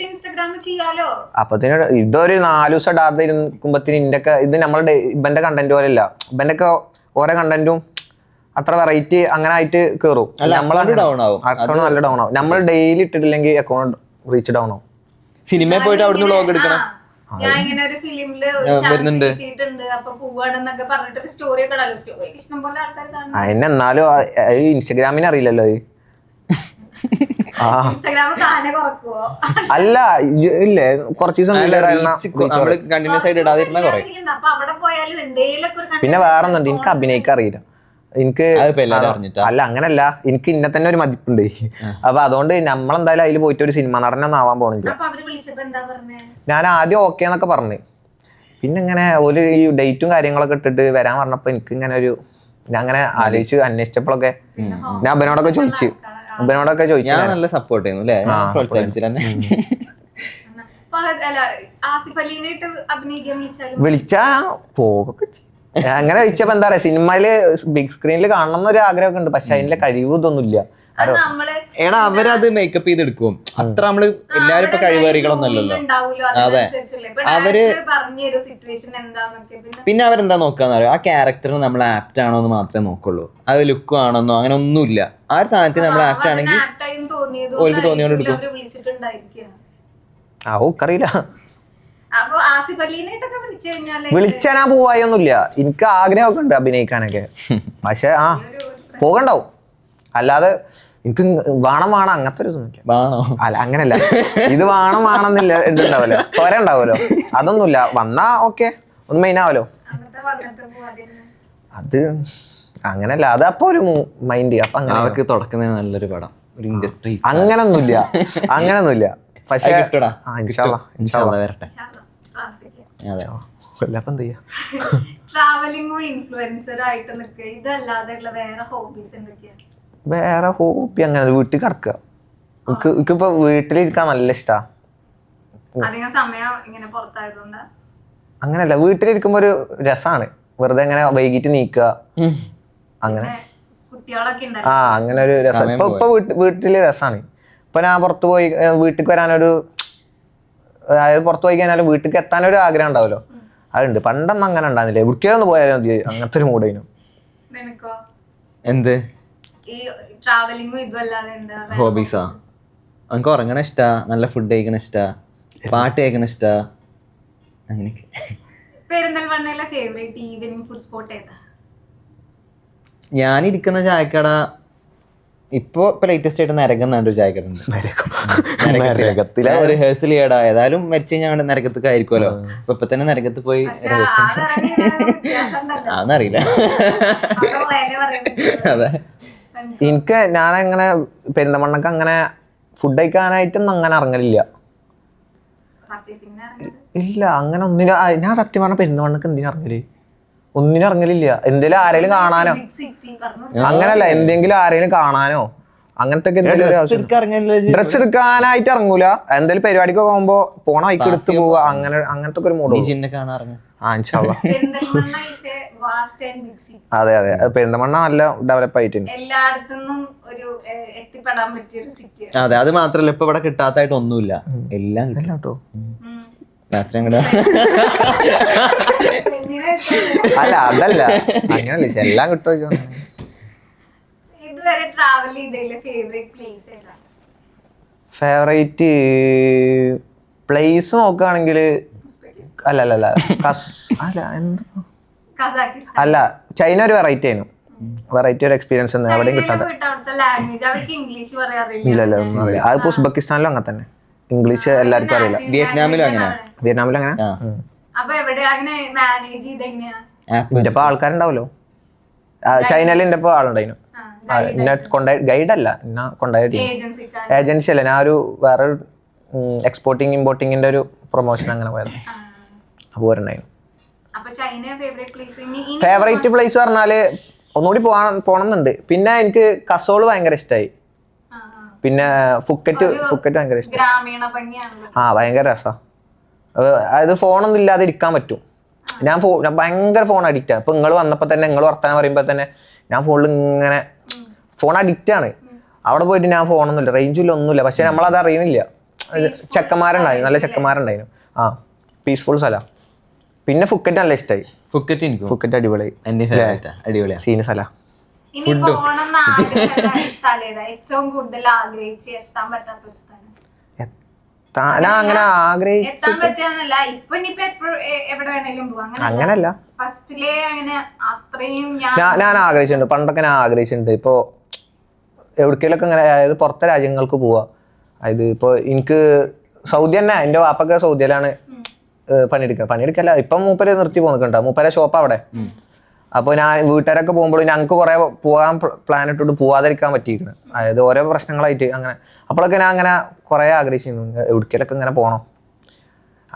ഇൻസ്റ്റാഗ്രാമിൽ ചെയ്യാലോ. അപ്പത്തിന് ഇതൊരു 4 ദിവസം ഇടാതെ ഇരിക്കുമ്പത്തിന് ഇന്റെയൊക്കെ ഇത് നമ്മളുടെ ഇവന്റെ കണ്ടന്റ് പോലെയല്ല. ഇവന്റെ ഒക്കെ ഓരോ കണ്ടന്റും അത്ര വെറൈറ്റി അങ്ങനെ ആയിട്ട് കേറും. അക്കൗണ്ട് നല്ല ഡൗൺ ആവും. നമ്മൾ ഡെയിലി ഇട്ടിട്ടില്ലെങ്കിൽ അക്കൗണ്ട് റീച്ച് ഡൗൺ ആവും. സിനിമയിൽ പോയിട്ട് അവിടുന്ന് വ്ലോഗ് എടുക്കണം. ഞാൻ ഇങ്ങനെ ഒരു ഫിലിമില് വരുന്നുണ്ട്, അപ്പൊ പോവാണെന്നൊക്കെ പറഞ്ഞിട്ട് സ്റ്റോറി ഒക്കെ ഇടാലോ. സ്റ്റോറി ഇഷ്ടം പോലെ ആൾക്കാർ കാണും. അതിന് എന്നാലും ഇൻസ്റ്റഗ്രാമിന് അറിയില്ലല്ലോ അത്. ഇൻസ്റ്റാഗ്രാം താനെ കുറക്കുവോ? അല്ല ഇല്ലേ, കുറച്ച് ദിവസം കണ്ടിന്യൂസ് ആയിട്ട് ഇടാതിരുന്ന കുറെ. അപ്പൊ അവിടെ പോയാലും എന്തെങ്കിലുമൊക്കെ ഒരു പിന്നെ വേറെ ഒന്നുണ്ട്, എനിക്ക് അഭിനയിക്കാൻ അറിയില്ല. എനിക്ക് അല്ല അങ്ങനല്ല, എനിക്ക് ഇന്നെ തന്നെ ഒരു മതിപ്പുണ്ട്. അപ്പൊ അതുകൊണ്ട് നമ്മളെന്തായാലും അതിൽ പോയിട്ട് ഒരു സിനിമ നടനൊന്നും ആവാൻ പോണില്ല. ഞാൻ ആദ്യം ഓക്കെ എന്നൊക്കെ പറഞ്ഞു, പിന്നെ ഇങ്ങനെ ഒരു ഈ ഡേറ്റും കാര്യങ്ങളൊക്കെ ഇട്ടിട്ട് വരാൻ പറഞ്ഞപ്പോ എനിക്ക് ഇങ്ങനെ ഒരു ഞാൻ അങ്ങനെ ആലോചിച്ച് അന്വേഷിച്ചപ്പോഴൊക്കെ ഞാൻ അബനോടൊക്കെ ചോദിച്ചു. ഞാൻ നല്ല സപ്പോർട്ട് ചെയ്യുന്നു അല്ലേ, പ്രോത്സാഹിപ്പിച്ചു തന്നെ. വിളിച്ചാ പോകൊക്കെ അങ്ങനെ വിളിച്ചപ്പോ എന്താ പറയാ, സിനിമയില് ബിഗ് സ്ക്രീനിൽ കാണണം എന്നൊരു ആഗ്രഹമൊക്കെ ഉണ്ട്. പക്ഷെ അതിന്റെ കഴിവ് ഇതൊന്നുമില്ല. ഏടാ അവരത് മേക്കപ്പ് ചെയ്തെടുക്കും. അത്ര നമ്മള് എല്ലാരും ഇപ്പൊ കഴിവേറികളൊന്നുമല്ലല്ലോ. അതെ, അവര് പിന്നെ അവരെന്താ നോക്കാന്ന് പറയാ, ആ ക്യാരക്ടറിന് നമ്മൾ ആപ്റ്റ് ആണോ എന്ന് മാത്രമേ നോക്കുള്ളൂ. അത് ലുക്കും ആണോന്നോ അങ്ങനെ ഒന്നുമില്ല. ആ ഒരു സാധനത്തിന് നമ്മൾ ആപ്റ്റ് ആണെങ്കിൽ ഓർക്ക് തോന്നിയോണ്ട് എടുക്കും. അറിയില്ല, വിളിച്ചാ ഞാൻ പോവായൊന്നുമില്ല. എനിക്ക് ആഗ്രഹമൊക്കെ ഉണ്ട് അഭിനയിക്കാനൊക്കെ. പക്ഷെ പോകണ്ടാവും. അല്ലാതെ എനിക്ക് വേണം അങ്ങനത്തെ ഒരു ഇതൊന്നുമില്ല. അല്ല അങ്ങനല്ല, ഇത് വേണമെന്നില്ല, ഇതുണ്ടാവല്ലോ, ത്വര ഉണ്ടാവുമല്ലോ, അതൊന്നുമില്ല. വന്നാ ഓക്കെ ഒന്ന് മെയിൻ ആവല്ലോ. അത് അങ്ങനല്ല, അതപ്പോ ഒരു മൈൻഡ്. അപ്പൊ അവർക്ക് തുടക്കുന്ന നല്ലൊരു പടം, ഒരു ഇൻഡസ്ട്രി. അങ്ങനൊന്നുമില്ല. പക്ഷെ വരട്ടെ. അതെ. കൊല്ലപ്പം എന്ത് ചെയ്യാ. ട്രാവലിംഗും ഇൻഫ്ലുവൻസറും ആയിട്ട് നിൽക്കുക, ഇതല്ലാതെയുള്ള വേറെ ഹോബീസ് എന്തൊക്കെയാണ്? വേറെ ഹോബി അങ്ങനെ വീട്ടിൽ കിടക്കുക. എനിക്കിപ്പോ വീട്ടിലിരിക്കാൻ നല്ല ഇഷ്ടാ. അധികം സമയം ഇങ്ങനെ പുറത്തായതുകൊണ്ട് അങ്ങനല്ല, വീട്ടിലിരിക്കുമ്പോ ഒരു രസാണ്. വെറുതെ ഇങ്ങനെ വൈകിട്ട് നീക്കുക അങ്ങനെ. കുട്ടികളൊക്കെ അങ്ങനെ ഒരു രസം. ഇപ്പൊ വീട്ടില് രസാണ്. ഇപ്പൊ ഞാൻ പുറത്തു പോയി വീട്ടിൽ വരാനൊരു, അതായത് പുറത്തു പോയി കഴിഞ്ഞാൽ വീട്ടിൽ എത്താനൊരു ആഗ്രഹം ഉണ്ടാവല്ലോ, അതുണ്ട്. പണ്ടൊന്നും അങ്ങനെ ഉണ്ടാകുന്നില്ല. എവിടേക്കൊന്ന് പോയാലും മതി, അങ്ങനത്തെ ഒരു മൂഡേനു. എന്ത് ഈ ട്രാവലിംഗും ഇതും അല്ലാതെ എന്താ ഹോബീസാ? എനിക്ക് ഉറങ്ങണ ഇഷ്ടാ, നല്ല ഫുഡ് കഴിക്കണ ഇഷ്ടാ, പാട്ട് കേൾക്കണ ഇഷ്ടാ, അങ്ങനെയൊക്കെ. പെരിന്തൽമണ്ണയിലെ ഫേവറേറ്റ് ഈവനിങ് ഫുഡ് സ്പോട്ട് ഏതാ? ഞാനിരിക്കുന്ന ചായക്കട ഇപ്പൊ ലേറ്റസ്റ്റ് ആയിട്ട് നരകം ഒരു ചായക്കട ഉണ്ട്. റിഹേഴ്സൽ ചെയ്യടാ, ഏതായാലും മരിച്ചു കഴിഞ്ഞാൽ നരകത്തൊക്കെ ആയിരിക്കുമല്ലോ. ഇപ്പൊ തന്നെ നരകത്ത് പോയി അതൊന്നറിയില്ല. അതെ, എനിക്ക് ഞാനങ്ങനെ പെരിന്തൽമണ്ണക്ക് അങ്ങനെ ഫുഡ് കഴിക്കാനായിട്ടൊന്നും അങ്ങനെ ഇറങ്ങലില്ല. ഇല്ല, അങ്ങനെ ഒന്നിനും. ഞാൻ സത്യം പറഞ്ഞ പെരിന്തൽമണ്ണക്ക് എന്തിനും ഇറങ്ങല്, ഒന്നിനും ഇറങ്ങലില്ല. എന്തേലും ആരെങ്കിലും കാണാനോ, അങ്ങനല്ല, എന്തെങ്കിലും ആരെങ്കിലും കാണാനോ അങ്ങനത്തെ ഡ്രസ് എടുക്കാനായിട്ട് ഇറങ്ങൂല. എന്തെങ്കിലും പരിപാടിക്ക് പോകുമ്പോ പോണ വൈക്ക് എടുത്ത് പോവുക, അങ്ങനത്തെ ഒരു മൂഡ്. അതെ അതെ, പെരിന്തൽമണ്ണ നല്ല ഡെവലപ്പ് ആയിട്ടുണ്ട്. അതെ, അത് മാത്രല്ല ഇപ്പൊ ഇവിടെ കിട്ടാത്തായിട്ട് ഒന്നുമില്ല, എല്ലാം കേട്ടോ. അല്ല അതല്ല, അങ്ങനല്ല, എല്ലാം കിട്ടുമോ. ഫേവറേറ്റ് പ്ലേസ് നോക്കുകയാണെങ്കിൽ അല്ല അല്ല, ചൈന ഒരു വെറൈറ്റി ആയിരുന്നു. വെറൈറ്റി ഒരു എക്സ്പീരിയൻസ് ഒന്നും എവിടെയും കിട്ടാത്ത. ഇല്ലല്ല, ഒന്നും അറിയില്ല. അതിപ്പോ ഉസ്ബെക്കിസ്ഥാനിലും അങ്ങനെ തന്നെ, ഇംഗ്ലീഷ് എല്ലാവർക്കും അറിയില്ല. വിയറ്റ്നാമിലും അങ്ങനെ. എന്റെ ഇപ്പൊ ആൾക്കാരുണ്ടാവല്ലോ. ചൈനയിൽ എന്റെ ഇപ്പൊ ആളുണ്ടായിരുന്നു. എന്നെ കൊണ്ടായി, ഗൈഡല്ല, എന്നെ കൊണ്ടായ ഏജൻസി അല്ല, ഞാൻ ഒരു വേറെ എക്സ്പോർട്ടിങ് ഇമ്പോർട്ടിങ്ങിന്റെ ഒരു പ്രൊമോഷൻ അങ്ങനെ പോയത്. അപ്പോൾ ഒരെണ്ണായിരുന്നു ഫേവറേറ്റ് പ്ലേസ് പറഞ്ഞാല്. ഒന്നുകൂടി പോണമെന്നുണ്ട്. പിന്നെ എനിക്ക് കസോള് ഭയങ്കര ഇഷ്ടമായി. പിന്നെ ഫുക്കറ്റ് ഭയങ്കര ഇഷ്ടം. ഭയങ്കര രസാ. അതായത് ഫോണൊന്നും ഇല്ലാതെ ഇരിക്കാൻ പറ്റും. ഞാൻ ഭയങ്കര ഫോൺ അഡിക്റ്റ് ആണ്. ഇപ്പൊ നിങ്ങൾ വന്നപ്പോ തന്നെ, നിങ്ങൾ വർത്താനം പറയുമ്പോ തന്നെ ഞാൻ ഫോണിൽ ഇങ്ങനെ ഫോൺ അഡിക്റ്റ് ആണ്. അവിടെ പോയിട്ട് ഞാൻ ഫോണൊന്നുമില്ല, റേഞ്ചില്ല, ഒന്നുമില്ല. പക്ഷെ നമ്മളത് അറിയുന്നില്ല. ചെക്കന്മാരുണ്ടായിരുന്നു, നല്ല ചെക്കന്മാരുണ്ടായിരുന്നു. പീസ്ഫുൾ സ്ഥലം. പിന്നെ ഫുക്കറ്റ് നല്ല ഇഷ്ടമായി. ഫുക്കറ്റ് അടിപൊളി, സീന് സ്ഥല. ഞാൻ അങ്ങനെ അങ്ങനല്ല, ഞാൻ ആഗ്രഹിച്ചിട്ടുണ്ട്. പണ്ടൊക്കെ ഞാൻ ആഗ്രഹിച്ചിട്ടുണ്ട്. ഇപ്പൊ എവിടേക്കെങ്കിലൊക്കെ ഇങ്ങനെ, അതായത് പുറത്തെ രാജ്യങ്ങൾക്ക് പോവാ. അതായത് ഇപ്പൊ എനിക്ക് സൗദി തന്നെ, എന്റെ വാപ്പൊക്കെ സൗദിയിലാണ് പണിയെടുക്കല്ല. ഇപ്പം മൂപ്പര് നിർത്തി പോകുന്നുണ്ട്. മൂപ്പരെ ഷോപ്പ് അവിടെ. അപ്പൊ ഞാൻ വീട്ടുകാരൊക്കെ പോകുമ്പോൾ ഞങ്ങൾക്ക് കുറെ പോകാൻ പ്ലാൻ ഇട്ടിട്ട് പോവാതിരിക്കാൻ പറ്റിയിരുന്നു. അതായത് ഓരോ പ്രശ്നങ്ങളായിട്ട് അങ്ങനെ. അപ്പോഴൊക്കെ ഞാൻ അങ്ങനെ കുറെ ആഗ്രഹിച്ചിരുന്നു, എവിടേക്കൊക്കെ ഇങ്ങനെ പോകണം.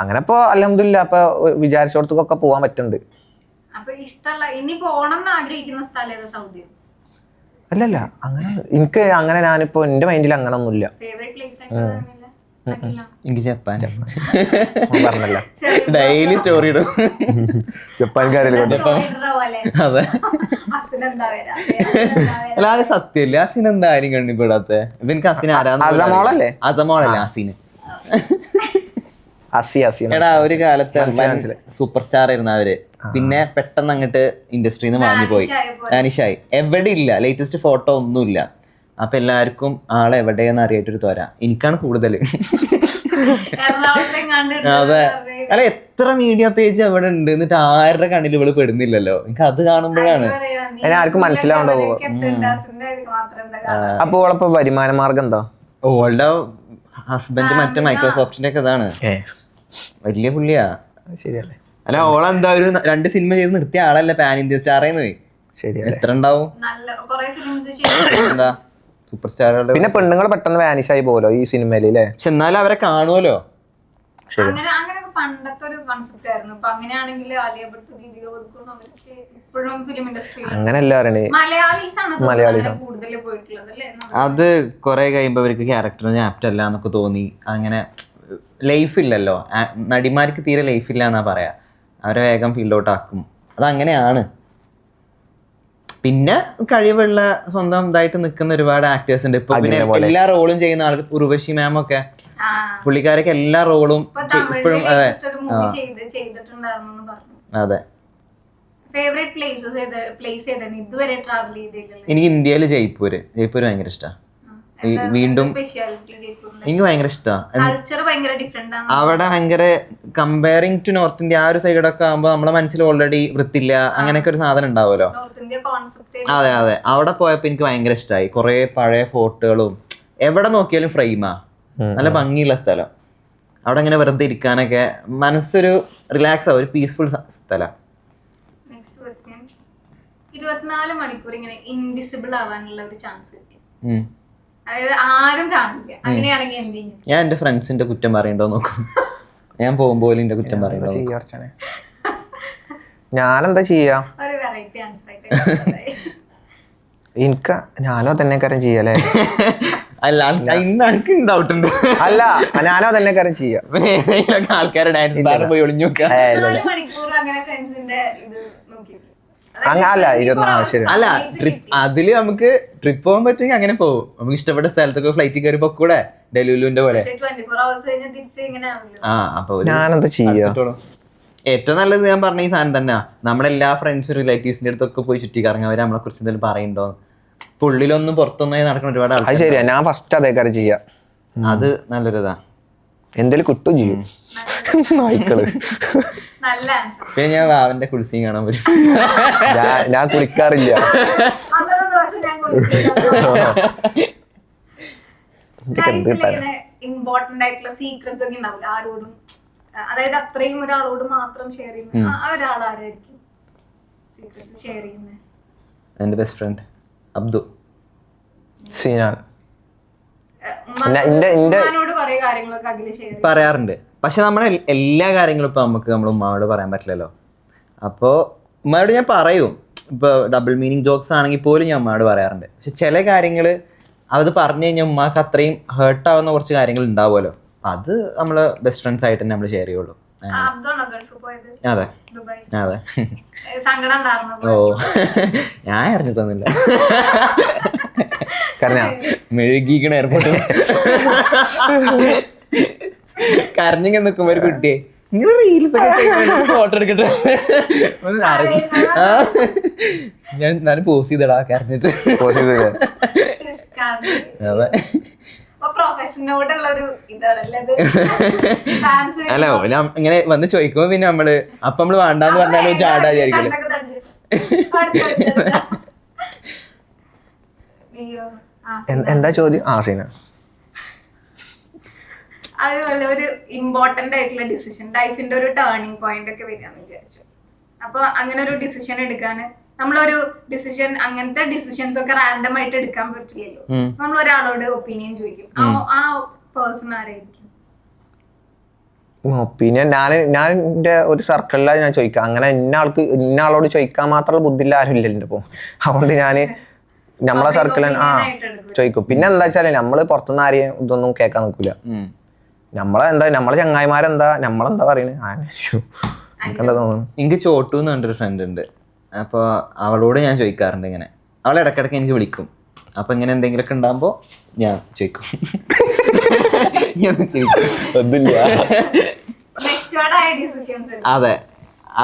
അങ്ങനെ ഇപ്പൊ അൽഹംദുലില്ലാ ഇപ്പൊ വിചാരിച്ചോടത്തൊക്കെ പോകാൻ പറ്റുന്നുണ്ട്. അല്ലല്ല, അങ്ങനെ എനിക്ക് അങ്ങനെ, ഞാനിപ്പോ എന്റെ മൈൻഡിൽ അങ്ങനെ ഒന്നുമില്ല. എനിക്ക് ജപ്പാൻ പറഞ്ഞല്ല, ഡെയിലി സ്റ്റോറി ഇടും. ജപ്പാൻകാരില്ല. അതെ, അല്ല അത് സത്യല്ലേ. അസിൻ എന്താ ആരും കണ്ടിപ്പെടാത്ത? എനിക്ക് അസിൻ അസമോളല്ലേ? അസമോളല്ലേ അസിന്? എടാ ഒരു കാലത്ത് സൂപ്പർ സ്റ്റാർ ആയിരുന്നു അവര്. പിന്നെ പെട്ടെന്ന് അങ്ങോട്ട് ഇൻഡസ്ട്രിന്ന് മാഞ്ഞു പോയി, വാനിഷായി. എവിടെ ഇല്ല, ലേറ്റസ്റ്റ് ഫോട്ടോ ഒന്നുമില്ല. അപ്പൊ എല്ലാവർക്കും ആളെ എവിടെയെന്ന് അറിയായിട്ടൊരു തോര. എനിക്കാണ് കൂടുതൽ. അതെ, അല്ല എത്ര മീഡിയ പേജ് എവിടെ ഉണ്ട്, എന്നിട്ട് ആരുടെ കണ്ണിൽ ഇവള് പെടുന്നില്ലല്ലോ. എനിക്ക് അത് കാണുമ്പോഴാണ് ആർക്കും മനസ്സിലാവണ്ടോ. അപ്പൊ ഓളപ്പോ വരുമാന മാർഗം എന്താ? ഓളുടെ ഹസ്ബൻഡ് മറ്റേ മൈക്രോസോഫ്റ്റിന്റെ ഒക്കെ ഇതാണ്, വലിയ പുള്ളിയാ. ശരിയല്ലേ? അല്ല ഓളെന്താ ഒരു 2 സിനിമ ചെയ്ത് നിർത്തിയ ആളല്ല, പാൻ ഇന്ത്യ സ്റ്റാറേന്ന് പോയി. എത്ര ഉണ്ടാവും എന്താ സൂപ്പർ സ്റ്റാറുകളുടെ. പിന്നെ പെണ്ണുങ്ങൾ പെട്ടെന്ന് വാനിഷ് ആയി പോലോ ഈ സിനിമയില്, അല്ലേ? പക്ഷെ എന്നാലും അവരെ കാണുമല്ലോ. പണ്ടത്തെ ഒരു കോൺസെപ്റ്റ് ആയിരുന്നു. അപ്പൊ അങ്ങനെയാണെങ്കിൽ ആലിയ ഭട്ട്, ദീപിക പദുക്കോൺ അവരൊക്കെ ഇപ്പോഴും ഫിലിം ഇൻഡസ്ട്രി അങ്ങനെയല്ല പറയണേ. മലയാളീസ് ആണ് കൂടുതൽ പോയിട്ടുള്ളത് അല്ലേ? അത് കുറെ കഴിയുമ്പോൾ അവർക്ക് ക്യാരക്ടറിന് ആപ്റ്റ് അല്ല എന്നൊക്കെ തോന്നി. അങ്ങനെ ലൈഫ് ഇല്ലല്ലോ, നടിമാർക്ക് തീരെ ലൈഫ് ഇല്ല എന്നാ പറയാ. അവരെ വേഗം ഫീൽഡ് ഔട്ട് ആക്കും. അതങ്ങനെയാണ്. പിന്നെ കഴിവുള്ള സ്വന്തം ഇതായിട്ട് നിൽക്കുന്ന ഒരുപാട് ആക്ടേഴ്സ് ഉണ്ട് ഇപ്പൊ. പിന്നെ എല്ലാ റോളും ചെയ്യുന്ന ആൾക്ക് ഉർവശി മാം ഒക്കെ, പുള്ളിക്കാരൊക്കെ എല്ലാ റോളും ഇപ്പോഴും. അതെ. എനിക്ക് ഇന്ത്യയില് ജയ്പൂര് ഭയങ്കര ഇഷ്ടമാണ്. വീണ്ടും എനിക്ക് ഭയങ്കര ഇഷ്ടമാണ്. അവിടെ ഭയങ്കര കമ്പയറിങ് ടു നോർത്ത് ഇന്ത്യ, ആ ഒരു സൈഡൊക്കെ ആകുമ്പോ നമ്മളെ മനസ്സിൽ ഓൾറെഡി വൃത്തില്ല അങ്ങനെയൊക്കെ ഒരു സാധനം ഉണ്ടാവുമല്ലോ. അതെ അതെ. അവിടെ പോയപ്പോ എനിക്ക് ഭയങ്കര ഇഷ്ടമായി. കുറെ പഴയ ഫോട്ടോകളും, എവിടെ നോക്കിയാലും ഫ്രെയിമാ, നല്ല ഭംഗിയുള്ള സ്ഥലം. അവിടെ ഇങ്ങനെ വെറുതെ ഇരിക്കാനൊക്കെ മനസ്സൊരു റിലാക്സ് ആവും, ഒരു പീസ്ഫുൾ സ്ഥലം. 24 മണിക്കൂർ ഇങ്ങനെ ഇൻവിസിബിൾ ആവാനുള്ള ഒരു ചാൻസ് കിട്ടി, അതായത് ആരും കാണില്ല, അങ്ങനെയാണെങ്കിൽ എന്ത് ചെയ്യും? ഞാൻ എന്റെ ഫ്രണ്ട്സിന്റെ കുറ്റം പറയണ്ടോ നോക്കും. ഞാൻ പോകുമ്പോൾ എന്റെ കുറ്റം പറയണ്ടോ. ഞാനെന്താ ചെയ്യാ? ഒരു വെറൈറ്റി ആൻസർ ആയിട്ട് എനിക്ക് ഞാനോ തന്നെ കാര്യം ചെയ്യല്ലേ? അല്ല, ഇന്ന് എനിക്ക് ഡൗട്ട് ഉണ്ട്. അല്ല, ഞാനോ തന്നെ കാര്യം ചെയ്യാം. ആൾക്കാരുടെ ഡാൻസ് പോയി ഒളിഞ്ഞു നോക്കാം. 24 മണിക്കൂർ അങ്ങനെ ഫ്രണ്ട്സിന്റെ ഇത് നോക്കിയിട്ട് അല്ല 24 ശരി. അല്ല, അതില് നമുക്ക് ട്രിപ്പ് പോകാൻ പറ്റുമെങ്കിൽ അങ്ങനെ പോകും. നമുക്ക് ഇഷ്ടപ്പെട്ട സ്ഥലത്തൊക്കെ ഫ്ലൈറ്റ് കയറി പൊക്കൂടെ, ഡെലുലുവിന്റെ പോലെ. അപ്പൊ ഞാനെന്താ ചെയ്യാ? ഏറ്റവും നല്ലത് ഞാൻ പറഞ്ഞ ഈ സാധനം തന്നെ. നമ്മളെല്ലാ ഫ്രണ്ട്സും റിലേറ്റീവ്സിന്റെ അടുത്തൊക്കെ പോയി ചുറ്റി കറങ്ങി അവരെ നമ്മളെ കുറിച്ച് എന്തെങ്കിലും പറയണ്ടോ. പുള്ളിലൊന്നും പുറത്തൊന്നായി നടക്കുന്ന ഒരുപാട് ആൾക്കാർ. ശരിയാ, ഞാൻ ഫസ്റ്റ് അതേ കാര്യം ചെയ്യാ. അത് നല്ലൊരിതാ. എന്തേലും കിട്ടും ചെയ്യും. പിന്നെ ഞാൻ വാവന്റെ കുളിസിയും കാണാൻ പറ്റും. ഞാൻ കുളിക്കാറില്ല. ഇമ്പോർട്ടന്റ് ആയിട്ടുള്ള സീക്രറ്റ്സ് ഒക്കെ ഉണ്ടാവില്ല ആരോടും, അതായത് അത്രയും ഒരാളോട് മാത്രം ഷെയർ ചെയ്യുന്ന ഒരാളാരായിരിക്കും സീക്രറ്റ്സ് ഷെയർ ചെയ്യുന്നത്? എന്റെ ബെസ്റ്റ് ഫ്രണ്ട് അബ്ദു. പറയാറുണ്ട്, പക്ഷെ നമ്മുടെ എല്ലാ കാര്യങ്ങളും ഇപ്പൊ നമുക്ക് നമ്മുടെ ഉമ്മാവോട് പറയാൻ പറ്റില്ലല്ലോ. അപ്പോൾ ഉമ്മയോട് ഞാൻ പറയും. ഇപ്പോൾ ഡബിൾ മീനിങ് ജോക്സ് ആണെങ്കിൽ പോലും ഞാൻ ഉമ്മയോട് പറയാറുണ്ട്. പക്ഷെ ചില കാര്യങ്ങൾ അത് പറഞ്ഞു കഴിഞ്ഞാൽ ഉമ്മാക്ക് അത്രയും ഹേർട്ടാവുന്ന കുറച്ച് കാര്യങ്ങൾ ഉണ്ടാവുമല്ലോ. അത് നമ്മള് ബെസ്റ്റ് ഫ്രണ്ട്സ് ആയിട്ട് തന്നെ നമ്മൾ ഷെയർ ചെയ്യുള്ളൂ. അതെ അതെ. ഓ, ഞാൻ അറിഞ്ഞിട്ടൊന്നുമില്ല. മെഴുകിക്കണ എയർപോർട്ടിൽ കരഞ്ഞിങ്ങനെ നിൽക്കുമ്പോ ഒരു കുട്ടിയെ ഇങ്ങനെ റീൽസ് ഒക്കെ ഫോട്ടോ എടുക്കട്ടെ, ഞാൻ എന്നാലും പോസ്റ്റ് ചെയ്തടാ കരഞ്ഞിട്ട്. അതെ. അല്ല, ഇങ്ങനെ വന്ന് ചോദിക്കുമ്പോ പിന്നെ നമ്മള് വേണ്ടാന്ന് പറഞ്ഞാലും ചാടാ വിചാരിക്കല്. എന്താ ചോദ്യം? സീന, അതുപോലെ ഒരു ഇമ്പോർട്ടന്റ് ആയിട്ടുള്ള ഡിസിഷൻ, ലൈഫിന്റെ ഒരു ടേണിംഗ് പോയിന്റ് ഒക്കെ വരികയെന്ന് വിചാരിച്ചു. അപ്പൊ അങ്ങനെ ഒരു ഡിസിഷൻ എടുക്കാന് നമ്മളൊരു ഡിസിഷൻ, അങ്ങനത്തെ ഡിസിഷൻസ് ഒക്കെ റാൻഡം ആയിട്ട് എടുക്കാൻ പറ്റില്ലല്ലോ. നമ്മൾ ഒരാളോട് ഒപ്പീനിയൻ ചോദിക്കും, ആ പേഴ്സൺ ആരായിരിക്കും? ഒപ്പീനിയൻ ഞാൻ എന്റെ ഒരു സർക്കിളിലാണ് ഞാൻ ചോദിക്കാം. അങ്ങനെ ഇന്നയാളോട് ചോദിക്കാൻ മാത്രമുള്ള ബുദ്ധിയില്ല ആരും ഇല്ലല്ലോ ഇപ്പൊ. അതുകൊണ്ട് ഞാന് നമ്മളെ സർക്കിളിൽ ചോദിക്കും. പിന്നെ എന്താ വെച്ചാല് നമ്മള് പുറത്തുനിന്ന് ആരെയും ഇതൊന്നും കേൾക്കാൻ നിൽക്കൂല. നമ്മളെ ചങ്ങായിമാരെന്താ നമ്മളെന്താ പറയുന്നത് എനിക്കെന്താ തോന്നുന്നു. എനിക്ക് ചോട്ടു എന്ന് പറഞ്ഞൊരു ഫ്രണ്ട് ഉണ്ട്. അപ്പോൾ അവളോട് ഞാൻ ചോദിക്കാറുണ്ട് ഇങ്ങനെ. അവൾ ഇടയ്ക്കിടയ്ക്ക് എനിക്ക് വിളിക്കും. അപ്പൊ ഇങ്ങനെ എന്തെങ്കിലുമൊക്കെ ഉണ്ടാകുമ്പോ ഞാൻ ചോദിക്കും. അതെ,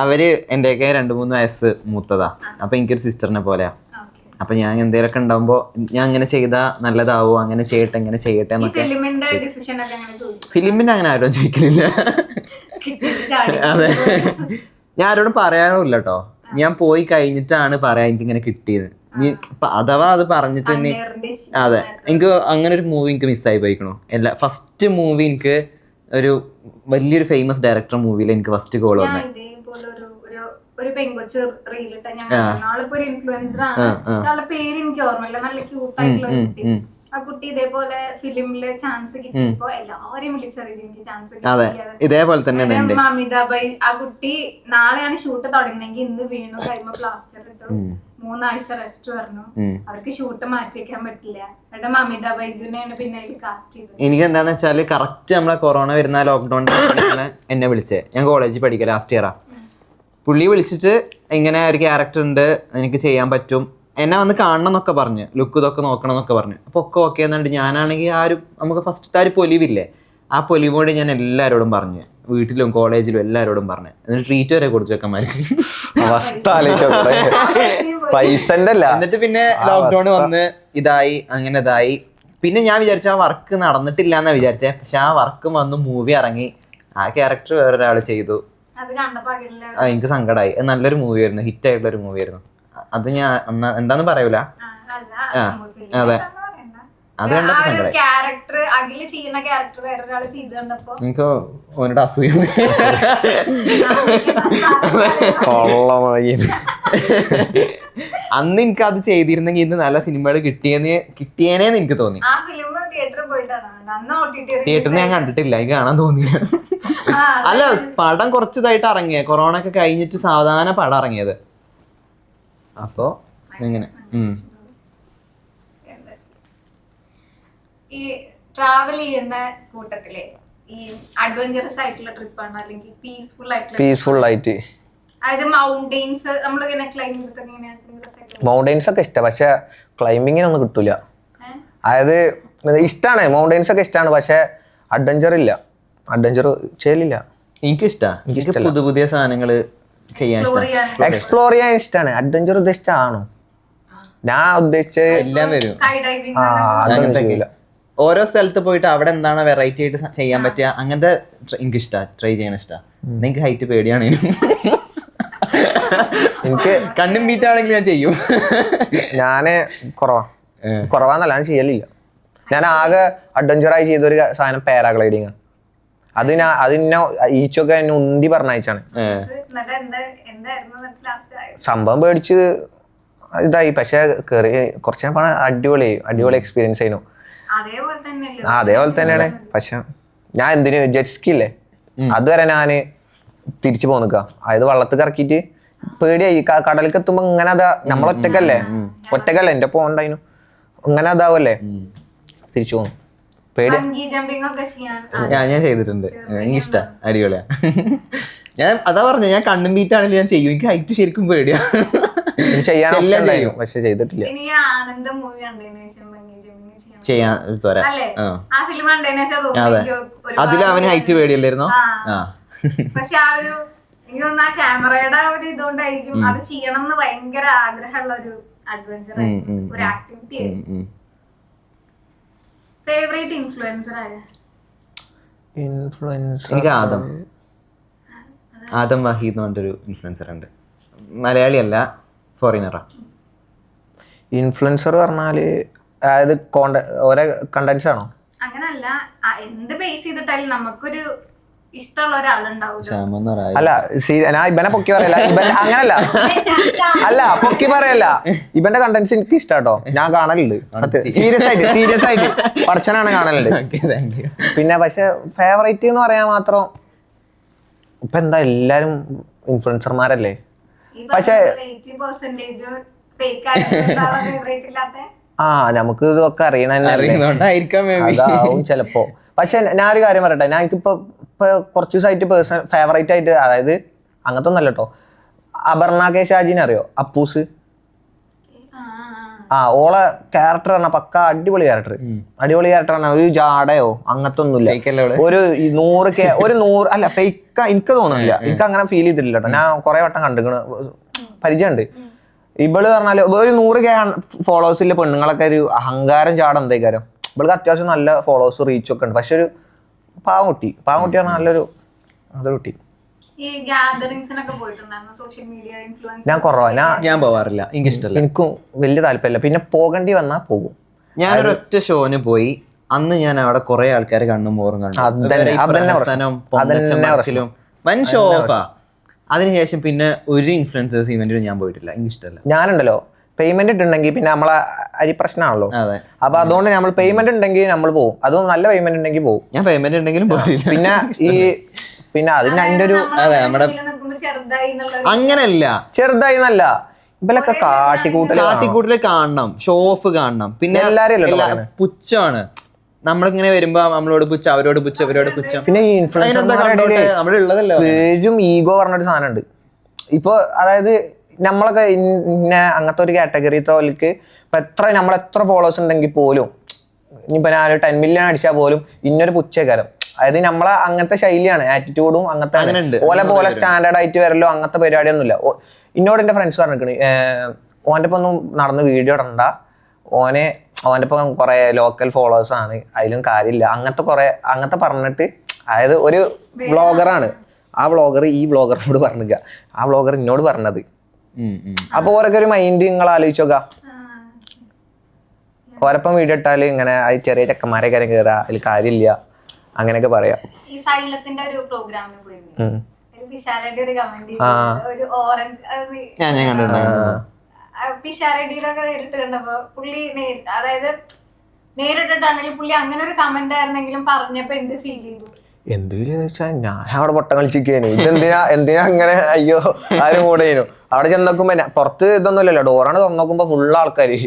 അവര് എന്റെയൊക്കെ 2-3 വയസ്സ് മൂത്തതാ. അപ്പൊ എനിക്കൊരു സിസ്റ്ററിനെ പോലെയാ. അപ്പൊ ഞാൻ എന്തെങ്കിലുമൊക്കെ ഉണ്ടാവുമ്പോ ഞാൻ അങ്ങനെ ചെയ്താ നല്ലതാവോ, അങ്ങനെ ചെയ്യട്ടെ ഇങ്ങനെ ചെയ്യട്ടെ എന്നൊക്കെ. ഫിലിമിന്റെ അങ്ങനെ ആരും ചോദിക്കലില്ല. അതെ, ഞാൻ ആരോടും പറയാറുമില്ല കേട്ടോ. ഞാൻ പോയി കഴിഞ്ഞിട്ടാണ് പറയാൻ എനിക്കിങ്ങനെ കിട്ടിയത്. അഥവാ അത് പറഞ്ഞിട്ട് തന്നെ. അതെ, എനിക്ക് അങ്ങനെ ഒരു മൂവി എനിക്ക് മിസ്സായി പോയിക്കണു. ഫസ്റ്റ് മൂവി എനിക്ക് ഒരു വലിയൊരു ഫേമസ് ഡയറക്ടർ മൂവിയിൽ എനിക്ക് ഫസ്റ്റ് കോൾ വന്നു. ഒരു പെങ്കൊച്ച് റീലിട്ട, ഞാൻ നാളിപ്പോ ഒരു ഇൻഫ്ലുവൻസർ ആണ്, പക്ഷെ അവളുടെ പേര് എനിക്ക് ഓർമ്മയില്ല. നല്ല ക്യൂട്ടായിട്ടുള്ള കുട്ടി. ആ കുട്ടി ഇതേപോലെ ഫിലിമില് ചാൻസ് കിട്ടിയപ്പോ എല്ലാവരെയും വിളിച്ചറിയിച്ചു എനിക്ക് ചാൻസ് അതെ ഇതേപോലെ തന്നെ മമിതാബായി ആ കുട്ടി നാളെയാണ് ഷൂട്ട് തുടങ്ങണമെങ്കിൽ ഇന്ന് വീണു കഴിയുമ്പോ പ്ലാസ്റ്റർ ഇട്ടു 3 ആഴ്ച റെസ്റ്റ് പറഞ്ഞു. അവർക്ക് ഷൂട്ട് മാറ്റി വെക്കാൻ പറ്റില്ല. എന്നിട്ട് മമിത ബൈജുനെയാണ് പിന്നെ അതിൽ കാസ്റ്റ് ചെയ്തത്. എനിക്ക് എന്താന്ന് വെച്ചാല് കറക്റ്റ് നമ്മളെ കൊറോണ വരുന്ന ലോക്ക്ഡൌൺ എന്നെ വിളിച്ചേ. ഞാൻ കോളേജിൽ പഠിക്കാം, ലാസ്റ്റ് ഇയറാ. പുള്ളി വിളിച്ചിട്ട് ഇങ്ങനെ ഒരു ക്യാരക്ടർ ഉണ്ട്, എനിക്ക് ചെയ്യാൻ പറ്റും, എന്നെ വന്ന് കാണണം എന്നൊക്കെ പറഞ്ഞു, ലുക്ക് ഇതൊക്കെ നോക്കണം എന്നൊക്കെ പറഞ്ഞു. അപ്പൊ ഒക്കെ ഓക്കെ എന്നിട്ട് ഞാനാണെങ്കിൽ നമുക്ക് ഫസ്റ്റത്തെ ആ ഒരു പൊലിവില്ലേ, ആ പൊലിവോട് ഞാൻ എല്ലാവരോടും പറഞ്ഞു, വീട്ടിലും കോളേജിലും എല്ലാവരോടും പറഞ്ഞു. എന്നിട്ട് ട്രീറ്റ് വരെ കൊടുത്തു ചെക്കന്മാർക്ക്. അവസ്ഥ പൈസന്റെ അല്ല. എന്നിട്ട് പിന്നെ ലോക്ക്ഡൌൺ വന്ന് ഇതായി, അങ്ങനെ ഇതായി. പിന്നെ ഞാൻ വിചാരിച്ചു ആ വർക്ക് നടന്നിട്ടില്ല എന്നാ വിചാരിച്ചേ. പക്ഷെ ആ വർക്ക് വന്ന് മൂവി ഇറങ്ങി, ആ ക്യാരക്ടർ വേറൊരാൾ ചെയ്തു. എനിക്ക് സങ്കടമായി. നല്ലൊരു മൂവി ആയിരുന്നു, ഹിറ്റ് ആയിട്ടുള്ള ഒരു മൂവി ആയിരുന്നു അത്. ഞാൻ എന്താന്ന് പറയൂല. അതെ, അത് കണ്ടപ്പോ എനിക്ക് ഓനോട് അസൂയ. അന്ന് എനിക്ക് അത് ചെയ്തിരുന്നെങ്കിൽ ഇന്ന് നല്ല സിനിമകൾ കിട്ടിയേനേന്ന് എനിക്ക് തോന്നി. തിയേറ്ററിൽ ഞാൻ കണ്ടിട്ടില്ല, എനിക്ക് കാണാൻ തോന്നിയില്ല. അല്ല, പടം കുറച്ചതായിട്ട് ഇറങ്ങിയ, കൊറോണ ഒക്കെ കഴിഞ്ഞിട്ട് സാവധാന പടം ഇറങ്ങിയത്. അപ്പൊ എങ്ങനെ ഈ ട്രാവൽ ചെയ്യുന്ന കൂട്ടത്തിലെ ഈ അഡ്വഞ്ചറസ് ആയിട്ടുള്ള ട്രിപ്പാണ് അല്ലെങ്കിൽ പീസ്ഫുൾ ആയിട്ട്, അതായത് മൗണ്ടെയിൻസ് നമ്മളിങ്ങനെ ക്ലൈംബ് ചെയ്തിട്ട് മൗണ്ടെയിൻസ് ഒക്കെ ഇഷ്ടം, പക്ഷെ ക്ലൈംബിങ്ങിനൊന്നും കിട്ടൂല. അതായത് ഇഷ്ടമാണ്, മൗണ്ടെയിൻസ് ഒക്കെ ഇഷ്ടമാണ്, പക്ഷെ അഡ്വഞ്ചർ ചെയ്യലില്ല. എനിക്കിഷ്ടമാണ് പുതിയ പുതിയ സാധനങ്ങൾ ചെയ്യാൻ, എക്സ്പ്ലോർ ചെയ്യാൻ ഇഷ്ടമാണ്. അഡ്വഞ്ചർ ഉദ്ദേശിച്ചാണോ ഞാൻ ഉദ്ദേശിച്ചത്? എല്ലാം വരും. ഓരോ സ്ഥലത്ത് പോയിട്ട് അവിടെ എന്താണ് വെറൈറ്റി ആയിട്ട് ചെയ്യാൻ പറ്റുക, അങ്ങനത്തെ എനിക്ക് ഇഷ്ടമാണ്, ട്രൈ ചെയ്യാൻ ഇഷ്ടമാണ്. എനിക്ക് ഹൈറ്റ് പേടിയാണെങ്കിലും എനിക്ക് കണ്ണും ബീറ്റാണെങ്കിൽ ഞാൻ ചെയ്യും. ഞാന് കുറവാന്നല്ല, ഞാൻ ചെയ്യലില്ല. ഞാൻ ആകെ അഡ്വഞ്ചറായി ചെയ്തൊരു സാധനം പാരാഗ്ലൈഡിങ്. അതിന്നെ ഈച്ചൊക്കെ എന്നെ ഉന്തി പറഞ്ഞയച്ചാണ്. സംഭവം പേടിച്ച് ഇതായി, പക്ഷെ കേറി കുറച്ച് അടിപൊളി എക്സ്പീരിയൻസ് ആയിരുന്നു. അതേപോലെ തന്നെയാണ്. പക്ഷെ ഞാൻ എന്തിനു ജെറ്റ് സ്കി ഇല്ലേ, അതുവരെ ഞാന് തിരിച്ചു പോന്നിക്ക. അതായത് വെള്ളത്തിൽ ഇറക്കിയിട്ട് പേടിയായി. കടലിലേക്ക് എത്തുമ്പോ ഇങ്ങനെ അതാ, നമ്മളൊറ്റക്കല്ലേ എന്റെ പോണ്ടായിരുന്നു, ഇങ്ങനെ അതാവല്ലേ, തിരിച്ചു പോന്നു. പേടി. ഞാൻ ചെയ്തിട്ടുണ്ട്, എനിക്കിഷ്ട, അടിപൊളിയാ. ഞാൻ അതാ പറഞ്ഞു, ഞാൻ കണ്ണും ബീറ്റാണെങ്കിലും ഞാൻ ചെയ്യും. എനിക്ക് ഹൈറ്റ് ശരിക്കും പേടിയാ, ചെയ്യാൻ പക്ഷെ ചെയ്തിട്ടില്ല. ചെയ്യാൻ അതെ, അതിൽ അവന് ഹൈറ്റ് പേടിയല്ലായിരുന്നോ? പക്ഷെ ആ ഒരു എനിക്ക് തോന്നുന്നു ആ ക്യാമറയുടെ ഒരു ഇതുകൊണ്ടായിരിക്കും അത് ചെയ്യണം എന്ന് ഭയങ്കര ആഗ്രഹമുള്ള ഒരു അഡ്വഞ്ചർ, ഒരു ആക്ടിവിറ്റി ആയിരുന്നു. ഫേവറേറ്റ് ഇൻഫ്ലുവൻസർ ആരാ? എനിക്ക് ആദം വഹീദ് എന്ന് പറഞ്ഞൊരു ഇൻഫ്ലുവൻസർ ഉണ്ട്. മലയാളി അല്ല, ഫോറിനറാ. ഇൻഫ്ലുവൻസർ പറഞ്ഞാല് അതായത് ഓരോ കണ്ടന്റ്സ് ആണോ? അങ്ങനല്ല, എന്ത് ബേസ് ചെയ്തിട്ടായാലും നമുക്കൊരു ഇഷ്ടമുള്ള ഒരാളുണ്ടാവും. അല്ല, ഞാൻ ഇവനെ പൊക്കി പറയല്ല, അങ്ങനല്ല, അല്ല പൊക്കി പറയല്ല. ഇവന്റെ കണ്ടന്റ്സ് എനിക്ക് ഇഷ്ടാട്ടോ, ഞാൻ കാണലുണ്ട്. സീരിയസ് ആയിട്ട് പഠിച്ചനാണ് കാണലുണ്ട്. പിന്നെ പക്ഷെ ഫേവറേറ്റ് എന്ന് പറയാൻ മാത്രം ഇപ്പൊ എന്താ, എല്ലാരും ഇൻഫ്ലുവൻസർമാരല്ലേ. പക്ഷെ നമുക്ക് ഇതൊക്കെ അറിയണായിരിക്കും ചിലപ്പോ. പക്ഷെ ഞാൻ ഒരു കാര്യം പറയട്ടെ, ഞാൻ എനിക്കിപ്പോ കുറച്ച് ദിവസമായിട്ട് പേഴ്സണൽ ഫേവറേറ്റ് ആയിട്ട്, അതായത് അങ്ങനത്തെ ഒന്നല്ല കേട്ടോ, അപർണ കെ ഷാജിനെ അറിയോ? അപ്പൂസ്. ഓളെ ക്യാരക്ടർ പറഞ്ഞ പക്ക അടിപൊളി ക്യാരക്ടർ പറഞ്ഞ, ഒരു ജാടയോ അങ്ങനത്തെ ഒന്നുമില്ല. ഒരു 100 അല്ല ഫേക്ക് എനിക്ക് തോന്നുന്നില്ല, എനിക്ക് അങ്ങനെ ഫീൽ ചെയ്തിട്ടില്ല കേട്ടോ. ഞാൻ കുറെ വട്ടം കണ്ടിക്കണ്, പരിചയമുണ്ട്. ഇവള് പറഞ്ഞാല് ഒരു 100K ഫോളോവേഴ്സിലെ പെണ്ണുങ്ങളൊക്കെ ഒരു അഹങ്കാരം ജാട എന്തേക്കാരം. ഇവൾക്ക് അത്യാവശ്യം നല്ല ഫോളോവേഴ്സ് റീച്ച് ഒക്കെ ഉണ്ട്. പക്ഷെ ഒരു പാവകുട്ടി പറഞ്ഞാൽ നല്ലൊരു കുട്ടി. ഞാൻ കുറവാ, ഞാൻ പോവാറില്ല, എനിക്ക് ഇഷ്ടമല്ല, എനിക്കും വലിയ താല്പര്യമില്ല. പിന്നെ പോകേണ്ടി വന്നാ പോകും. ഞാനൊരൊറ്റ ഷോന് പോയി, അന്ന് ഞാൻ അവിടെ കുറെ ആൾക്കാരെ കണ്ണും മോറും കണ്ടു. വൻ ഷോ ഓഫാ. അതിനുശേഷം പിന്നെ ഒരു ഇൻഫ്ലുവൻസേഴ്സ് ഇവന്റിലും ഞാൻ പോയിട്ടില്ല, എനിക്ക് ഇഷ്ടമല്ല. ഞാനുണ്ടല്ലോ പേയ്മെന്റ് ഇട്ടുണ്ടെങ്കിൽ പിന്നെ നമ്മളെ അരി പ്രശ്നമാണല്ലോ. അതെ. അപ്പൊ അതുകൊണ്ട് നമ്മൾ പേയ്മെന്റ് ഉണ്ടെങ്കിൽ നമ്മൾ പോകും. അതും നല്ല പേയ്മെന്റ് ഉണ്ടെങ്കിൽ പോകും. ഞാൻ പേയ്മെന്റ് ഉണ്ടെങ്കിലും പോയില്ല. പിന്നെ അതിന് അതിന്റെ ഒരു അതെ നമ്മുടെ ചെറുതായി എന്നുള്ള അങ്ങനല്ല, ചെറുതായി എന്നല്ല, ഇവലൊക്കെ കാട്ടിക്കൂട്ടല് കാണണം, ഷോ ഓഫ് കാണണം. പിന്നെ എല്ലാരും പുച്ഛമാണ്. നമ്മളിങ്ങനെ വരുമ്പോ നമ്മളോട് പുച്ഛം, അവരോട് പുച്ഛം, ഇവരോട് പുച്ഛം. പിന്നെ ഈ ഇൻഫ്ലുവൻസർമാരുടെ നമ്മളുള്ളതല്ലോ പേജും ഈഗോ പറഞ്ഞൊരു സാധനം ഉണ്ട്. ഇപ്പൊ അതായത് നമ്മളൊക്കെ അങ്ങനത്തെ ഒരു കാറ്റഗറിത്തെ പോലേക്ക് ഇപ്പൊ നമ്മളെത്ര ഫോളോവേഴ്സ് ഉണ്ടെങ്കിൽ പോലും, ഇനിയിപ്പോ ഞാൻ 10 മില്യൺ അടിച്ചാൽ പോലും ഇന്നൊരു പുച്ഛകാരം. അതായത് നമ്മളെ അങ്ങനത്തെ ശൈലിയാണ്, ആറ്റിറ്റ്യൂഡും അങ്ങനത്തെ പോലെ സ്റ്റാൻഡേർഡ് ആയിട്ട് വരല്ലോ, അങ്ങനത്തെ പരിപാടിയൊന്നുമില്ല. എന്നോട് എന്റെ ഫ്രണ്ട്സ് പറഞ്ഞിരിക്കണ്, ഓൻ്റെ ഒപ്പം ഒന്നും നടന്ന് വീഡിയോ ഇടണ്ട, ഓൻ്റെ ഒപ്പം കുറെ ലോക്കൽ ഫോളോവേഴ്സ് ആണ്, അതിലും കാര്യമില്ല, അങ്ങനത്തെ പറഞ്ഞിട്ട്. അതായത് ഒരു വ്ളോഗറാണ്, ആ വ്ളോഗർ ഈ വ്ളോഗറിനോട് പറഞ്ഞില്ല, ആ വ്ളോഗർ എന്നോട് പറഞ്ഞത്. അപ്പൊ ഓരൊക്കെ ഒരു മൈൻഡ് നിങ്ങൾ ആലോചിച്ച് നോക്കാം. ഓരപ്പം വീഡിയോ ഇട്ടാല് ഇങ്ങനെ ചെറിയ ചെക്കന്മാരെ കാര്യം കയറാ, അതിൽ കാര്യമില്ല, അങ്ങനെയൊക്കെ പറയാം. ഈ സൈലത്തിന്റെ ഒരു പ്രോഗ്രാമിന് പോയിരുന്നു, പിഷാരടി ഒരു കമന്റ് ഒരു ഓറഞ്ച് പിഷാരടിയിലൊക്കെ നേരിട്ട് കണ്ടപ്പോ പുള്ളി അതായത് നേരിട്ടിട്ടാണെങ്കിൽ പുള്ളി അങ്ങനെ ഒരു കമന്റ് ആയിരുന്നെങ്കിലും പറഞ്ഞപ്പോ എന്ത് ഫീൽ ചെയ്തു? എന്ത് ചോദിച്ചാ ഞാൻ അവിടെ പൊട്ടം കളിച്ചിരിക്കേനു. എന്തിനാ അങ്ങനെ, അയ്യോ ആരും കൂടെയേനു. അവിടെ ചെന്നോക്കുമ്പോ പുറത്ത് ഇതൊന്നുമില്ലല്ലോ, ഡോറാണ് തുറന്നോക്കുമ്പോ ഫുള്ള് ആൾക്കാര്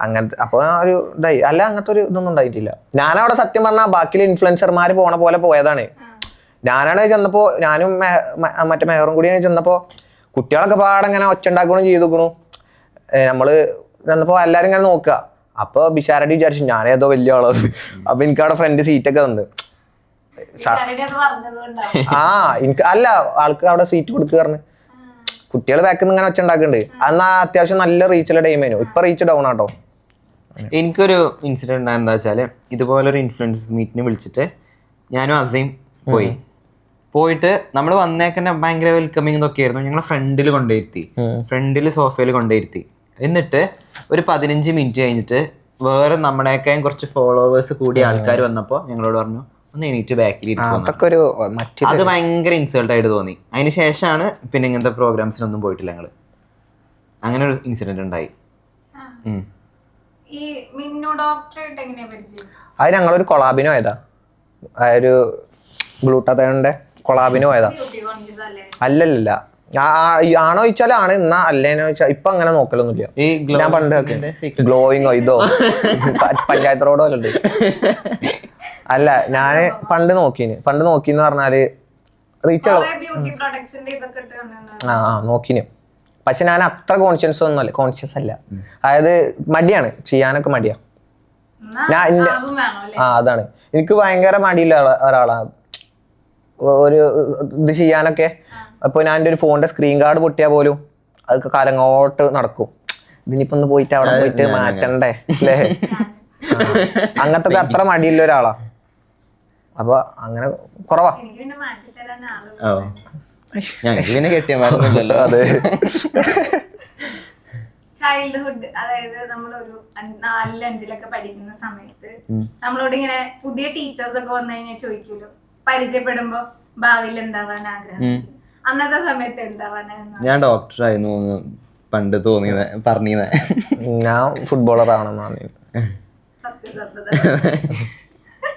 അങ്ങനത്തെ. അപ്പൊ ഒരു ഇതായി. അല്ല, അങ്ങനത്തെ ഒരു ഇതൊന്നും ഉണ്ടായിട്ടില്ല. ഞാനവിടെ സത്യം പറഞ്ഞാൽ ബാക്കിയുള്ള ഇൻഫ്ലുവൻസർമാര് പോണ പോലെ പോയതാണ്. ഞാനാണ് ചെന്നപ്പോ, ഞാനും മറ്റേ മേയറും കൂടി ചെന്നപ്പോ കുട്ടികളൊക്കെ പാടങ്ങനെ ഒച്ച ഉണ്ടാക്കണു ചെയ്തുക്കണു. നമ്മള് ചെന്നപ്പോ എല്ലാരും ഇങ്ങനെ നോക്കുക. അപ്പൊ ബിഷാരടി വിചാരിച്ചു ഞാനേതോ വലിയ ആളത്. അപ്പൊ എനിക്ക് അവിടെ ഫ്രണ്ട് സീറ്റൊക്കെ തന്നു. എനിക്ക് അല്ല, ആൾക്ക് അവിടെ സീറ്റ് കൊടുക്കുക പറഞ്ഞു. കുട്ടികൾ ബാക്കിൽ നിന്ന് ഇങ്ങനെ ഒച്ച ഉണ്ടാക്കുന്നുണ്ട്. അന്നാ അത്യാവശ്യം നല്ല റീച്ചുള്ള ടൈമേനു. ഇപ്പൊ റീച്ച് ഡൗൺ ആട്ടോ. എനിക്കൊരു ഇൻസിഡന്റ് ഉണ്ടായത് എന്താ വെച്ചാല്, ഇതുപോലൊരു ഇൻഫ്ലുവൻസേഴ്സ് മീറ്റിന് വിളിച്ചിട്ട് ഞാനും അസീം പോയിട്ട് നമ്മൾ വന്നേക്കന്നെ ഭയങ്കര വെൽക്കമിങ് ഇതൊക്കെ ആയിരുന്നു. ഞങ്ങളെ ഫ്രണ്ടിൽ സോഫയിൽ കൊണ്ടുപോയിരുത്തി. എന്നിട്ട് ഒരു 15 മിനിറ്റ് കഴിഞ്ഞിട്ട് വേറെ നമ്മുടെയൊക്കെ കുറച്ച് ഫോളോവേഴ്സ് കൂടിയ ആൾക്കാർ വന്നപ്പോൾ ഞങ്ങളോട് പറഞ്ഞു ഒന്ന് എണീറ്റ് ബാക്കിൽ ഇരിക്കും. അത് ഭയങ്കര ഇൻസൾട്ട് ആയിട്ട് തോന്നി. അതിന് ശേഷമാണ് പിന്നെ ഇങ്ങനത്തെ പ്രോഗ്രാംസിനൊന്നും പോയിട്ടില്ല ഞങ്ങള്. അങ്ങനെ ഒരു ഇൻസിഡന്റ് ഉണ്ടായി. അത് ഞങ്ങളൊരു കൊളാബിന് പോയതാ. ഒരു ഗ്ലൂട്ടാത്തയുടെ കൊളാബിന് പോയതാ. അല്ലല്ല, ആണോ ചോദിച്ചാലാണ്, എന്നാ അല്ലേനോ ചോദിച്ചാൽ ഇപ്പൊ അങ്ങനെ നോക്കലൊന്നുമില്ല. ഞാൻ പണ്ട് ഗ്ലോയിങ്ങോ ഇതോ പഞ്ചായത്ത് റോഡോ അല്ലുണ്ട്. അല്ല, ഞാന് പണ്ട് നോക്കിന്ന് പറഞ്ഞാല് റീച്ച് നോക്കിന്. പക്ഷെ ഞാൻ അത്ര കോൺഷ്യസ് അല്ല. അതായത് മടിയാണ്, ചെയ്യാനൊക്കെ മടിയാ. അതാണ് എനിക്ക് ഭയങ്കര മടിയില്ല ഒരാളാ ഒരു ഇത് ചെയ്യാനൊക്കെ. അപ്പൊ ഞാൻ എൻ്റെ ഒരു ഫോണിന്റെ സ്ക്രീൻ ഗാർഡ് പൊട്ടിയാൽ പോലും അതൊക്കെ കാലങ്ങോട്ട് നടക്കും. ഇതിനിപ്പോ ഒന്ന് പോയിട്ട് അവിടെ പോയിട്ട് മാറ്റണ്ടേ അല്ലേ? അങ്ങനത്തെ അത്ര മടിയില്ല ഒരാളാ. അപ്പൊ അങ്ങനെ കുറവാ. അതെ. ചൈൽഡ്ഹുഡ്, അതായത് നമ്മളൊരു 4-5 പഠിക്കുന്ന സമയത്ത് നമ്മളോട് ഇങ്ങനെ പുതിയ ടീച്ചേഴ്സ് ഒക്കെ വന്നു കഴിഞ്ഞാൽ ചോദിക്കുമല്ലോ, പരിചയപ്പെടുമ്പോ ഭാവിയിൽ എന്താവാൻ ആഗ്രഹം? അന്നത്തെ സമയത്ത് എന്താവാനായിരുന്നു? ഞാൻ ഡോക്ടറായിരുന്നു പണ്ട് പറഞ്ഞത്. ഞാൻ ഫുട്ബോളർ ആണെന്നാണ്.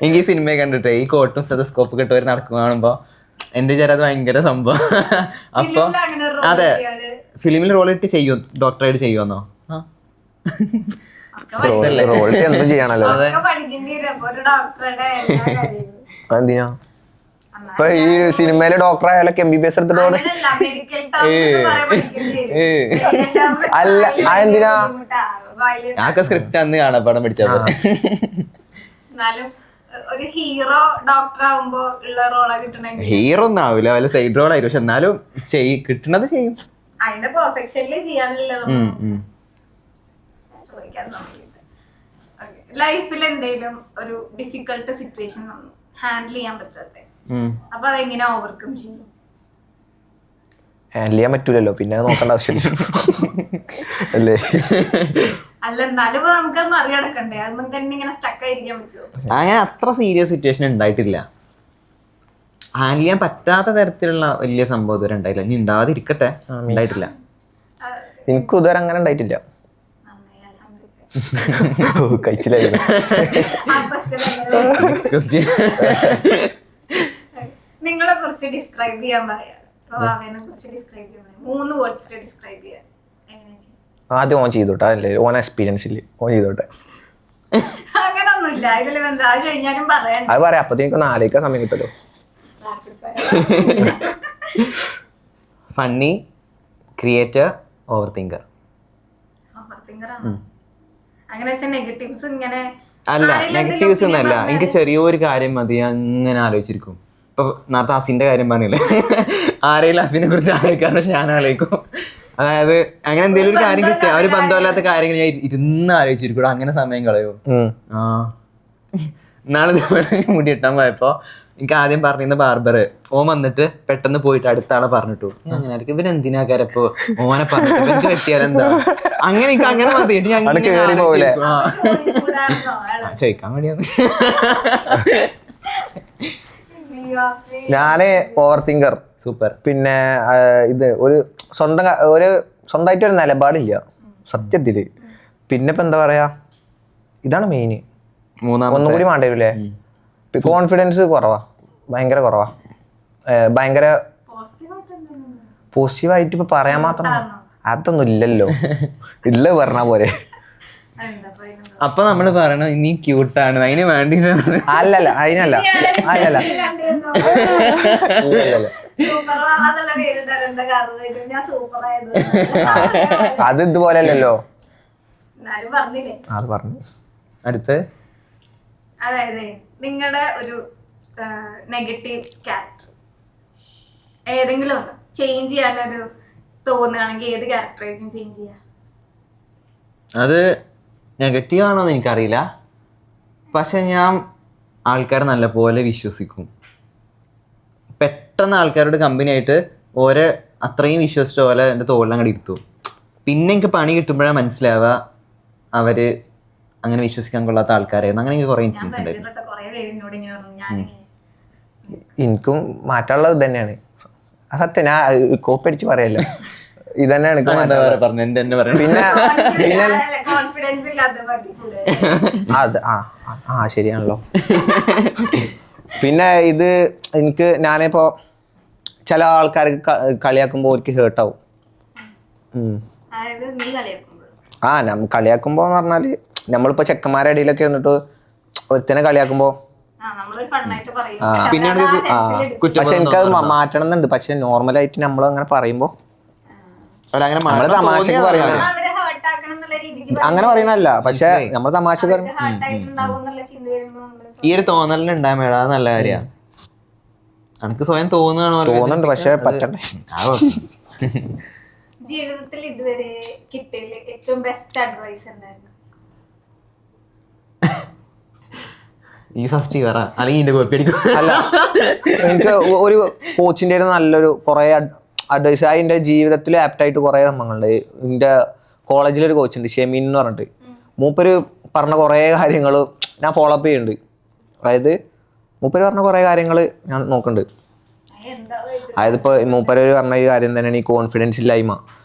എനിക്ക് ഈ സിനിമ കണ്ടിട്ടേ ഈ കോട്ടും സ്റ്റെതസ്കോപ്പ് ഇട്ട് നടക്കുന്ന കാണുമ്പോ എന്റെ വിചാരം അത് ഭയങ്കര സംഭവം. അപ്പൊ അതെ, ഫിലിമിൽ റോൾ ഇട്ട് ചെയ്യോ, ഡോക്ടറായിട്ട് ചെയ്യുമെന്നോ? എന്ത് ചെയ്യാണല്ലോ. എന്തിനാ ഇപ്പൊ ഈ സിനിമയിലെ ഡോക്ടർ ആയാലൊക്കെ MBBS എടുത്തിട്ട് അല്ല, അതെന്തിനാ? ഞാനൊക്കെ സ്ക്രിപ്റ്റ് അന്ന് കാണാൻ പടം പിടിച്ചപ്പോ. ഒരു ഹീറോ ഡോക്ടർ ആവുമ്പോ ഉള്ള റോളാ കിട്ടണ. ഹീറോ ഒന്നും ആവില്ല, വല്ല സൈഡ് റോൾ ആയിരിക്കും. പക്ഷെ എന്നാലും കിട്ടണത് ചെയ്യും. അതിന്റെ പെർഫെക്ഷനില് ചെയ്യാനല്ലോ. ലൈഫിൽ എന്തെങ്കിലും ഒരു ഡിഫിക്കൽട്ട് സിറ്റുവേഷൻ ഹാൻഡിൽ ചെയ്യാൻ പറ്റാത്ത, അപ്പൊ അതെങ്ങനെ ഓവർകം ചെയ്യും? ഹാൻഡിൽ ചെയ്യാൻ പറ്റൂലല്ലോ, പിന്നെ നോക്കേണ്ട ആവശ്യമില്ല അല്ലേ? അല്ല, എന്നാലും നമുക്ക് മറികടക്കണ്ടേ? അതും തന്നെ ഇങ്ങനെ സ്റ്റക്ക് ആയിരിക്കാൻ പറ്റുമോ? അങ്ങനെ അത്ര സീരിയസ് സിറ്റുവേഷൻ ഉണ്ടായിട്ടില്ല. ഹാൻഡിൽ ചെയ്യാൻ പറ്റാത്ത തരത്തിലുള്ള വലിയ സംഭവം ഇതുവരെ ഉണ്ടായിട്ടില്ല. ഇനി ഉണ്ടാവാതിരിക്കട്ടെ. ഉണ്ടായിട്ടില്ല. എനിക്ക് ഇതുവരെ അങ്ങനെ ഉണ്ടായിട്ടില്ല. കഴിച്ചില്ലായിരുന്നു. ആ question തന്നെ. നിങ്ങളെ കുറിച്ച് ഡിസ്ക്രൈബ് ചെയ്യാൻ പറയാം. ഇപ്പൊ വാവേനെ കുറിച്ച് ഡിസ്ക്രൈബ് ചെയ്യാൻ പറയാം. 3 വേർഡ്സിൽ ഡിസ്ക്രൈബ് ചെയ്യാൻ എങ്ങനെയാ ചെയ്യുക? ആദ്യം ഓൻ ചെയ്തോട്ടെ, അല്ലേ ഓൻ എക്സ്പീരിയൻസ് ഇല്ല, ഓൻ ചെയ്തോട്ടെ. അങ്ങനൊന്നുമില്ല, ഇതില് എന്താ അത് കഴിഞ്ഞാലും പറയണ്ട. അത് പറയാം, അപ്പത്തേക്ക് ആലോചിക്കാൻ സമയം കിട്ടല്ലോ. Funny, creator, over thinker. അങ്ങനെ വെച്ചാൽ നെഗറ്റീവ്സ് ഇങ്ങനെ അല്ല, നെഗറ്റീവ്സ് ഒന്നല്ല, എനിക്ക് ചെറിയൊരു കാര്യം മതി അങ്ങനെ ആലോചിച്ചിരിക്കും. ഇപ്പൊ നേരത്തെ അസിന്റെ കാര്യം പറഞ്ഞില്ലേ, ആരെങ്കിലും അസിനെ കുറിച്ച് ആലോചിക്കാൻ, പക്ഷെ ഞാൻ ആലോചിക്കും. അതായത് അങ്ങനെ എന്തെങ്കിലും ഒരു കാര്യം കിട്ടിയ ഒരു ബന്ധമില്ലാത്ത കാര്യങ്ങൾ ഞാൻ ഇരുന്ന് ആലോചിച്ചിരിക്കും, അങ്ങനെ സമയം കളയോ. ആ നാളെ ഇതേപോലെ മുടി ഇട്ടാൻ പോയപ്പോ എനിക്ക് ആദ്യം പറഞ്ഞിരുന്ന ബാർബർ ഓൻ വന്നിട്ട് പെട്ടെന്ന് പോയിട്ട് അടുത്ത ആളെ പറഞ്ഞിട്ടു, അങ്ങനെ ആയിരിക്കും ഇവരെന്തിനാ കരപ്പോ ഓനെ പറഞ്ഞിട്ട് എനിക്ക് പറ്റിയാലെന്താ, അങ്ങനെ എനിക്ക് അങ്ങനെ മതിയിട്ട് ഞാൻ ചോദിക്കാൻ വേണ്ടിയാണ്. ഞാന് ഓവർ തിങ്കർ. സൂപ്പർ. പിന്നെ ഇത് ഒരു സ്വന്തമായിട്ട് ഒരു നിലപാടില്ല സത്യത്തില്. പിന്നെ ഇപ്പൊ എന്താ പറയാ, ഇതാണ് മെയിൻ. ഒന്നും കൂടി വേണ്ടി വരില്ലേ, കോൺഫിഡൻസ് കുറവാ, ഭയങ്കര കുറവാ. ഭയങ്കര പോസിറ്റീവായിട്ട് ഇപ്പൊ പറയാൻ മാത്രം അതൊന്നും ഇല്ലല്ലോ, ഇല്ല പറഞ്ഞ പോലെ. അപ്പൊ നമ്മള് പറയണ ഇനി ക്യൂട്ടാണ്, അതിന് വേണ്ടിട്ടാണ്. അല്ലല്ല, അതിനല്ല അല്ലല്ല അത് ഇതുപോലെ അല്ലല്ലോ. അത് പറഞ്ഞു. അടുത്ത് അതായത് നിങ്ങളുടെ ഒരു നെഗറ്റീവ് ക്യാരക്ടർ ഏതെങ്കിലും ഒന്ന് ചേഞ്ച് ചെയ്യാനൊരു തോന്നുകയാണെങ്കിൽ ഏത് ക്യാരക്ടർ ആയിരിക്കും ചേഞ്ച് ചെയ്യാ? അത് നെഗറ്റീവ് ആണോന്ന് എനിക്കറിയില്ല, പക്ഷെ ഞാൻ ആൾക്കാരെ നല്ലപോലെ വിശ്വസിക്കും. പെട്ടെന്ന് ആൾക്കാരോട് കമ്പനി ആയിട്ട് ഓരോ അത്രയും വിശ്വസിച്ച പോലെ എൻ്റെ തോളിലങ്ങോട്ട് ഇരുത്തു. പിന്നെ എനിക്ക് പണി കിട്ടുമ്പോഴാണ് മനസ്സിലാവുക അവര് അങ്ങനെ വിശ്വസിക്കാൻ കൊള്ളാത്ത ആൾക്കാരായിരുന്നു. അങ്ങനെ എനിക്ക് കുറെ ഇൻസിഡൻസ് ഉണ്ടായിരുന്നു. എനിക്കും മാറ്റാനുള്ളത് ഇത് തന്നെയാണ് സത്യം. ഞാൻ കോപ്പി അടിച്ച് പറയല്ലോ, ഇത് തന്നെയാണ് പിന്നെ അത് ശരിയാണല്ലോ. പിന്നെ ഇത് എനിക്ക് ഞാനിപ്പോ ചില ആൾക്കാർ കളിയാക്കുമ്പോ എനിക്ക് ഹേർട്ടാവും. കളിയാക്കുമ്പോന്ന് പറഞ്ഞാല് നമ്മളിപ്പോ ചെക്കന്മാരുടെ ഇടയിലൊക്കെ വന്നിട്ട് ഒരുത്തനെ കളിയാക്കുമ്പോ പക്ഷെ എനിക്കത് മാറ്റണം എന്നുണ്ട്. പക്ഷെ നോർമലായിട്ട് നമ്മൾ അങ്ങനെ പറയുമ്പോ നമ്മള് തമാശക്ക് പറയുന്നത് അങ്ങനെ പറയണല്ല, പക്ഷെ നമ്മള് തമാശക്ക് പറയും. ഈ ഒരു തോന്നലുണ്ടാകുമ്പോഴാ നല്ല കാര്യ. എനിക്ക് സ്വയം തോന്നുന്നുണ്ട്, പക്ഷെ പറ്റണ്ടേ. ജീവിതത്തിൽ ഇതുവരെ കിട്ടിയ ഏറ്റവും ബെസ്റ്റ് അഡ്വൈസ് എന്തായിരുന്നു? ഈ ഫസ്റ്റ് പറ, അല്ലെങ്കിൽ ഇതിന്റെ കോപ്പി അടിക്കും. അല്ല, എനിക്ക് ഒരു കോച്ചിന്റെ നല്ലൊരു കുറെ അഡ്വൈസ് അതിന്റെ ജീവിതത്തിൽ ആപ്റ്റായിട്ട് കുറെ സംഭവങ്ങളുണ്ട്. എൻ്റെ കോളേജിലൊരു കോച്ചുണ്ട് ഷെമീൻ എന്ന് പറഞ്ഞിട്ട്. മൂപ്പര് പറഞ്ഞ കുറെ കാര്യങ്ങൾ ഞാൻ ഫോളോ അപ്പ് ചെയ്യുന്നുണ്ട്. അതായത് മൂപ്പര് പറഞ്ഞ കുറെ കാര്യങ്ങൾ ഞാൻ നോക്കുന്നുണ്ട്. അതായത് ഇപ്പോൾ മൂപ്പര് പറഞ്ഞ ഈ കാര്യം തന്നെയാണ് ഈ കോൺഫിഡൻസ് ഇല്ലായ്മ.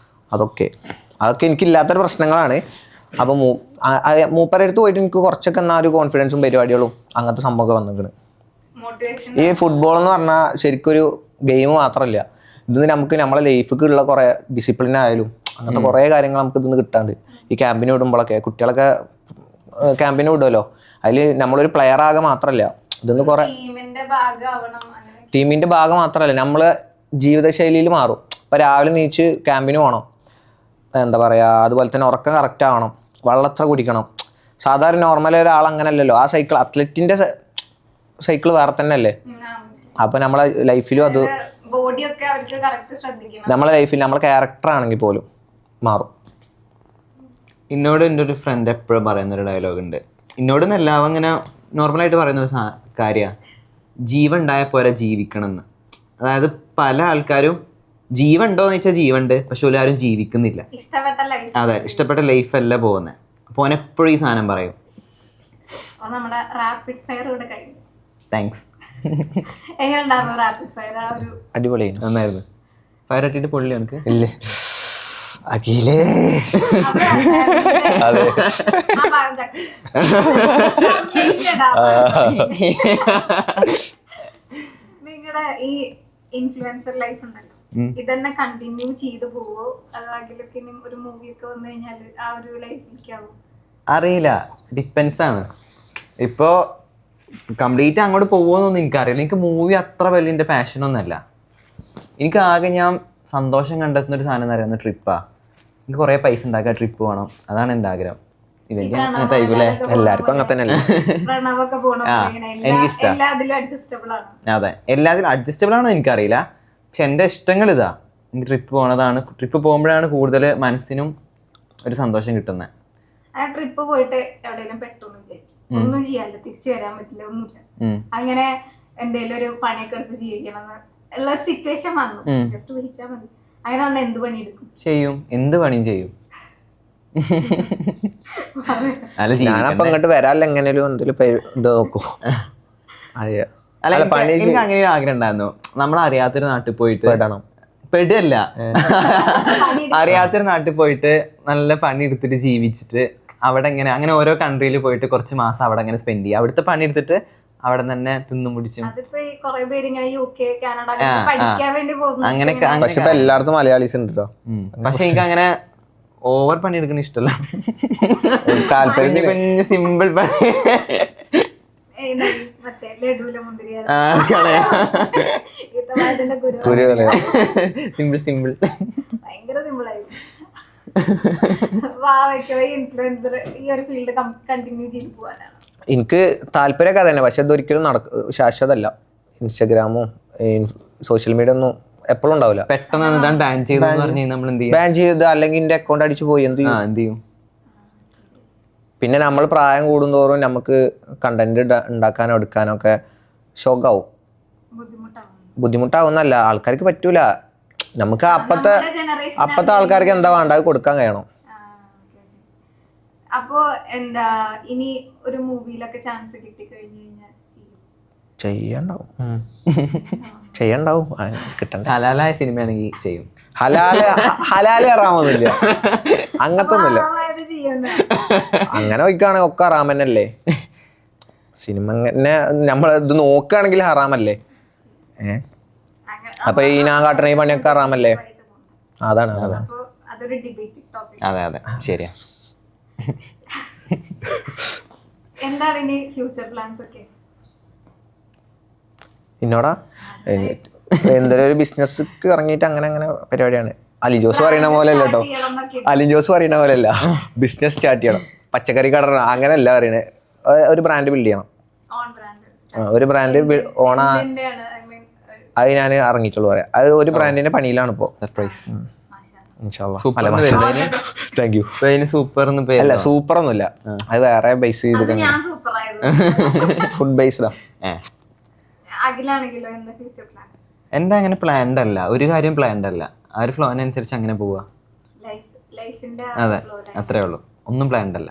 അതൊക്കെ എനിക്കില്ലാത്തൊരു പ്രശ്നങ്ങളാണ്. അപ്പോൾ മൂപ്പരടുത്ത് പോയിട്ട് എനിക്ക് കുറച്ചൊക്കെ എന്നാ ഒരു കോൺഫിഡൻസും പരിപാടികളും അങ്ങനത്തെ സംഭവമൊക്കെ വന്നിരിക്കണ്. ഈ ഫുട്ബോൾ എന്ന് പറഞ്ഞാൽ ശരിക്കും ഒരു ഗെയിം മാത്രമല്ല, ഇതിന് നമുക്ക് നമ്മളെ ലൈഫിൽ ഉള്ള കുറേ ഡിസിപ്ലിൻ ആയാലും അങ്ങനത്തെ കുറേ കാര്യങ്ങൾ നമുക്ക് ഇതിന് കിട്ടാണ്ട്. ഈ ക്യാമ്പിന് വിടുമ്പോഴൊക്കെ കുട്ടികളൊക്കെ ക്യാമ്പിന് വിടുമല്ലോ, അതിൽ നമ്മളൊരു പ്ലെയർ ആകെ മാത്രമല്ല, ഇതൊന്ന് കുറേ ടീമിൻ്റെ ഭാഗം മാത്രമല്ല നമ്മളെ ജീവിതശൈലിയിൽ മാറും. ഇപ്പോൾ രാവിലെ നീച്ച് ക്യാമ്പിന് പോകണം, എന്താ പറയുക, അതുപോലെ തന്നെ ഉറക്കം കറക്റ്റ് ആവണം, വെള്ളത്ര കുടിക്കണം. സാധാരണ നോർമൽ ഒരാൾ അങ്ങനെ അല്ലല്ലോ. ആ സൈക്കിൾ അത്ലറ്റിൻ്റെ സൈക്കിൾ വേറെ തന്നെ അല്ലേ. അപ്പോൾ നമ്മളെ ലൈഫിലും അത് നമ്മളെ ലൈഫിൽ നമ്മളെ ക്യാരക്ടർ ആണെങ്കിൽ പോലും മാറും. എന്നോട് എൻ്റെ ഒരു ഫ്രണ്ട് എപ്പോഴും പറയുന്നൊരു ഡയലോഗ് ഉണ്ട്. എന്നോടൊന്നല്ല, അവൻ ഇങ്ങനെ നോർമലായിട്ട് പറയുന്നൊരു കാര്യമാണ്, ജീവൻ ഉണ്ടായാൽ പോരാ ജീവിക്കണം എന്ന്. അതായത് പല ആൾക്കാരും ജീവൻ ഉണ്ടോ എന്ന് വെച്ചാൽ ജീവനുണ്ട്, പക്ഷെ എല്ലാവരും ജീവിക്കുന്നില്ല. അതെ, ഇഷ്ടപ്പെട്ട ലൈഫല്ല പോകുന്നത്. അപ്പോൾ അവൻ എപ്പോഴും ഈ സാധനം പറയും. താങ്ക്സ്. അടിപൊളി, നന്നായിരുന്നു. ഫയർ ഇട്ടിട്ട് പൊള്ളി എനിക്ക് ഇല്ലേ? അഖിലേ അതെ ആ ഭാഗം cut ചെയ്യ്. നിങ്ങളുടെ ഈ ഇൻഫ്ലുവൻസർ ലൈഫ് ഉണ്ടല്ലോ, ഇതന്നെ കണ്ടിന്യൂ ചെയ്തു പോവോ അതോ അതിലൊക്കെ ഇനി ഒരു മൂവി ഒക്കെ വന്നു കഴിഞ്ഞാൽ ആ ഒരു ലൈഫിലേക്കാവോ? അറിയില്ല, ഡിപ്പെൻസ് ആണ്. ഇപ്പോ കംപ്ലീറ്റ് അങ്ങോട്ട് പോകുമെന്നൊന്നും എനിക്കറിയില്ല. എനിക്ക് മൂവി അത്ര വലിയ എൻ്റെ പാഷനൊന്നുമല്ല. എനിക്ക് ആകെ ഞാൻ സന്തോഷം കണ്ടെത്തുന്ന ഒരു സാധനം എന്ന് പറയുന്നത് ട്രിപ്പാ. എനിക്ക് കുറേ പൈസ ഉണ്ടാക്കാൻ ട്രിപ്പ് പോകണം, അതാണ് എൻ്റെ ആഗ്രഹം. ഇവന്റ് അങ്ങനത്തെ ആയിക്കോല്ലേ, എല്ലാവർക്കും അങ്ങനെ തന്നെയല്ലേ. പ്രണവൊക്കെ പോണ പോലെ ഇങ്ങനെ എനിക്കിഷ്ടാ. എല്ലാത്തിലും അഡ്ജസ്റ്റബിൾ ആണ്. അതെ, എല്ലാത്തിലും അഡ്ജസ്റ്റബിൾ ആണോ എനിക്കറിയില്ല, പക്ഷെ എൻ്റെ ഇഷ്ടങ്ങൾ ഇതാ. എനിക്ക് ട്രിപ്പ് പോണതാണ്. ട്രിപ്പ് പോകുമ്പോഴാണ് കൂടുതൽ മനസ്സിനും ഒരു സന്തോഷം കിട്ടുന്നത്. ആ ട്രിപ്പ് പോയിട്ട് എവിടെയെങ്കിലും പെട്ടെന്ന് വിചാരിക്കും ഒന്നും ചെയ്യാനില്ല, തിരിച്ചു വരാൻ പറ്റില്ല, ഒന്നുമില്ല, അങ്ങനെ എന്തെങ്കിലും ഒരു പണിയൊക്കെ എടുത്ത് ജീവിക്കണം ഉള്ള ഒരു സിറ്റുവേഷൻ വന്നു, ജസ്റ്റ് വിളിച്ചാൽ മതി. അങ്ങനെ വന്ന് എന്ത് പണി എടുക്കും? ചെയ്യും, എന്ത് പണിയും ചെയ്യും. ഞാനപ്പൊ ഇങ്ങോട്ട് വരാല്ല, എങ്ങനെയും എന്തെങ്കിലും ഇത് നോക്കും. അതെ, അല്ല, എനിക്ക് അങ്ങനെ ഒരു ആഗ്രഹം ഉണ്ടായിരുന്നു. നമ്മളറിയാത്തൊരു നാട്ടിൽ പോയിട്ട് പെടണം. പെടല്ല, അറിയാത്തൊരു നാട്ടിൽ പോയിട്ട് നല്ല പണി എടുത്തിട്ട് ജീവിച്ചിട്ട് അവിടെ ഇങ്ങനെ അങ്ങനെ ഓരോ കൺട്രിയിൽ പോയിട്ട് കുറച്ച് മാസം അവിടെ അങ്ങനെ സ്പെൻഡ് ചെയ്യുക. അവിടുത്തെ പണി എടുത്തിട്ട് അവിടെ തന്നെ തിന്നും പിടിച്ചും അങ്ങനെയൊക്കെ. പക്ഷെ ഇപ്പൊ എല്ലായിടത്തും മലയാളീസ് ഉണ്ട് കേട്ടോ. പക്ഷെ എനിക്ക് അങ്ങനെ ഓവർ പണി എടുക്കണ ഇഷ്ടമല്ല. താല്പര്യം കുഞ്ഞ് സിമ്പിൾ പണി. സിമ്പിൾ സിമ്പിൾ ഭയങ്കര സിമ്പിൾ ആയി. ഇൻഫ്ലുവൻസർ ഈ ഒരു ഫീൽഡ് കണ്ടിന്യൂ ചെയ്ത് പോകാനാണ് എനിക്ക് താല്പര്യമൊക്കെ തന്നെ. പക്ഷെ ഇതൊരിക്കലും ശാശ്വതമല്ല. ഇൻസ്റ്റഗ്രാമും സോഷ്യൽ മീഡിയ ഒന്നും എപ്പോഴും ഉണ്ടാവില്ല. പെട്ടെന്ന് ബാൻ ചെയ്ത് നമ്മൾ ബാൻ ചെയ്ത് അല്ലെങ്കിൽ എന്റെ അക്കൗണ്ട് അടിച്ചു പോയി എന്ത് ചെയ്യും? പിന്നെ നമ്മൾ പ്രായം കൂടുന്തോറും നമുക്ക് കണ്ടന്റ് ഉണ്ടാക്കാനോ എടുക്കാനോ ഒക്കെ ഷോക്കാവും, ബുദ്ധിമുട്ടാവുന്നല്ല, ആൾക്കാർക്ക് പറ്റൂല. നമുക്ക് അപ്പത്തെ ആൾക്കാർക്ക് എന്താ വേണ്ട കൊടുക്കാൻ കഴിയണം. അപ്പോ എന്താ ഇനി ഒരു മൂവിയിലൊക്കെ ചാൻസ് കിട്ടി കഴിഞ്ഞു കഴിഞ്ഞാൽ ചെയ്യണ്ടാവും കിട്ടണ്ട. ഹലാലായ സിനിമയാണെങ്കിൽ ചെയ്യും. ഹലാല് ഹറാമൊന്നുമില്ല, അങ്ങനത്തെ ഒന്നുമില്ല. അങ്ങനെ നോക്കുകയാണെങ്കിൽ ഒക്കെ ഹറാമന്നല്ലേ. സിനിമ നമ്മൾ ഇത് നോക്കുകയാണെങ്കിൽ ഹറാമല്ലേ. അപ്പൊ ഈ ഞാൻ കാട്ടണ ഈ പണിയൊക്കെ ഹറാമല്ലേ. അതാണ് അതെ അതെ ശരിയാ. എന്താണ് ഇനി ഫ്യൂച്ചർ പ്ലാൻസ് ഒക്കെ? എന്നോടാ എന്തെങ്കിലും ഒരു ബിസിനസ് ഇറങ്ങിയിട്ട് അങ്ങനെ അങ്ങനെ പരിപാടിയാണ്. അലി ജോസ് പറയുന്ന പോലെ അല്ല കേട്ടോ, അലി ജോസ് പറയുന്ന പോലെ അല്ല. ബിസിനസ് സ്റ്റാർട്ട് ചെയ്യണം, പച്ചക്കറി കട അങ്ങനെയല്ല പറയണേ. ഒരു ബ്രാൻഡ് ബിൽഡ് ചെയ്യണം. ഒരു ബ്രാൻഡ് ഓണ അത് ഞാൻ ഇറങ്ങിയിട്ടുള്ളൂ പറയാം. അത് ഒരു ബ്രാൻഡിന്റെ പണിയിലാണ് ഇപ്പോ. സർപ്രൈസ്. Thank you. സൂപ്പർ അല്ല, സൂപ്പർ ഒന്നുമില്ല, അത് വേറെ ബേസ് ചെയ്തിട്ട് ഫുഡ് ബേസ്ഡാ. എന്റെ അങ്ങനെ പ്ലാൻഡ് അല്ല, ഒരു കാര്യം പ്ലാൻഡ് അല്ല. ആ ഒരു ഫ്ലോനനുസരിച്ച് അങ്ങനെ പോവാ. അതെ, അത്രേ ഉള്ളൂ, ഒന്നും പ്ലാൻഡ് അല്ല.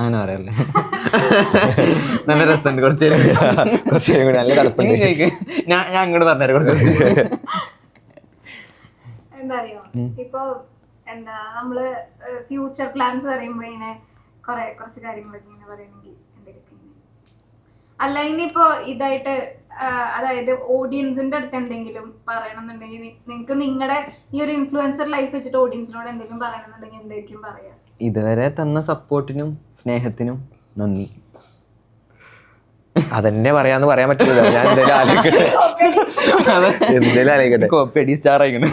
അങ്ങനെ പറയല്ലേ. നല്ല രസമുണ്ട്, കുറച്ച് നല്ല തണുപ്പുണ്ട്. ഞാൻ അങ്ങോട്ട് പറഞ്ഞുതരാം കുറച്ച്. എന്താ അറിയോ, ഇപ്പൊ എന്താ നമ്മള് ഫ്യൂച്ചർ പ്ലാൻസ് പറയുമ്പോ ഇങ്ങനെ കുറച്ച് കാര്യങ്ങളൊക്കെ ഇങ്ങനെ പറയണെങ്കിൽ എന്തെങ്കിലും അല്ല ഇനിയിപ്പോ ഇതായിട്ട് അതായത് ഓഡിയൻസിന്റെ അടുത്ത് എന്തെങ്കിലും പറയണമെന്നുണ്ടെങ്കിൽ നിങ്ങൾക്ക് നിങ്ങളുടെ ഈ ഒരു ഇൻഫ്ലുവൻസർ ലൈഫ് വെച്ചിട്ട് ഓഡിയൻസിനോട് എന്തെങ്കിലും പറയണമെന്നുണ്ടെങ്കിൽ എന്തായിരിക്കും പറയാ? ഇതുവരെ തന്ന സപ്പോർട്ടിനും സ്നേഹത്തിനും നന്ദി. അതെന്നെ പറയാൻ പറ്റില്ല. ഞാൻ എന്തേലും ആലോചിക്കട്ടെ. കോപ്പി സ്റ്റാർ ആയിക്കണേ.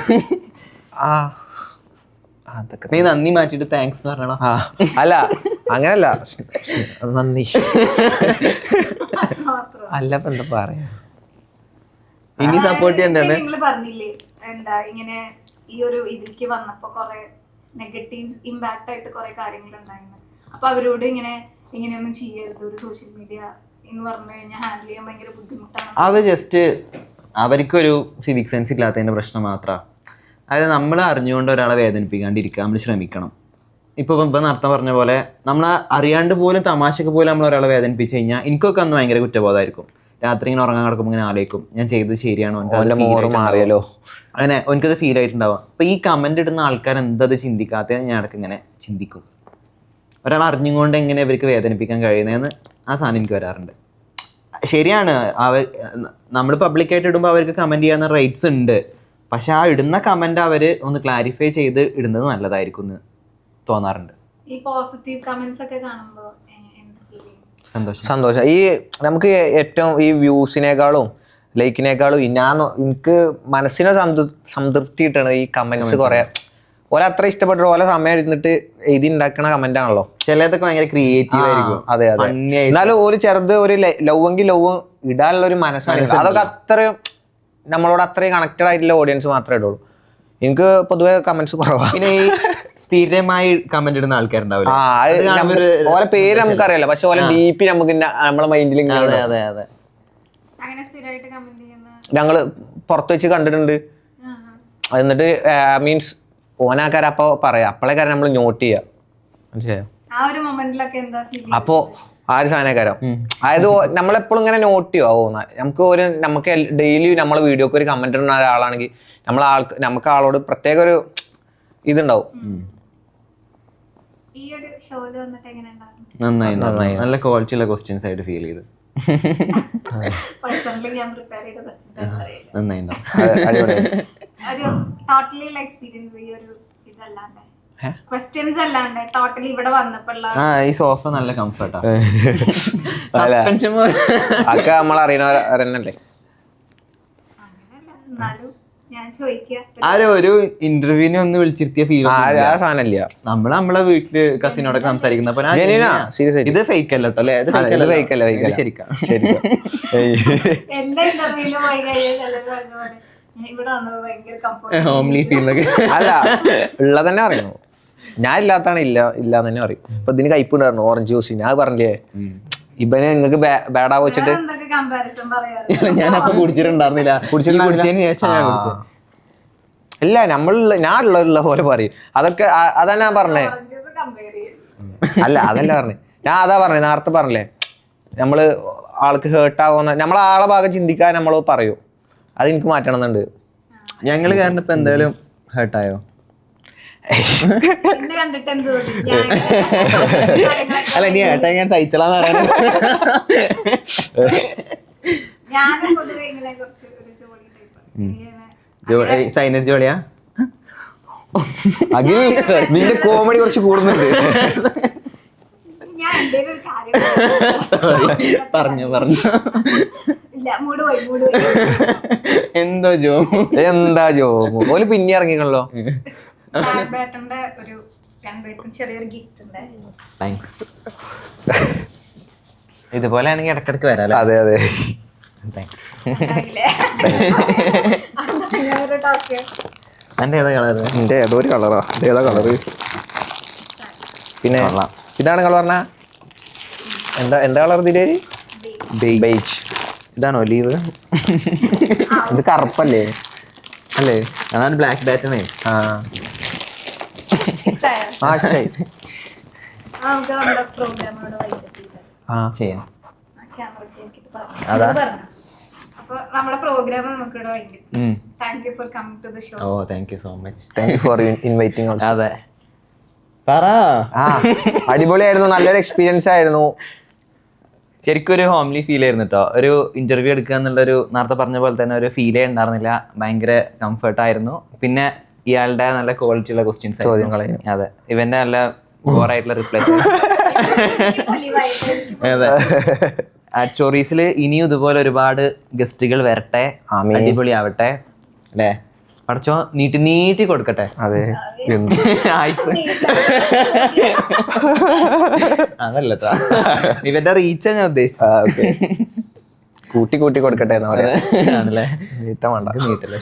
നീ നന്ദി മാറ്റിട്ട് താങ്ക്സ് പറയണോ? അല്ല അങ്ങനല്ല, നന്ദി അല്ല. ഇപ്പൊ എന്താ പറയാ, ഇനി സപ്പോർട്ട് ചെയ്യണ്ടേ? നിങ്ങള് പറഞ്ഞില്ലേ എന്താ ഇങ്ങനെ ഈ ഒരു ഇതിലേക്ക് വന്നപ്പോ കൊറേ നെഗറ്റീവ് ഇമ്പാക്ട് ആയിട്ട് കുറെ കാര്യങ്ങൾ ഉണ്ടായിരുന്നു. അപ്പൊ അവരോട് ഇങ്ങനെയൊന്നും ചെയ്യരുത്, ഒരു സോഷ്യൽ മീഡിയ എന്ന് പറഞ്ഞു കഴിഞ്ഞാൽ ഹാൻഡിൽ ചെയ്യാൻ ഭയങ്കര ബുദ്ധിമുട്ടാണ്. അത് ജസ്റ്റ് അവർക്കൊരു സിവിക് സെൻസ് ഇല്ലാത്തതിന്റെ പ്രശ്നം മാത്രമാണ്. അതായത് നമ്മൾ അറിഞ്ഞുകൊണ്ട് ഒരാളെ വേദനിപ്പിക്കാണ്ടിരിക്കുക നമ്മൾ ശ്രമിക്കണം. ഇപ്പോൾ നേരത്തെ പറഞ്ഞ പോലെ നമ്മൾ അറിയാണ്ട് പോലും തമാശക്ക് പോലും നമ്മൾ ഒരാളെ വേദനിപ്പിച്ച് കഴിഞ്ഞാൽ എനിക്കൊക്കെ അന്ന് ഭയങ്കര കുറ്റബോധമായിരിക്കും. രാത്രി ഇങ്ങനെ ഉറങ്ങാൻ കിടക്കുമ്പോൾ ഇങ്ങനെ ആലോചിക്കും ഞാൻ ചെയ്തത് ശരിയാണോ, ഓന്റെ മോറ് മാറിയല്ലോ. അങ്ങനെ എനിക്കത് ഫീൽ ആയിട്ടുണ്ടാവും. അപ്പൊ ഈ കമന്റ് ഇടുന്ന ആൾക്കാർ എന്തത് ചിന്തിക്കാത്ത ഞാൻ ഇടയ്ക്ക് ഇങ്ങനെ ചിന്തിക്കും. ഒരാൾ അറിഞ്ഞുകൊണ്ട് എങ്ങനെ ഇവർക്ക് വേദനിപ്പിക്കാൻ കഴിയുന്നതെന്ന് ആ സാധനം എനിക്ക് വരാറുണ്ട്. ശരിയാണ്, നമ്മൾ പബ്ലിക്കായിട്ട് ഇടുമ്പോൾ അവർക്ക് കമന്റ് ചെയ്യാവുന്ന റൈറ്റ്സ് ഉണ്ട്. പക്ഷെ ആ ഇടുന്ന കമന്റ് അവര് ഒന്ന് ക്ലാരിഫൈ ചെയ്ത് ഇടുന്നത് നല്ലതായിരിക്കും എന്ന് തോന്നാറുണ്ട്. ഈ പോസിറ്റീവ് കമന്റ്സ് ഒക്കെ കാണുമ്പോൾ സന്തോഷം. ഈ നമുക്ക് ഏറ്റവും ഈ വ്യൂസിനേക്കാളും ലൈക്കിനേക്കാളും എനിക്ക് മനസ്സിനെ സംതൃപ്തി കിട്ടണത് ഈ കമന്റ്സ് കുറെ ഓല അത്ര ഇഷ്ടപ്പെട്ടു ഓല സമയം ഇരുന്നിട്ട് എഴുതി ഉണ്ടാക്കണ കമന്റ് ആണല്ലോ. ചിലതൊക്കെ ഭയങ്കര ക്രിയേറ്റീവ് ആയിരിക്കും. അതെ അതെ. എന്നാലും ഒരു ചെറുത് ഒരു ലവെങ്കിൽ ലവ് ഇടാനുള്ള ഒരു മനസ്സാണ്. അതൊക്കെ അത്രയും നമ്മളോട് അത്രയും കണക്റ്റഡ് ആയിട്ടുള്ള ഓഡിയൻസ് മാത്രമേ ഇടുള്ളൂ. എനിക്ക് പൊതുവെ കമന്റ്സ് കുറവാണ്. പിന്നെ ഈ സ്ഥിരമായി കമന്റ് ഇടുന്ന ആൾക്കാരുണ്ടാവില്ല. ഓരോ പേര് നമുക്കറിയാലോ, പക്ഷെ ഓരോ ഡീപ്പി നമുക്ക് നമ്മളെ മൈൻഡിൽ അങ്ങനെ സ്ഥിരമായിട്ട് കമന്റ് ചെയ്യുന്ന ഞങ്ങള് പുറത്ത് വെച്ച് കണ്ടിട്ടുണ്ട്. എന്നിട്ട് മീൻസ് ഓനാക്കാരം അപ്പൊ പറയാം, അപ്പോഴേക്കാരം നമ്മൾ നോട്ട് ചെയ്യാം. മനസ്സിലായോ? ആ ഒരു മൊമെന്റിലൊക്കെ എന്താ ഫീൽ? അപ്പോ ആ ഒരു സാധനക്കാരം അതായത് നമ്മളെപ്പോഴും ഇങ്ങനെ നോട്ട് ചെയ്യുമോ നമുക്ക് ഡെയിലി നമ്മളെ വീഡിയോക്ക് ഒരു കമന്റ് ഇടുന്ന ഒരാളാണെങ്കിൽ നമുക്ക് ആളോട് പ്രത്യേക ഒരു ഇതുണ്ടാവും. ഈ ഒരു ഷോയില് വന്നിട്ട് എങ്ങനെ ഉണ്ടായിരുന്നു? നന്നായി നല്ല ക്വാളിറ്റി ഉള്ള ക്വസ്റ്റ്യൻസ് ആയിട്ട് ഫീൽ ചെയ്തു. പേഴ്സണലി ഞാൻ പ്രിപ്പയർ ചെയ്ത ക്വസ്റ്റ്യൻസ് അറിയില്ല. അടിപൊളിയായി. ഒരു ടോട്ടലി എക്സ്പീരിയൻസ് ഈ ഒരു ഇതല്ലാണ്ട് ക്വസ്റ്റ്യൻസ് അല്ലാണ്ട് ടോട്ടലി ഇവിടെ വന്നപ്പോഴുള്ള ഈ സോഫ നല്ല കംഫർട്ടാ. അതൊക്കെ നമ്മൾ അറിയണല്ലേ. എന്നാലും ഞാൻ ചോദിക്കാം, ഒരു ഇന്റർവ്യൂവിനെ ഒന്ന് വിളിച്ചിരുത്തിയ ഫീൽ ആ സാധനമില്ല. നമ്മളെ വീട്ടില് കസിനോടൊക്കെ സംസാരിക്കുന്നപ്പോ ഇത് ഫേക്ക് അല്ല കേട്ടോ, അല്ലെ? ഇത് ശരിക്കാം. എന്റെ ഇന്റർവ്യൂല് പോയി കഴിഞ്ഞാൽ ഇവിടെ വന്നത് ഭയങ്കര കംഫർട്ട് ഹോംലി ഫീലൊക്കെ അല്ല ഉള്ളതന്നെ പറയുന്നു. ഞാൻ ഇല്ലാത്താണ് ഇല്ല തന്നെ പറയും. ഇപ്പൊ ഇതിന് കയ്പുണ്ടായിരുന്നു ഓറഞ്ച് ജ്യൂസ്, ഞാൻ പറഞ്ഞില്ലേ ഇവന് നിങ്ങൾക്ക് ബാഡാ വെച്ചിട്ട് കമ്പാരിസൺ പറയാറ്. ഞാനപ്പൊ കുടിച്ചിട്ടുണ്ടായിരുന്നില്ല. കുടിച്ചതിന് ശേഷം ഞാൻ കുടിച്ചു. ഇല്ല ഞാൻ ഉള്ള പോലെ പറയും. അതൊക്കെ അതാ ഞാൻ പറഞ്ഞേ. അല്ല അതല്ല പറഞ്ഞേ, ഞാൻ അതാ പറഞ്ഞേ നേരത്തെ പറഞ്ഞില്ലേ, നമ്മള് ആൾക്ക് ഹേർട്ട് ആവുന്ന നമ്മളെ ആളെ ഭാഗം ചിന്തിക്കാൻ നമ്മൾ പറയും. അത് എനിക്ക് മാറ്റണമെന്നുണ്ട്. ഞങ്ങള് കാരണം ഇപ്പൊ എന്തായാലും ഹേർട്ടായോ? അല്ല നീ ഏട്ടാ ഞാൻ തയ്ച്ചളാന്ന് പറയാൻ സൈനഡ് ജോളിയാ. അഖിൽ നിന്റെ കോമഡി കുറച്ച് കൂടുന്നുണ്ട്. പറഞ്ഞു എന്താ ജോമു ഓല് പിന്നെ ഇറങ്ങിക്കണല്ലോ. ഒരു രണ്ടുപേർക്കും ചെറിയൊരു ഗിഫ്റ്റ് ഉണ്ട്. താങ്ക്സ്. ഇതുപോലെ ആണെങ്കിൽ ഇടക്കിടക്ക് വരാലോ. അതെ അതെ. എന്റെ ഏതാ കളറ്? എന്റെ ഏതോ ഒരു കളറാ. ഏതാ കളറ്? പിന്നെ ഇതാണ് കളർ പറഞ്ഞ എന്താ കളർ ഇതില്? ബേജ്. ഇതാണോ ഒലീവ്? ഇത് കറുപ്പല്ലേ? അല്ലേ? അതാണ് ബ്ലാക്ക് ബാറ്റനെ. ഇഷ്ടായി. ചെയ്യാം. നമ്മുടെ പ്രോഗ്രാം നമുക്ക് ഇവിടെ വൈകിട്ട്. Thank you for coming to the show. Oh thank you so much. Thank you for inviting also. അതെ പറ. അടിപൊളിയായിരുന്നു, നല്ലൊരു എക്സ്പീരിയൻസ് ആയിരുന്നു. ശരിക്കും ഒരു ഹോംലി ഫീൽ ആയിരുന്നു കേട്ടോ. ഒരു ഇന്റർവ്യൂ എടുക്കുക എന്നുള്ളൊരു നേരത്തെ പറഞ്ഞ പോലെ തന്നെ ഒരു ഫീലേ ഉണ്ടായിരുന്നില്ല. ഭയങ്കര കംഫർട്ടായിരുന്നു. പിന്നെ ഇയാളുടെ നല്ല ക്വാളിറ്റി ഉള്ള ക്വസ്റ്റ്യൻസ്, ചോദ്യങ്ങളെ. അതെ, ഇവന്റെ നല്ല ബോറായിട്ടുള്ള റിപ്ലൈ. അതെ, ആഡ് സ്റ്റോറീസിൽ ഇനിയും ഇതുപോലെ ഒരുപാട് ഗസ്റ്റുകൾ വരട്ടെ, അടിപൊളിയാവട്ടെ അല്ലേ? പഠിച്ചോ നീട്ടി കൊടുക്കട്ടെ. അതെ, അതല്ല ഇവന്റെ റീച്ചാ ഞാൻ ഉദ്ദേശിച്ചത്. കൂട്ടി കൊടുക്കട്ടെ എന്നാ പറയാ. ആണല്ലേ? നീട്ടം വേണ്ട. നീട്ടല്ലേ.